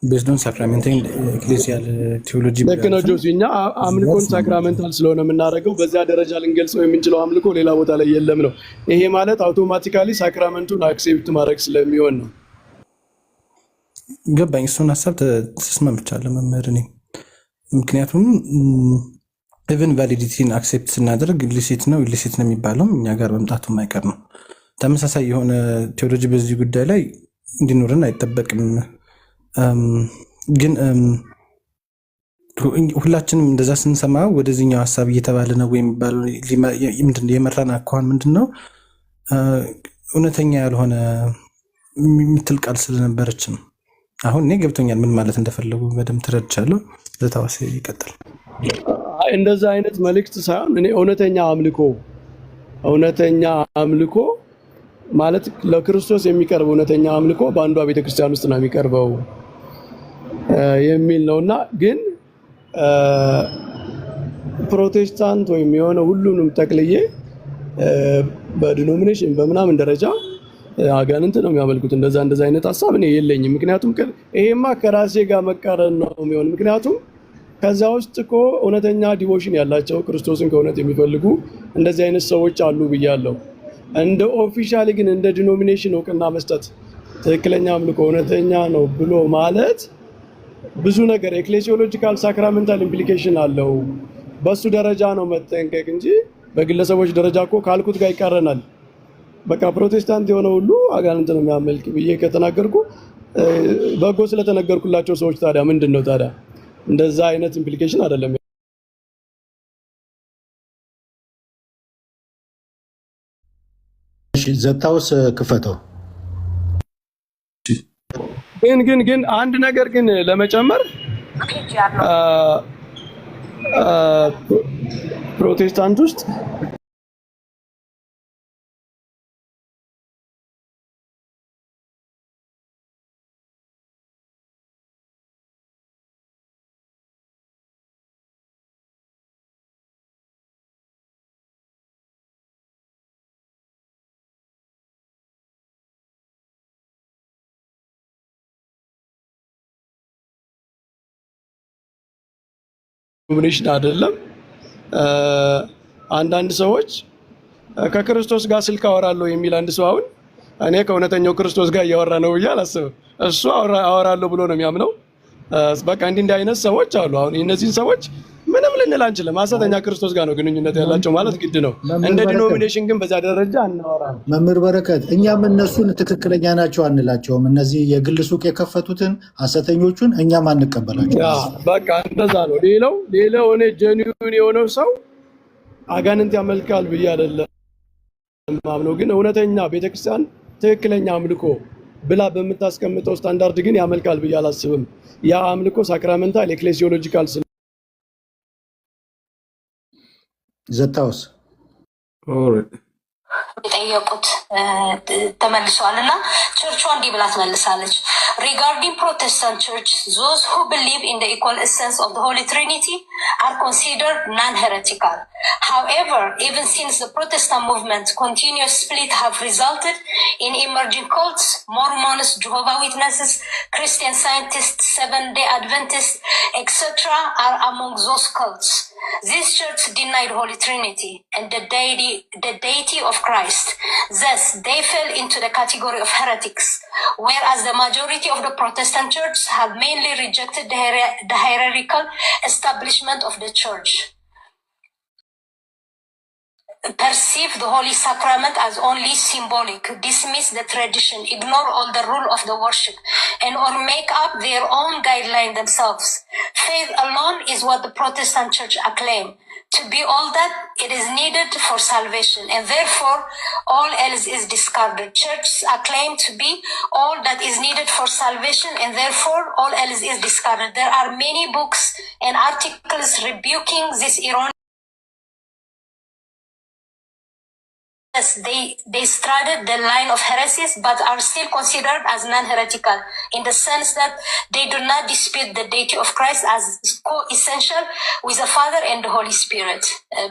ቤዝዶን ሳክራሜንታል ኤክሌሲያል ቴዎሎጂ ልክ ነው ጆሲ። እኛ አምልኮን ሳክራሜንታል ስለሆነ የምናደርገው በዚያ ደረጃ ልንገልጸው የምንችለው አምልኮ ሌላ ቦታ ላይ የለም ነው። ይሄ ማለት አውቶማቲካሊ ሳክራመንቱን አክሴፕት ማድረግ ስለሚሆን ነው። ገባኝ። እሱን ሀሳብ ተስማምቻለሁ መምህር እኔ። ምክንያቱም ኢቨን ቫሊዲቲን አክሴፕት ስናደርግ ኢሊሲት ነው የሚባለው እኛ ጋር መምጣቱ የማይቀር ነው። ተመሳሳይ የሆነ ቴዎሎጂ በዚህ ጉዳይ ላይ እንዲኖረን አይጠበቅም። ግን ሁላችንም እንደዛ ስንሰማ ወደዚህኛው ሀሳብ እየተባለ ነው የሚባለው የመራን አኳኋን ምንድን ነው? እውነተኛ ያልሆነ የምትል ቃል ስለነበረች ነው። አሁን እኔ ገብቶኛል ምን ማለት እንደፈለጉ በደንብ ተረድቻለሁ። ዘታዋሴ ይቀጥል። እንደዛ አይነት መልእክት ሳይሆን እኔ እውነተኛ አምልኮ ማለት ለክርስቶስ የሚቀርብ እውነተኛ አምልኮ በአንዷ ቤተክርስቲያን ውስጥ ነው የሚቀርበው የሚል ነውና ግን ፕሮቴስታንት ወይም የሆነ ሁሉንም ጠቅልዬ በዲኖሚኔሽን በምናምን ደረጃ አጋንንት ነው የሚያመልኩት እንደዛ አይነት ሐሳብ እኔ የለኝም። ምክንያቱም ይሄማ ከራሴ ጋር መቃረን ነው የሚሆን። ምክንያቱም ከዛ ውስጥ እኮ እውነተኛ ዲቮሽን ያላቸው ክርስቶስን ከእውነት የሚፈልጉ እንደዚህ አይነት ሰዎች አሉ ብያለሁ። እንደ ኦፊሻሊ ግን እንደ ዲኖሚኔሽን እውቅና መስጠት ትክክለኛ አምልኮ እውነተኛ ነው ብሎ ማለት ብዙ ነገር ኤክሌሲዮሎጂካል ሳክራሜንታል ኢምፕሊኬሽን አለው። በሱ ደረጃ ነው መጠንቀቅ እንጂ በግለሰቦች ደረጃ እኮ ካልኩት ጋር ይቃረናል። በቃ ፕሮቴስታንት የሆነ ሁሉ አጋንንት ነው የሚያመልክ ብዬ ከተናገርኩ በጎ ስለተነገርኩላቸው ሰዎች ታዲያ ምንድን ነው ታዲያ? እንደዛ አይነት ኢምፕሊኬሽን አይደለም። ዘታውስ ክፈተው። ግን አንድ ነገር ግን ለመጨመር ፕሮቴስታንት ውስጥ ዲኖሚኔሽን አይደለም። አንዳንድ ሰዎች ከክርስቶስ ጋር ስልክ አወራለሁ የሚል አንድ ሰው አሁን እኔ ከእውነተኛው ክርስቶስ ጋር እያወራ ነው ብዬ አላስብም። እሱ አወራለሁ ብሎ ነው የሚያምነው። በቃ እንዲህ አይነት ሰዎች አሉ። አሁን እነዚህን ሰዎች ምንም ልንል አንችልም። ሐሰተኛ ክርስቶስ ጋር ነው ግንኙነት ያላቸው ማለት ግድ ነው። እንደ ዲኖሚኔሽን ግን በዛ ደረጃ አናወራም። መምህር በረከት፣ እኛም እነሱን ትክክለኛ ናቸው አንላቸውም። እነዚህ የግል ሱቅ የከፈቱትን ሐሰተኞቹን እኛም አንቀበላቸው። በቃ እንደዛ ነው። ሌላው እኔ ጀኒዩን የሆነው ሰው አጋንንት ያመልካል ብዬ አይደለም ማምነው። ግን እውነተኛ ቤተክርስቲያን ትክክለኛ አምልኮ ብላ በምታስቀምጠው ስታንዳርድ ግን ያመልካል ብዬ አላስብም። ያ አምልኮ ሳክራሜንታል ኤክሌሲዮሎጂካል ዘታውስ የጠየቁት ተመልሷል እና ቸርቿ እንዲህ ብላ ትመልሳለች። Regarding Protestant church, those who believe in the equal essence of the Holy Trinity are considered non-heretical. However, even since the Protestant movement, continuous split have resulted in emerging cults. Mormons, Jehovah's Witnesses, Christian Scientists, Seventh-day Adventists, etc. are among those cults. These churches denied Holy Trinity and the deity of Christ. Thus, they fell into the category of heretics, whereas the majority of the Protestant churches have mainly rejected the hierarchical establishment of the church, perceive the Holy Sacrament as only symbolic, dismiss the tradition, ignore all the rule of the worship, and or make up their own guideline themselves. Faith alone is what the Protestant church acclaim to be all that it is needed for salvation, and therefore all else is discarded. Churches acclaim to be all that is needed for salvation, and therefore all else is discarded. There are many books and articles rebuking this erroneous. They straddled the line of heresies, but are still considered as non-heretical in the sense that they do not dispute the deity of Christ as co-essential with the Father and the Holy Spirit.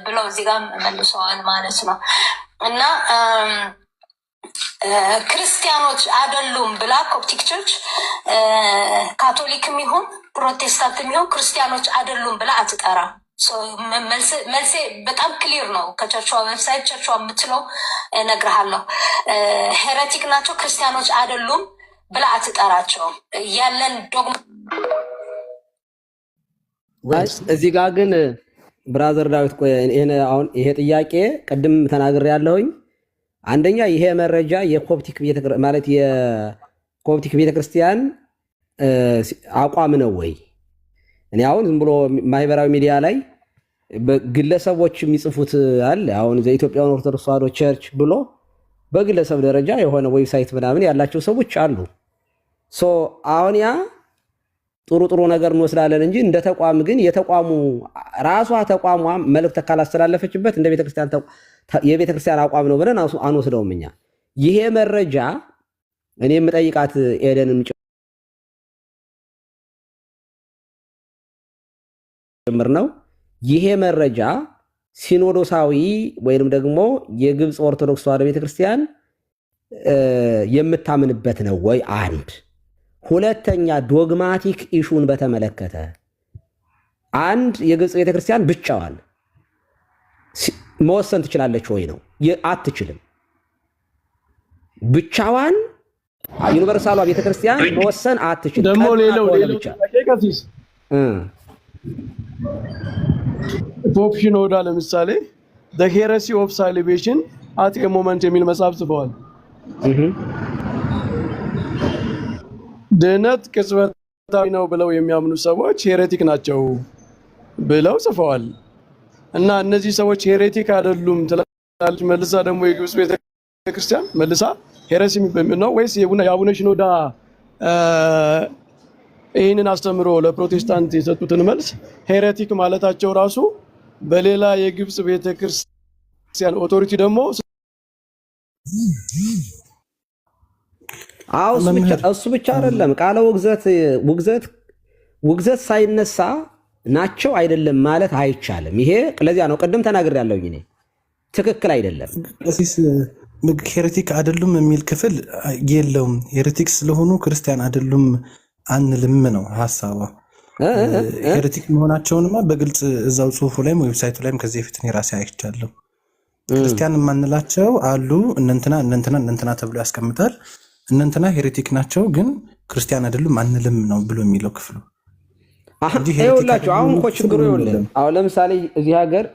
Below zigam መልሰዋል ማለት ነው እና ክርስቲያኖች አይደሉም ብላ ኮፕቲክ ቸርች ካቶሊክም ይሁን ፕሮቴስታንትም ይሁን ክርስቲያኖች አይደሉም ብላ አትጠራም። መልሴ በጣም ክሊር ነው። ከቸርቿ ዌብሳይት ቸርቿ የምትለው እነግርሃለሁ። ሄሬቲክ ናቸው ክርስቲያኖች አይደሉም ብላ አትጠራቸውም። ያለን ዶግማ እዚህ ጋር ግን ብራዘር ዳዊት ቆይ፣ ይሄ ጥያቄ ቅድም ተናግሬ ያለሁኝ አንደኛ ይሄ መረጃ የኮፕቲክ ቤተክርስቲያን አቋም ነው ወይ? እኔ አሁን ዝም ብሎ ማህበራዊ ሚዲያ ላይ ግለሰቦች የሚጽፉት አለ። አሁን የኢትዮጵያ ኦርቶዶክስ ተዋሕዶ ቸርች ብሎ በግለሰብ ደረጃ የሆነ ዌብሳይት ምናምን ያላቸው ሰዎች አሉ። አሁን ያ ጥሩ ነገር እንወስዳለን እንጂ እንደ ተቋም ግን የተቋሙ ራሷ ተቋሟ መልእክት ካላስተላለፈችበት እንደ ቤተክርስቲያን የቤተክርስቲያን አቋም ነው ብለን አንወስደውም እኛ። ይሄ መረጃ እኔ የምጠይቃት ኤደንም ጭምር ነው። ይሄ መረጃ ሲኖዶሳዊ ወይንም ደግሞ የግብፅ ኦርቶዶክስ ተዋሕዶ ቤተክርስቲያን የምታምንበት ነው ወይ? አንድ ሁለተኛ ዶግማቲክ ኢሹን በተመለከተ አንድ የግብፅ ቤተክርስቲያን ብቻዋን መወሰን ትችላለች ወይ ነው? አትችልም። ብቻዋን ዩኒቨርሳሏ ቤተክርስቲያን መወሰን አትችልም። ደግሞ ሌላው ፖፕ ሽኖዳ ለምሳሌ the heresy of salvation at a moment የሚል መጽሐፍ ጽፈዋል። ድነት ቅጽበታዊ ነው ብለው የሚያምኑ ሰዎች ሄሬቲክ ናቸው ብለው ጽፈዋል። እና እነዚህ ሰዎች ሄሬቲክ አይደሉም ትላለች መልሳ ደግሞ የግብፅ ቤተክርስቲያን መልሳ ሄሬሲ ነው ወይስ የአቡነ ሽኖዳ ይህንን አስተምሮ ለፕሮቴስታንት የሰጡትን መልስ ሄሬቲክ ማለታቸው ራሱ በሌላ የግብፅ ቤተክርስቲያን ኦቶሪቲ ደግሞ እሱ ብቻ አይደለም ቃለ ውግዘት ሳይነሳ ናቸው አይደለም ማለት አይቻልም። ይሄ ለዚያ ነው ቅድም ተናግሬያለሁ እኔ ትክክል አይደለም። ሄሬቲክ አይደሉም የሚል ክፍል የለውም። ሄሬቲክ ስለሆኑ ክርስቲያን አይደሉም አንልም ነው ሐሳቧ። ሄሬቲክ መሆናቸውንማ በግልጽ እዛው ጽሁፉ ላይም ዌብሳይቱ ላይም ከዚህ በፊት እኔ ራሴ አይቻለሁ። ክርስቲያን የማንላቸው አሉ እነንትና ተብሎ ያስቀምጣል። እነንትና ሄሬቲክ ናቸው ግን ክርስቲያን አይደሉም አንልም ነው ብሎ የሚለው ክፍሉ። ይኸውላችሁ አሁን እኮ ችግሩ ይኸውልህ፣ አሁን ለምሳሌ እዚህ ሀገር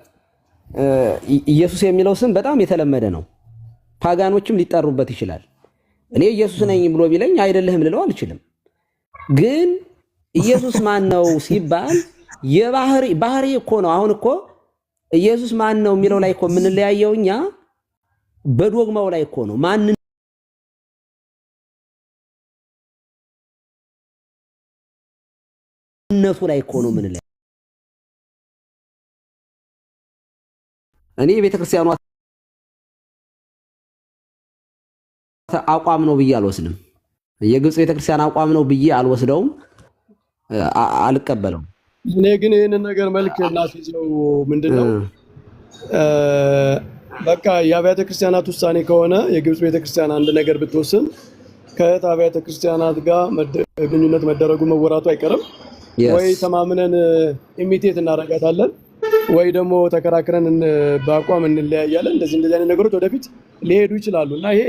ኢየሱስ የሚለው ስም በጣም የተለመደ ነው። ፓጋኖችም ሊጠሩበት ይችላል። እኔ ኢየሱስ ነኝ ብሎ ቢለኝ አይደለህም ልለው አልችልም። ግን ኢየሱስ ማን ነው ሲባል ባህሪ እኮ ነው። አሁን እኮ ኢየሱስ ማን ነው የሚለው ላይ እኮ የምንለያየው እኛ በዶግማው ላይ እኮ ነው። ማንነቱ ላይ እኮ ነው የምንለያየው። እኔ የቤተክርስቲያኗ አቋም ነው ብዬ አልወስድም። የግብፅ ቤተክርስቲያን አቋም ነው ብዬ አልወስደውም፣ አልቀበለውም። እኔ ግን ይህንን ነገር መልክ እናስይዘው ምንድነው በቃ የአብያተ ክርስቲያናት ውሳኔ ከሆነ የግብፅ ቤተክርስቲያን አንድ ነገር ብትወስን ከእህት አብያተ ክርስቲያናት ጋር ግንኙነት መደረጉ መወራቱ አይቀርም። ወይ ተማምነን ኢሚቴት እናደርጋታለን ወይ ደግሞ ተከራክረን በአቋም እንለያያለን። እንደዚህ አይነት ነገሮች ወደፊት ሊሄዱ ይችላሉ እና ይሄ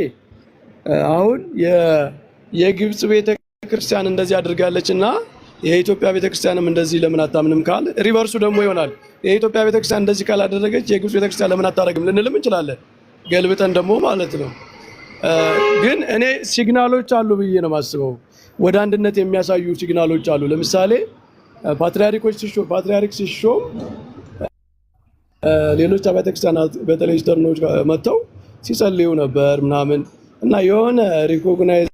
አሁን የግብፅ ቤተክርስቲያን እንደዚህ አድርጋለች እና የኢትዮጵያ ቤተክርስቲያንም እንደዚህ ለምን አታምንም ካል ሪቨርሱ ደግሞ ይሆናል። የኢትዮጵያ ቤተክርስቲያን እንደዚህ ካላደረገች የግብፅ ቤተክርስቲያን ለምን አታደርግም ልንልም እንችላለን፣ ገልብጠን ደግሞ ማለት ነው። ግን እኔ ሲግናሎች አሉ ብዬ ነው የማስበው። ወደ አንድነት የሚያሳዩ ሲግናሎች አሉ። ለምሳሌ ፓትሪያርክ ሲሾም ሌሎች አብያተ ክርስቲያናት በተለይ ስተርኖች መጥተው ሲጸልዩ ነበር ምናምን እና የሆነ ሪኮግናይዝ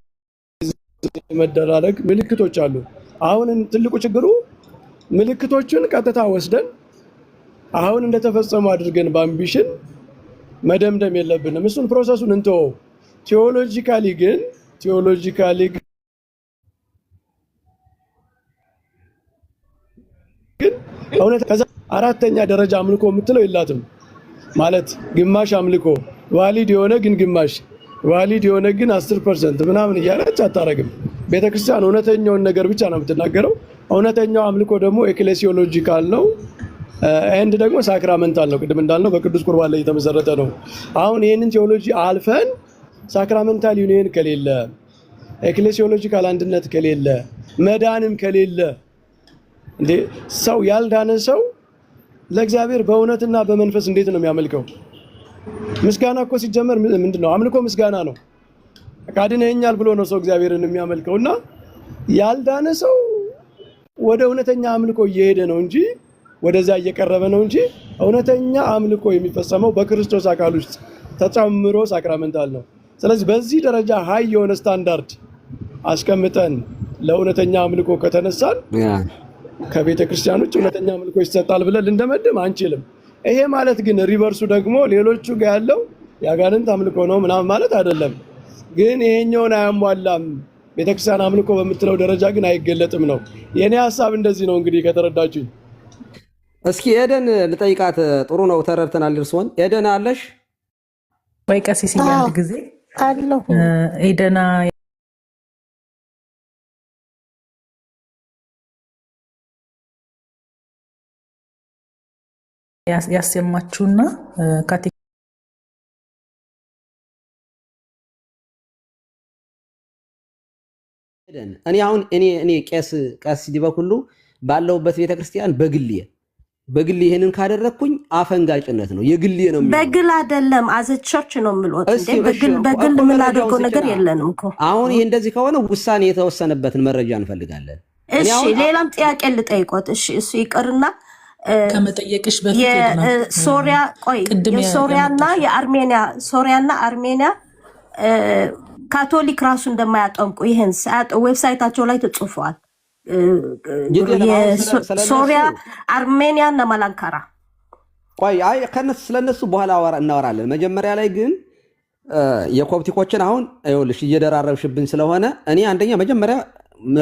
መደራረግ ምልክቶች አሉ። አሁን ትልቁ ችግሩ ምልክቶችን ቀጥታ ወስደን አሁን እንደተፈጸሙ አድርገን በአምቢሽን መደምደም የለብንም። እሱን ፕሮሰሱን እንተወው። ቴዎሎጂካሊ ግን እውነት ከዛ አራተኛ ደረጃ አምልኮ የምትለው የላትም ማለት ግማሽ አምልኮ ዋሊድ የሆነ ግን ግማሽ ዋሊድ የሆነ ግን 10% ምናምን እያለች አታረግም። ቤተክርስቲያን እውነተኛውን ነገር ብቻ ነው የምትናገረው። እውነተኛው አምልኮ ደግሞ ኤክሌሲዮሎጂካል ነው ኤንድ ደግሞ ሳክራመንታል ነው። ቅድም እንዳልነው በቅዱስ ቁርባን ላይ የተመሰረተ ነው። አሁን ይህንን ቴዎሎጂ አልፈን ሳክራመንታል ዩኒየን ከሌለ፣ ኤክሌሲዮሎጂካል አንድነት ከሌለ፣ መዳንም ከሌለ እንዴ ሰው ያልዳነ ሰው ለእግዚአብሔር በእውነትና በመንፈስ እንዴት ነው የሚያመልከው? ምስጋና እኮ ሲጀመር ምንድነው? አምልኮ ምስጋና ነው። ካድነኛል ብሎ ነው ሰው እግዚአብሔርን የሚያመልከውና ያልዳነ ሰው ወደ እውነተኛ አምልኮ እየሄደ ነው እንጂ ወደዛ እየቀረበ ነው እንጂ እውነተኛ አምልኮ የሚፈጸመው በክርስቶስ አካል ውስጥ ተጨምሮ ሳክራመንታል ነው። ስለዚህ በዚህ ደረጃ ሃይ የሆነ ስታንዳርድ አስቀምጠን ለእውነተኛ አምልኮ ከተነሳን ከቤተ ክርስቲያኖች እውነተኛ አምልኮ ይሰጣል ብለን ልንደመድም አንችልም። ይሄ ማለት ግን ሪቨርሱ ደግሞ ሌሎቹ ጋር ያለው ያጋንንት አምልኮ ነው ምናምን ማለት አይደለም። ግን ይሄኛውን አያሟላም ቤተክርስቲያን አምልኮ በምትለው ደረጃ ግን አይገለጥም ነው የኔ ሐሳብ። እንደዚህ ነው እንግዲህ ከተረዳችሁኝ። እስኪ ኤደን ልጠይቃት። ጥሩ ነው ተረድተናል። እርስዎን ኤደን አለሽ ወይ? ቀሲስ አንድ ጊዜ አለሁ። ኤደና ያሰማችሁና እኔ አሁን እኔ ቄስ ዲበኩሉ ባለውበት ቤተክርስቲያን በግል ይሄንን ካደረኩኝ አፈንጋጭነት ነው። የግል ነው። በግል አይደለም አዘ ቸርች ነው የምልዎት እንዴ። በግል ምን አድርገው ነገር የለንም እኮ። አሁን ይሄ እንደዚህ ከሆነ ውሳኔ የተወሰነበትን መረጃ እንፈልጋለን። እሺ ሌላም ጥያቄ ልጠይቆት። እሺ እሱ ይቅርና ከመጠየቅሽ በፊት የሶሪያ ቆይ የሶሪያና የአርሜኒያ ሶሪያና አርሜኒያ ካቶሊክ ራሱ እንደማያጠምቁ ይሄን ዌብሳይታቸው ላይ ተጽፏል። ሶሪያ አርሜኒያ እና ማላንካራ ቆይ አይ ከነሱ ስለነሱ በኋላ እናወራለን። መጀመሪያ ላይ ግን የኮፕቲኮችን አሁን አይወልሽ እየደራረብሽብኝ ስለሆነ እኔ አንደኛ መጀመሪያ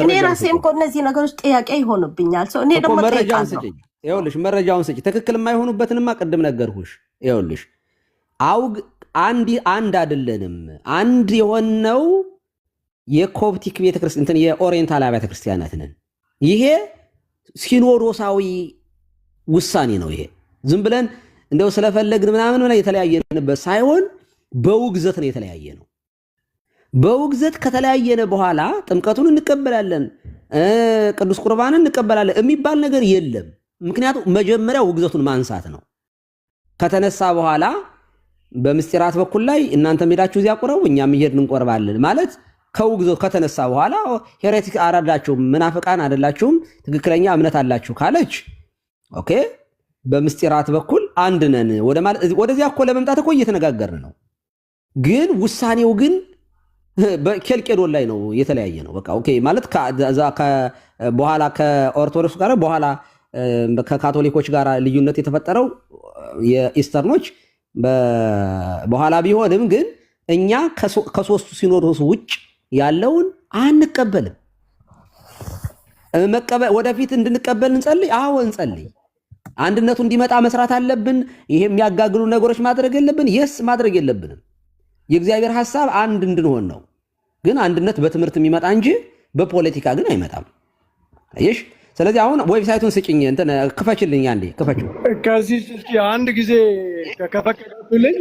እኔ ራሴም እኮ እነዚህ ነገሮች ጥያቄ ይሆኑብኛል። እኔ ደግሞ መረጃውን ስጪኝ። ይኸውልሽ መረጃውን ስጪ። ትክክል የማይሆኑበትንማ ቅድም ነገርኩሽ። ይኸውልሽ አውግ አንድ አይደለንም። አንድ የሆነው የኮፕቲክ ቤተክርስቲያን እንትን የኦሪየንታል አብያተ ክርስቲያናት ነን። ይሄ ሲኖዶሳዊ ውሳኔ ነው። ይሄ ዝም ብለን እንደው ስለፈለግን ምናምን የተለያየንበት ሳይሆን በውግዘት ነው የተለያየ ነው። በውግዘት ከተለያየነ በኋላ ጥምቀቱን እንቀበላለን፣ ቅዱስ ቁርባንን እንቀበላለን የሚባል ነገር የለም። ምክንያቱም መጀመሪያ ውግዘቱን ማንሳት ነው። ከተነሳ በኋላ በምስጢራት በኩል ላይ እናንተም ሄዳችሁ እዚያ ቆረቡ እኛም እየሄድን እንቆርባለን ማለት ከውግዘቱ ከተነሳ በኋላ ሄሬቲክ አራዳችሁም ምናፍቃን አይደላችሁም ትክክለኛ እምነት አላችሁ ካለች ኦኬ፣ በምስጢራት በኩል አንድ ነን ወደ ማለት ወደዚያ እኮ ለመምጣት እኮ እየተነጋገርን ነው። ግን ውሳኔው ግን በኬልቄዶን ላይ ነው የተለያየ ነው። በቃ ኦኬ ማለት በኋላ ከኦርቶዶክስ ጋር በኋላ ከካቶሊኮች ጋር ልዩነት የተፈጠረው የኢስተርኖች በኋላ ቢሆንም ግን እኛ ከሶስቱ ሲኖዶስ ውጭ ያለውን አንቀበልም። ወደፊት እንድንቀበል እንጸልይ። አዎ እንጸልይ። አንድነቱ እንዲመጣ መስራት አለብን። ይሄ የሚያጋግሉ ነገሮች ማድረግ የለብን። የስ ማድረግ የለብንም። የእግዚአብሔር ሐሳብ አንድ እንድንሆን ነው። ግን አንድነት በትምህርት የሚመጣ እንጂ በፖለቲካ ግን አይመጣም። አይሽ። ስለዚህ አሁን ዌብሳይቱን ስጭኝ፣ እንትን ክፈችልኝ፣ አንዴ ክፈችው። ከዚህ እስኪ አንድ ጊዜ ከፈቀዳችሁልኝ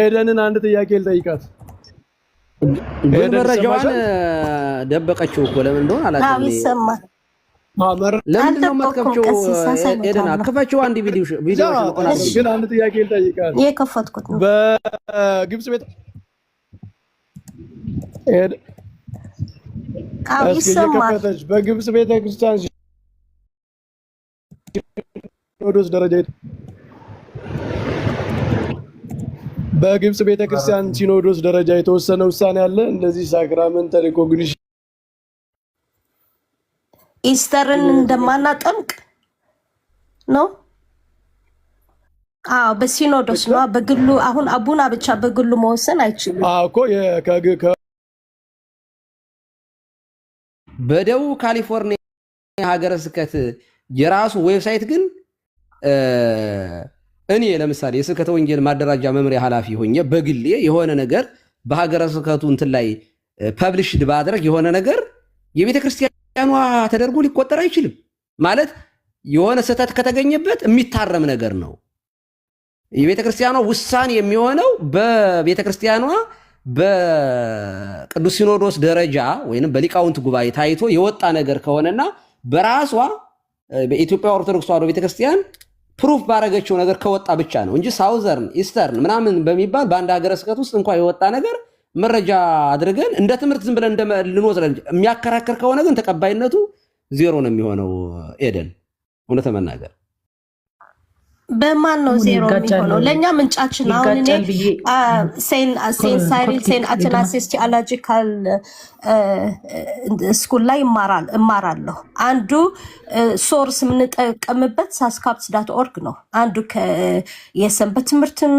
ኤደንን አንድ ጥያቄ ልጠይቃት። ግን መረጃዋን ደበቀችው እኮ ለምን እንደሆነ አላውቅም። ይሰማል። ለምን ነው መከፈችው? ኤደን ክፈችው አንድ ቪዲዮ ግን አንድ ጥያቄ ልጠይቃት። የከፈትኩት ነው በግብጽ ቤት ይሰማል። በግብጽ ቤተክርስቲያን ሲኖዶስ ደረጃ በግብጽ ቤተክርስቲያን ሲኖዶስ ደረጃ የተወሰነ ውሳኔ አለ። እንደዚህ ሳክራመንት ሪኮግኒሽን ኢስተርን እንደማናጠምቅ ነው። አዎ በሲኖዶስ ነው። በግሉ አሁን አቡና ብቻ በግሉ መወሰን አይችልም። እኮ በደቡብ ካሊፎርኒያ ሀገረ ስብከት የራሱ ዌብሳይት ግን እኔ ለምሳሌ የስብከተ ወንጌል ማደራጃ መምሪያ ኃላፊ ሆኜ በግሌ የሆነ ነገር በሀገረ ስብከቱ እንትን ላይ ፐብሊሽድ ባድረግ የሆነ ነገር የቤተ ክርስቲያኗ ተደርጎ ሊቆጠር አይችልም። ማለት የሆነ ስህተት ከተገኘበት የሚታረም ነገር ነው። የቤተ ክርስቲያኗ ውሳኔ የሚሆነው በቤተ ክርስቲያኗ በቅዱስ ሲኖዶስ ደረጃ ወይንም በሊቃውንት ጉባኤ ታይቶ የወጣ ነገር ከሆነና በራሷ በኢትዮጵያ ኦርቶዶክስ ተዋሕዶ ቤተክርስቲያን ፕሩፍ ባረገችው ነገር ከወጣ ብቻ ነው እንጂ ሳውዘርን ኢስተርን ምናምን በሚባል በአንድ ሀገረ ስብከት ውስጥ እንኳን የወጣ ነገር መረጃ አድርገን እንደ ትምህርት ዝም ብለን ልንወስድ የሚያከራከር ከሆነ ግን ተቀባይነቱ ዜሮ ነው የሚሆነው። ኤደን እውነት መናገር በማን ነው ዜሮ የሚሆነው? ለእኛ ምንጫችን አሁን እኔ ሴንት ሳይሪል ሴንት አትናሲስ ቲኦሎጂካል ስኩል ላይ እማራለሁ። አንዱ ሶርስ የምንጠቀምበት ሳስካፕስ.ኦርግ ነው። አንዱ የሰንበት ትምህርትም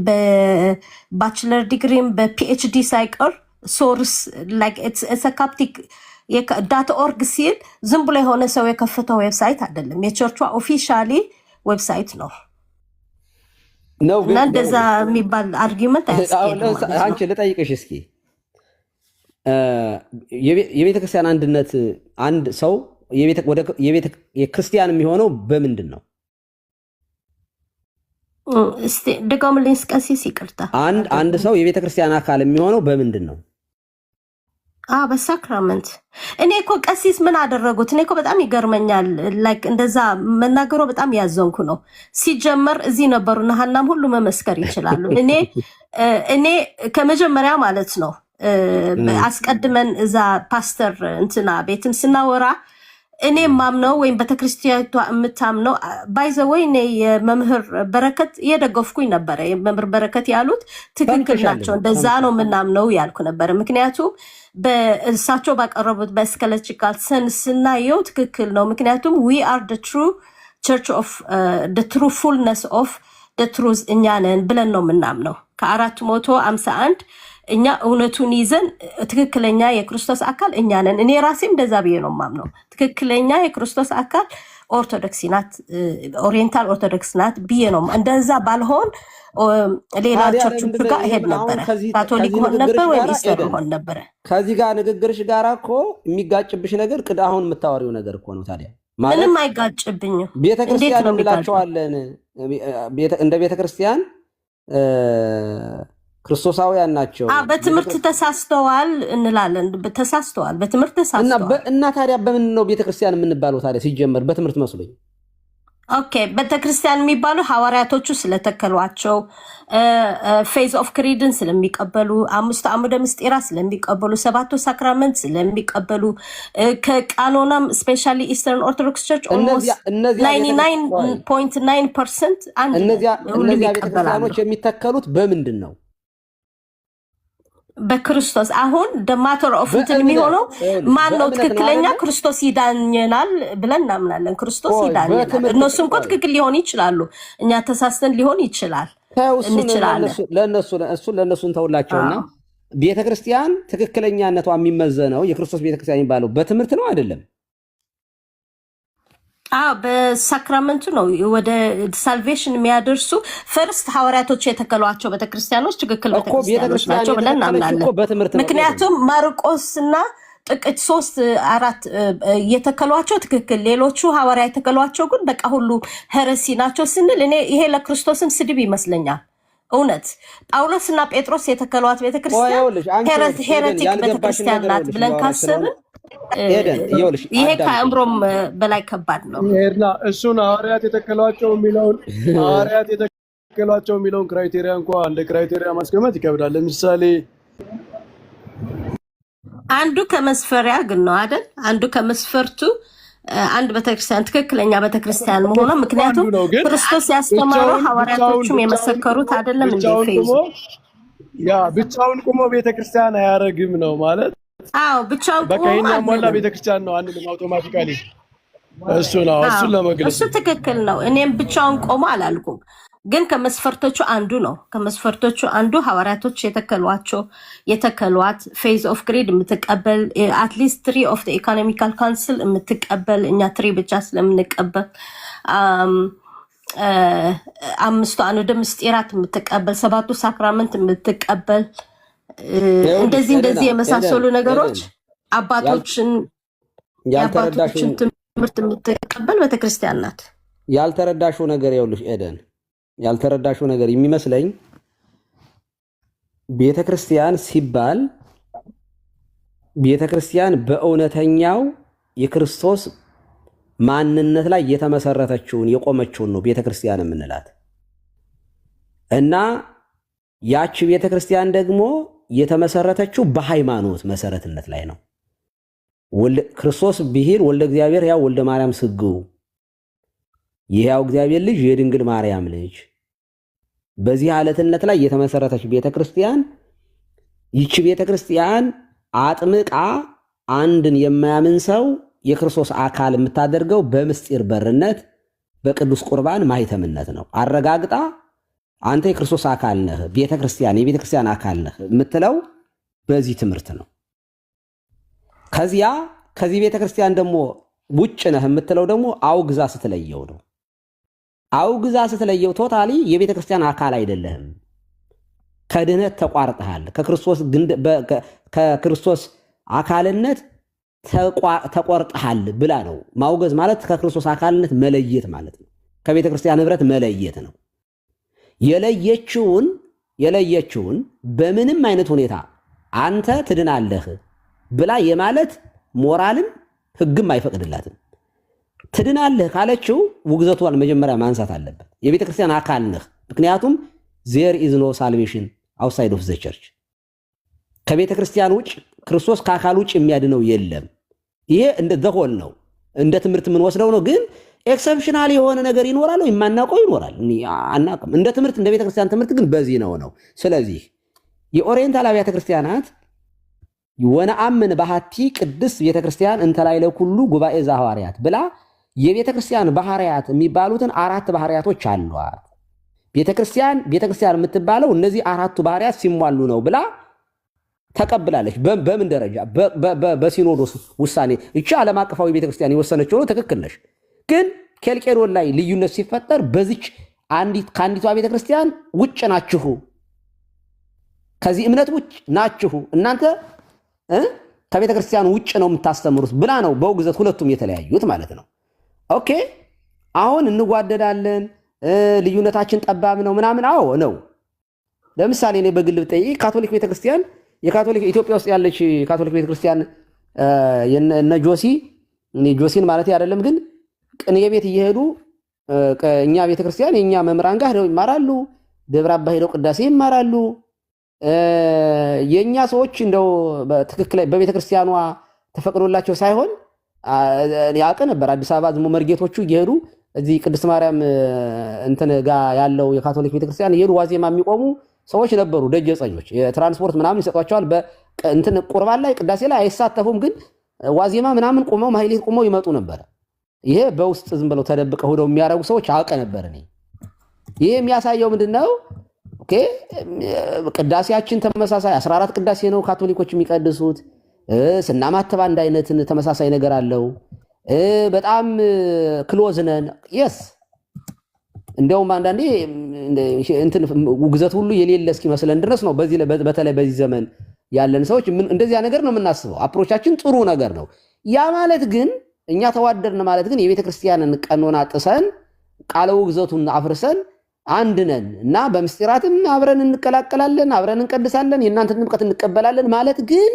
በባችለር ዲግሪም በፒኤችዲ ሳይቀር ሶርስ ካፕቲክ .ኦርግ ሲል ዝም ብሎ የሆነ ሰው የከፈተው ዌብሳይት አይደለም። የቸርቿ ኦፊሻሊ ዌብሳይት ነው እና እንደዛ የሚባል አርጊመንት አያስኬድም። አንቺ ልጠይቅሽ እስኪ የቤተክርስቲያን አንድነት አንድ ሰው የክርስቲያን የሚሆነው በምንድን ነው? እስቲ ድገምልኝ ቀሲስ፣ ይቅርታ። አንድ ሰው የቤተክርስቲያን አካል የሚሆነው በምንድን ነው? በሳክራመንት። እኔ እኮ ቀሲስ ምን አደረጉት? እኔ እኮ በጣም ይገርመኛል። ላይክ እንደዛ መናገሩ በጣም ያዘንኩ ነው። ሲጀመር እዚህ ነበሩ ነሐናም ሁሉ መመስከር ይችላሉ። እኔ ከመጀመሪያ ማለት ነው አስቀድመን እዛ ፓስተር እንትና ቤትም ስናወራ እኔ ማምነው ወይም ቤተክርስቲያኗ የምታምነው ባይዘወይ እኔ የመምህር በረከት እየደገፍኩኝ ነበረ። የመምህር በረከት ያሉት ትክክል ናቸው፣ እንደዛ ነው ምናምነው ያልኩ ነበረ። ምክንያቱም በእሳቸው ባቀረቡት በስኬለቲካል ሰንስ ስናየው ትክክል ነው። ምክንያቱም ዊ አር ትሩ ቸርች ኦፍ ትሩ ፉልነስ ኦፍ ትሩዝ እኛ ነን ብለን ነው ምናምነው ከ451 እኛ እውነቱን ይዘን ትክክለኛ የክርስቶስ አካል እኛ ነን። እኔ ራሴም እንደዛ ብዬ ነው ማምነው። ትክክለኛ የክርስቶስ አካል ኦርቶዶክስ ናት፣ ኦሪየንታል ኦርቶዶክስ ናት ብዬ ነው። እንደዛ ባልሆን ሌላ ቸርቾች ጋር እሄድ ነበረ። ካቶሊክ ሆን ነበር ወይም ኢስተር ሆን ነበረ። ከዚህ ጋር ንግግርሽ ጋር እኮ የሚጋጭብሽ ነገር አሁን የምታወሪው ነገር እኮ ነው። ታዲያ ምንም አይጋጭብኝም። ቤተክርስቲያን እንላቸዋለን። እንደ ቤተክርስቲያን ክርስቶሳውያን ናቸው። በትምህርት ተሳስተዋል እንላለን። ተሳስተዋል፣ በትምህርት ተሳስተዋል። እና ታዲያ በምን ነው ቤተክርስቲያን የምንባለው? ታዲያ ሲጀመር በትምህርት መስሎኝ። ኦኬ፣ ቤተክርስቲያን የሚባሉ ሐዋርያቶቹ ስለተከሏቸው፣ ፌዝ ኦፍ ክሪድን ስለሚቀበሉ፣ 5 አዕማደ ምስጢራት ስለሚቀበሉ፣ 7 ሳክራመንት ስለሚቀበሉ፣ ከቃኖናም ስፔሻሊ ኢስተርን ኦርቶዶክስ ቸርች ኦልሞስት 99.9% እነዚያ ቤተክርስቲያኖች የሚተከሉት በምንድን ነው? በክርስቶስ። አሁን ማተር ኦፍ እንትን የሚሆነው ማን ነው? ትክክለኛ ክርስቶስ ይዳኘናል ብለን እናምናለን። ክርስቶስ ይዳኘናል። እነሱም እኮ ትክክል ሊሆን ይችላሉ፣ እኛ ተሳስተን ሊሆን ይችላል እንችላለን። ለእነሱ እንተውላቸውና ቤተክርስቲያን ትክክለኛነቷ የሚመዘነው የክርስቶስ ቤተክርስቲያን የሚባለው በትምህርት ነው አይደለም? በሳክራመንቱ ነው ወደ ሳልቬሽን የሚያደርሱ ፈርስት ሐዋርያቶች የተከሏቸው ቤተክርስቲያኖች ትክክል ቤተክርስቲያኖች ናቸው ብለን እናምናለን። ምክንያቱም ማርቆስና ጥቂት 3-4 የተከሏቸው ትክክል፣ ሌሎቹ ሐዋርያ የተከሏቸው ግን በቃ ሁሉ ሄረሲ ናቸው ስንል እኔ ይሄ ለክርስቶስም ስድብ ይመስለኛል። እውነት ጳውሎስና ጴጥሮስ የተከሏት ቤተክርስቲያን ሄረቲክ ቤተክርስቲያን ናት ብለን ካሰብን ይሄ ከአእምሮም በላይ ከባድ ነው። እሱን ሐዋርያት የተከሏቸው የሚለውን ክራይቴሪያ እንኳ እንደ ክራይቴሪያ ማስቀመጥ ይከብዳል። ለምሳሌ አንዱ ከመስፈሪያ ግን ነው አይደል? አንዱ ከመስፈርቱ አንድ ቤተክርስቲያን ትክክለኛ ቤተክርስቲያን መሆኗ ምክንያቱም ክርስቶስ ያስተማረው ሐዋርያቶቹም የመሰከሩት አይደለም እንዴ? ፌዝ ብቻውን ቁሞ ቤተክርስቲያን አያረግም ነው ማለት። ብቻውን በቃ ይሄን ያሟላ ቤተክርስቲያን ነው አንልም አውቶማቲካሊ። እሱን ለመግለጽ እሱ ትክክል ነው። እኔም ብቻውን ቆሞ አላልኩም፣ ግን ከመስፈርቶቹ አንዱ ነው። ከመስፈርቶቹ አንዱ ሐዋርያቶች የተከሏት ፌዝ ኦፍ ክሪድ የምትቀበል አትሊስት 3 ኦፍ ኢኮኖሚካል ካውንስል የምትቀበል፣ እኛ 3 ብቻ ስለምንቀበል 5 አዕማደ ምስጢራት የምትቀበል፣ 7 ሳክራመንት የምትቀበል፣ እንደዚህ የመሳሰሉ ነገሮች የአባቶችን ትምህርት የምትቀበል ቤተክርስቲያን ናት። ያልተረዳሽው ነገር ይኸውልሽ ኤደን፣ ያልተረዳሽው ነገር የሚመስለኝ ቤተክርስቲያን ሲባል ቤተክርስቲያን በእውነተኛው የክርስቶስ ማንነት ላይ የተመሰረተችውን የቆመችውን ነው ቤተክርስቲያን የምንላት እና ያቺ ቤተክርስቲያን ደግሞ የተመሰረተችው በሃይማኖት መሰረትነት ላይ ነው። ክርስቶስ ብሂል ወልደ እግዚአብሔር ያው ወልደ ማርያም ስግው የሕያው እግዚአብሔር ልጅ የድንግል ማርያም ልጅ በዚህ ዓለትነት ላይ የተመሰረተች ቤተክርስቲያን ይቺ ቤተክርስቲያን አጥምቃ አንድን የማያምን ሰው የክርስቶስ አካል የምታደርገው በምስጢር በርነት በቅዱስ ቁርባን ማህተምነት ነው። አረጋግጣ አንተ የክርስቶስ አካል ነህ፣ ቤተክርስቲያን የቤተክርስቲያን አካል ነህ የምትለው በዚህ ትምህርት ነው። ከዚህ ቤተክርስቲያን ደግሞ ውጭ ነህ የምትለው ደግሞ አውግዛ ስትለየው ነው። አውግዛ ስትለየው ቶታሊ የቤተክርስቲያን አካል አይደለህም፣ ከድህነት ተቋርጠሃል፣ ከክርስቶስ አካልነት ተቆርጠሃል ብላ ነው። ማውገዝ ማለት ከክርስቶስ አካልነት መለየት ማለት ነው። ከቤተ ክርስቲያን ህብረት መለየት ነው። የለየችውን በምንም አይነት ሁኔታ አንተ ትድናለህ ብላ የማለት ሞራልም ህግም አይፈቅድላትም። ትድናለህ ካለችው ውግዘቷን መጀመሪያ ማንሳት አለበት። የቤተ ክርስቲያን አካል ነህ። ምክንያቱም there is no salvation outside of the church። ከቤተ ክርስቲያን ውጭ ክርስቶስ ከአካል ውጭ የሚያድነው የለም። ይሄ እንደ ዘሆል ነው፣ እንደ ትምህርት ምን ወስደው ነው። ግን ኤክሰፕሽናል የሆነ ነገር ይኖራል፣ የማናውቀው ይኖራል፣ አናውቅም። እንደ ትምህርት እንደ ቤተ ክርስቲያን ትምህርት ግን በዚህ ነው። ስለዚህ የኦሪየንታል አብያተ ክርስቲያናት ወነአምን ባህቲ ቅድስት ቤተ ክርስቲያን እንተላይለ ኩሉ ጉባኤ ዘሐዋርያት ብላ የቤተ ክርስቲያን ባህሪያት የሚባሉትን 4 ባህሪያቶች አሏት። ቤተ ክርስቲያን የምትባለው እነዚህ 4ቱ ባህሪያት ሲሟሉ ነው ብላ ተቀብላለች። በምን ደረጃ? በሲኖዶስ ውሳኔ። እቺ ዓለም አቀፋዊ ቤተክርስቲያን የወሰነችው ነው፣ ትክክል ነሽ። ግን ኬልቄዶን ላይ ልዩነት ሲፈጠር በዚች ከአንዲቷ ቤተክርስቲያን ውጭ ናችሁ፣ ከዚህ እምነት ውጭ ናችሁ እናንተ ከቤተክርስቲያን ውጭ ነው የምታስተምሩት ብላ ነው በውግዘት ሁለቱም የተለያዩት ማለት ነው። ኦኬ አሁን እንጓደዳለን፣ ልዩነታችን ጠባብ ነው ምናምን። አዎ ነው። ለምሳሌ እኔ በግል ብጠይቅ ካቶሊክ ቤተክርስቲያን ኢትዮጵያ ውስጥ ያለች ካቶሊክ ቤተክርስቲያን እነ ጆሲን ማለት አይደለም፣ ግን ቅኔ ቤት እየሄዱ እኛ ቤተክርስቲያን የኛ መምህራን ጋር ሄደው ይማራሉ፣ ደብረ አባ ሄደው ቅዳሴ ይማራሉ። የኛ ሰዎች እንደው በትክክል በቤተክርስቲያኗ ተፈቅዶላቸው ሳይሆን ያውቅ ነበር። አዲስ አበባ ዝሞ መርጌቶቹ እየሄዱ እዚህ ቅድስት ማርያም እንትን ጋር ያለው የካቶሊክ ቤተክርስቲያን እየሄዱ ዋዜማ የሚቆሙ ሰዎች ነበሩ። ደጀጸኞች የትራንስፖርት ምናምን ይሰጧቸዋል። በእንትን ቁርባን ላይ ቅዳሴ ላይ አይሳተፉም፣ ግን ዋዜማ ምናምን ቆመው ማህሌት ቆመው ይመጡ ነበር። ይሄ በውስጥ ዝም ብለው ተደብቀው ሄደው የሚያረጉ ሰዎች አውቀ ነበር እኔ። ይሄ የሚያሳየው ምንድነው? ኦኬ ቅዳሴያችን ተመሳሳይ 14 ቅዳሴ ነው ካቶሊኮች የሚቀድሱት። ስናማተባ አንድ አይነት ተመሳሳይ ነገር አለው። በጣም ክሎዝ ነን። የስ እንደውም አንዳንዴ እንትን ውግዘት ሁሉ የሌለ እስኪመስለን ድረስ ነው። በተለይ በዚህ ዘመን ያለን ሰዎች እንደዚያ ነገር ነው የምናስበው። አፕሮቻችን ጥሩ ነገር ነው። ያ ማለት ግን እኛ ተዋደርን ማለት ግን የቤተ ክርስቲያንን ቀኖና ጥሰን ቃለ ውግዘቱን አፍርሰን አንድ ነን እና በምስጢራትም አብረን እንቀላቀላለን፣ አብረን እንቀድሳለን፣ የእናንተን ጥምቀት እንቀበላለን ማለት ግን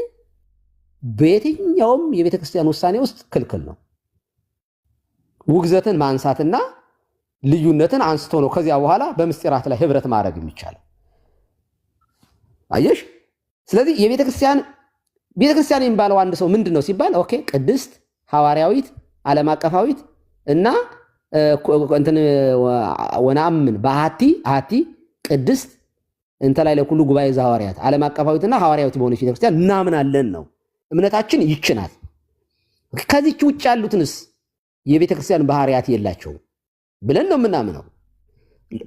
በየትኛውም የቤተ ክርስቲያን ውሳኔ ውስጥ ክልክል ነው። ውግዘትን ማንሳትና ልዩነትን አንስቶ ነው ከዚያ በኋላ በምስጢራት ላይ ህብረት ማድረግ የሚቻለው። አየሽ? ስለዚህ የቤተ ክርስቲያን የሚባለው አንድ ሰው ምንድን ነው ሲባል ኦኬ ቅድስት፣ ሐዋርያዊት፣ ዓለም አቀፋዊት እና ወነአምን ባህቲ ቅድስት እንተላዕለ ኩሉ ጉባኤ ዘሐዋርያት ዓለም አቀፋዊትና ሐዋርያዊት በሆነች ቤተክርስቲያን እናምናለን ነው። እምነታችን ይችናል። ከዚች ውጭ ያሉትንስ የቤተክርስቲያን ባህሪያት የላቸውም ብለን ነው የምናምነው።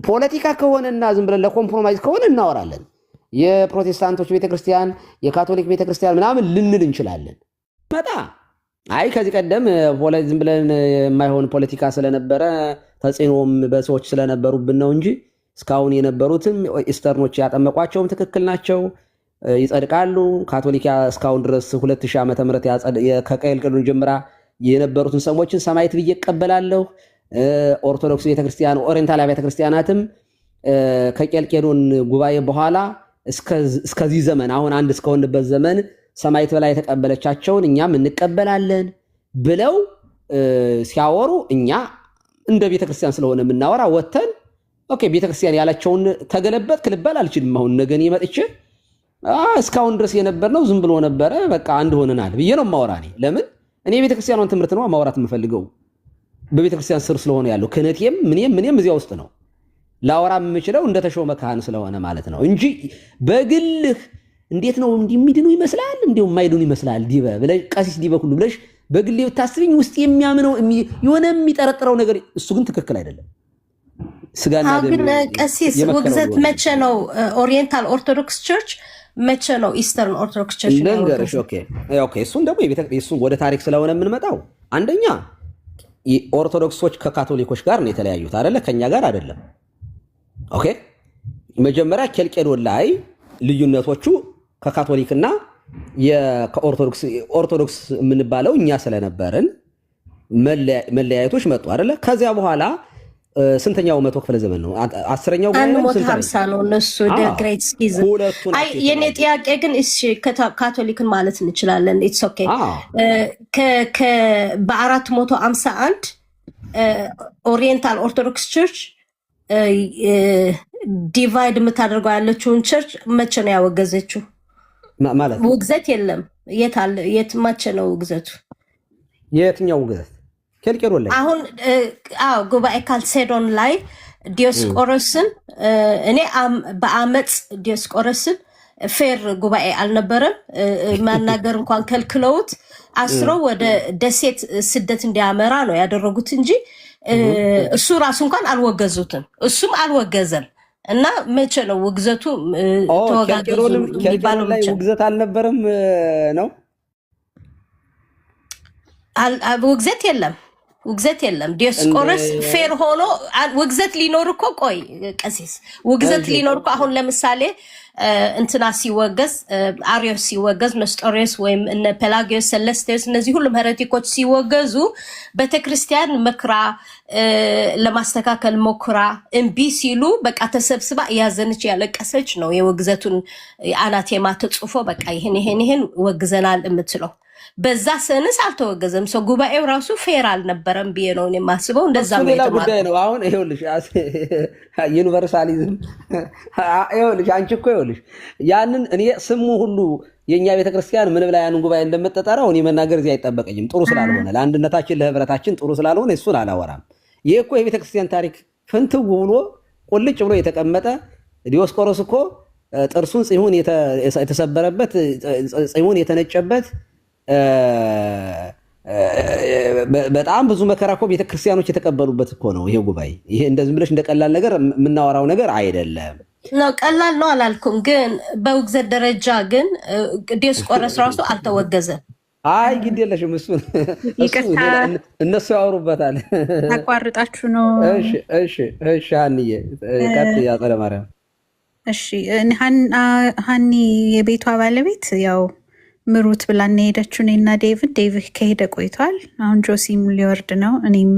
ፖለቲካ ከሆነና ዝም ብለን ለኮምፕሮማይዝ ከሆነ እናወራለን። የፕሮቴስታንቶች ቤተክርስቲያን፣ የካቶሊክ ቤተክርስቲያን ምናምን ልንል እንችላለን። አይ ከዚህ ቀደም ዝም ብለን የማይሆን ፖለቲካ ስለነበረ ተጽዕኖም በሰዎች ስለነበሩብን ነው እንጂ እስካሁን የነበሩትም ኢስተርኖች ያጠመቋቸውም ትክክል ናቸው፣ ይጸድቃሉ። ካቶሊክ እስካሁን ድረስ 2000 ዓመተ ምህረት ከቄልቄዶን ጀምራ የነበሩትን ሰዎችን ሰማዕት ብዬ እቀበላለሁ። ኦርቶዶክስ ቤተክርስቲያን ኦሪየንታል ቤተክርስቲያናትም ከቄልቄዶን ጉባኤ በኋላ እስከዚህ ዘመን አሁን አንድ እስከሆንበት ዘመን ሰማዕት በላይ የተቀበለቻቸውን እኛም እንቀበላለን ብለው ሲያወሩ እኛ እንደ ቤተክርስቲያን ስለሆነ የምናወራ ወተን ኦኬ ቤተክርስቲያን ያላቸውን ተገለበጥክ ልባል አልችልም። አሁን ነገን ይመጥቼ እስካሁን ድረስ የነበርነው ዝም ብሎ ነበረ በቃ አንድ ሆነናል ብዬ ነው ማወራ። ለምን እኔ ቤተክርስቲያኗን ትምህርት ነው ማውራት የምፈልገው። በቤተክርስቲያን ስር ስለሆነ ያለው ክህነቴም ምንም እዚያ ውስጥ ነው። ላወራ የምችለው እንደተሾመ ካህን ስለሆነ ማለት ነው እንጂ በግልህ እንዴት ነው እንዲሚድኑ ይመስላል እንዴው የማይድኑ ይመስላል ዲበ ብለሽ ቀሲስ ዲበ ሁሉ ብለሽ በግል ብታስቢኝ ውስጥ የሚያምነው የሆነ የሚጠረጥረው ነገር እሱ ግን ትክክል አይደለም። ስጋና ግን ቀሲስ ውግዘት መቼ ነው ኦሪየንታል ኦርቶዶክስ ቸርች መቼ ነው ኢስተርን ኦርቶዶክስ ቸርች ነው? ነገርሽ ኦኬ እሱን ደግሞ እሱን ወደ ታሪክ ስለሆነ የምንመጣው አንደኛ ኦርቶዶክሶች ከካቶሊኮች ጋር ነው የተለያዩት አይደለ? ከኛ ጋር አይደለም። ኦኬ መጀመሪያ ኬልቄዶን ላይ ልዩነቶቹ ከካቶሊክና ኦርቶዶክስ የምንባለው እኛ ስለነበርን መለያየቶች መጡ አይደለ? ከዚያ በኋላ ስንተኛው መቶ ክፍለ ዘመን ነው? 10ኛው ጋር ነው 150 ነው እነሱ the great schism። አይ የኔ ጥያቄ ግን እሺ ካቶሊክን ማለት እንችላለን ኢትስ ኦኬ በ451 ኦሪየንታል ኦርቶዶክስ ቸርች ዲቫይድ የምታደርገው ያለችውን ቸርች መቼ ነው ያወገዘችው? ማለት ውግዘት የለም። የት መቼ ነው ውግዘቱ? የትኛው ውግዘት? ኬልቄዶን ላይ አሁን ጉባኤ ካልሴዶን ላይ ዲዮስቆሮስን እኔ በአመፅ ዲዮስቆሮስን ፌር ጉባኤ አልነበረም። ማናገር እንኳን ከልክለውት አስረው ወደ ደሴት ስደት እንዲያመራ ነው ያደረጉት እንጂ እሱ ራሱ እንኳን አልወገዙትም። እሱም አልወገዘም። እና መቼ ነው ውግዘቱ ተወጋገዙ የሚባለው? ላይ ውግዘት አልነበረም ነው? ውግዘት የለም። ውግዘት የለም። ዲዮስቆሮስ ፌር ሆኖ ውግዘት ሊኖር እኮ ቆይ ቀሲስ ውግዘት ሊኖር እኮ አሁን ለምሳሌ እንትና ሲወገዝ አሪዮስ ሲወገዝ ነስጦሪዮስ ወይም እነ ፔላጊዮስ ሰለስቴስ እነዚህ ሁሉም ሄሬቲኮች ሲወገዙ ቤተክርስቲያን መክራ ለማስተካከል ሞክራ እምቢ ሲሉ በቃ ተሰብስባ ያዘነች ያለቀሰች ነው የውግዘቱን አናቴማ ተጽፎ በቃ ይሄን ወግዘናል የምትለው። በዛ ሰንስ አልተወገዘም። ሰው ጉባኤው ራሱ ፌር አልነበረም ብዬ ነው የማስበው። እንደዛ ነው ሌላ ጉዳይ ነው። አሁን ይኸውልሽ ዩኒቨርሳሊዝም ይኸውልሽ አንቺ እኮ ይኸውልሽ ያንን እኔ ስሙ ሁሉ የኛ ቤተክርስቲያን ምን ብላ ያንን ጉባኤ እንደምትጠራው እኔ መናገር እዚህ አይጠበቀኝም። ጥሩ ስላልሆነ ለአንድነታችን ለህብረታችን ጥሩ ስላልሆነ እሱን አላወራም። ይሄ እኮ የቤተክርስቲያን ታሪክ ፍንትው ብሎ ቁልጭ ብሎ የተቀመጠ ዲዮስቆሮስ እኮ ጥርሱን ጽሁን የተሰበረበት ጽሁን የተነጨበት በጣም ብዙ መከራ እኮ ቤተክርስቲያኖች የተቀበሉበት እኮ ነው ይሄ ጉባኤ። ይሄ እንደዚህ ብለሽ እንደቀላል ነገር የምናወራው ነገር አይደለም። ነው ቀላል ነው አላልኩም፣ ግን በውግዘት ደረጃ ግን ዲዮስቆሮስ ራሱ አልተወገዘም። አይ ግድ የለሽም እሱን እነሱ ያወሩበታል። ታቋርጣችሁ ነው። እሺ ሀኒዬ ቀጥ ያጸደ ማርያም። እሺ ሀኒ የቤቷ ባለቤት ያው ምሩት ብላና ሄደችው እኔና ዴቭ ከሄደ ቆይቷል። አሁን ጆሲም ሊወርድ ነው። እኔም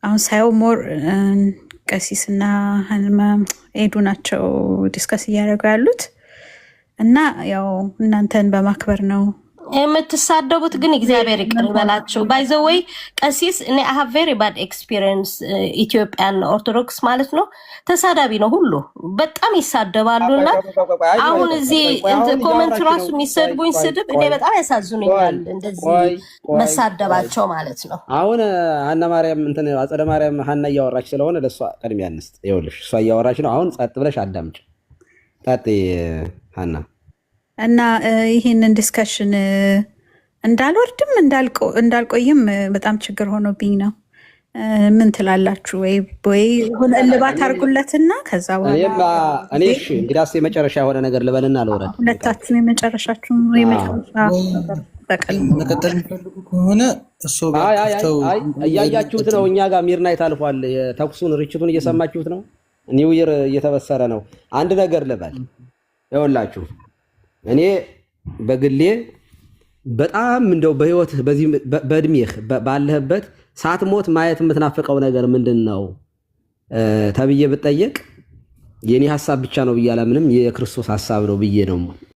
አሁን ሳየው ሞር ቀሲስና ኤዱ ናቸው ዲስከስ እያደረጉ ያሉት እና ያው እናንተን በማክበር ነው የምትሳደቡት። ግን እግዚአብሔር ይቅር ይበላችሁ። ባይ ዘ ወይ ቀሲስ እኔ አይ ሃቭ ቬሪ ባድ ኤክስፒሪየንስ ኢትዮጵያን ኦርቶዶክስ ማለት ነው። ተሳዳቢ ነው ሁሉ በጣም ይሳደባሉና አሁን እዚህ ኮሜንት ራሱ የሚሰድቡኝ ስድብ እኔ በጣም ያሳዝኑኛል። እንደዚህ መሳደባቸው ማለት ነው። አሁን ሀና ማርያም እንትን አጸደ ማርያም ሀና እያወራች ስለሆነ ለሷ ቅድሚያ እንስጥ። ይኸውልሽ እሷ እያወራች ነው። አሁን ጸጥ ብለሽ አዳምጪ። ጸጥ ሀና እና ይህንን ዲስከሽን እንዳልወርድም እንዳልቆይም በጣም ችግር ሆኖብኝ ነው። ምን ትላላችሁ? ወይ ሆነ እልባት አድርጉለትና ከዛ በኋላ እኔ እሺ እንግዲያስ የመጨረሻ የሆነ ነገር ልበልና ልወረድ። ሁለታችሁም የመጨረሻችሁ መቀጠል የሚፈልጉ ከሆነ እሱ እያያችሁት ነው። እኛ ጋር ሚድናይት አልፏል። የተኩሱን ርችቱን እየሰማችሁት ነው። ኒው ይር እየተበሰረ ነው። አንድ ነገር ልበል ይኸውላችሁ እኔ በግሌ በጣም እንደው በህይወትህ በዚህ በእድሜህ ባለህበት ሳትሞት ማየት የምትናፍቀው ነገር ምንድን ነው ተብዬ ብጠየቅ የኔ ሐሳብ ብቻ ነው ብዬ አላምንም። የክርስቶስ ሐሳብ ነው ብዬ ነው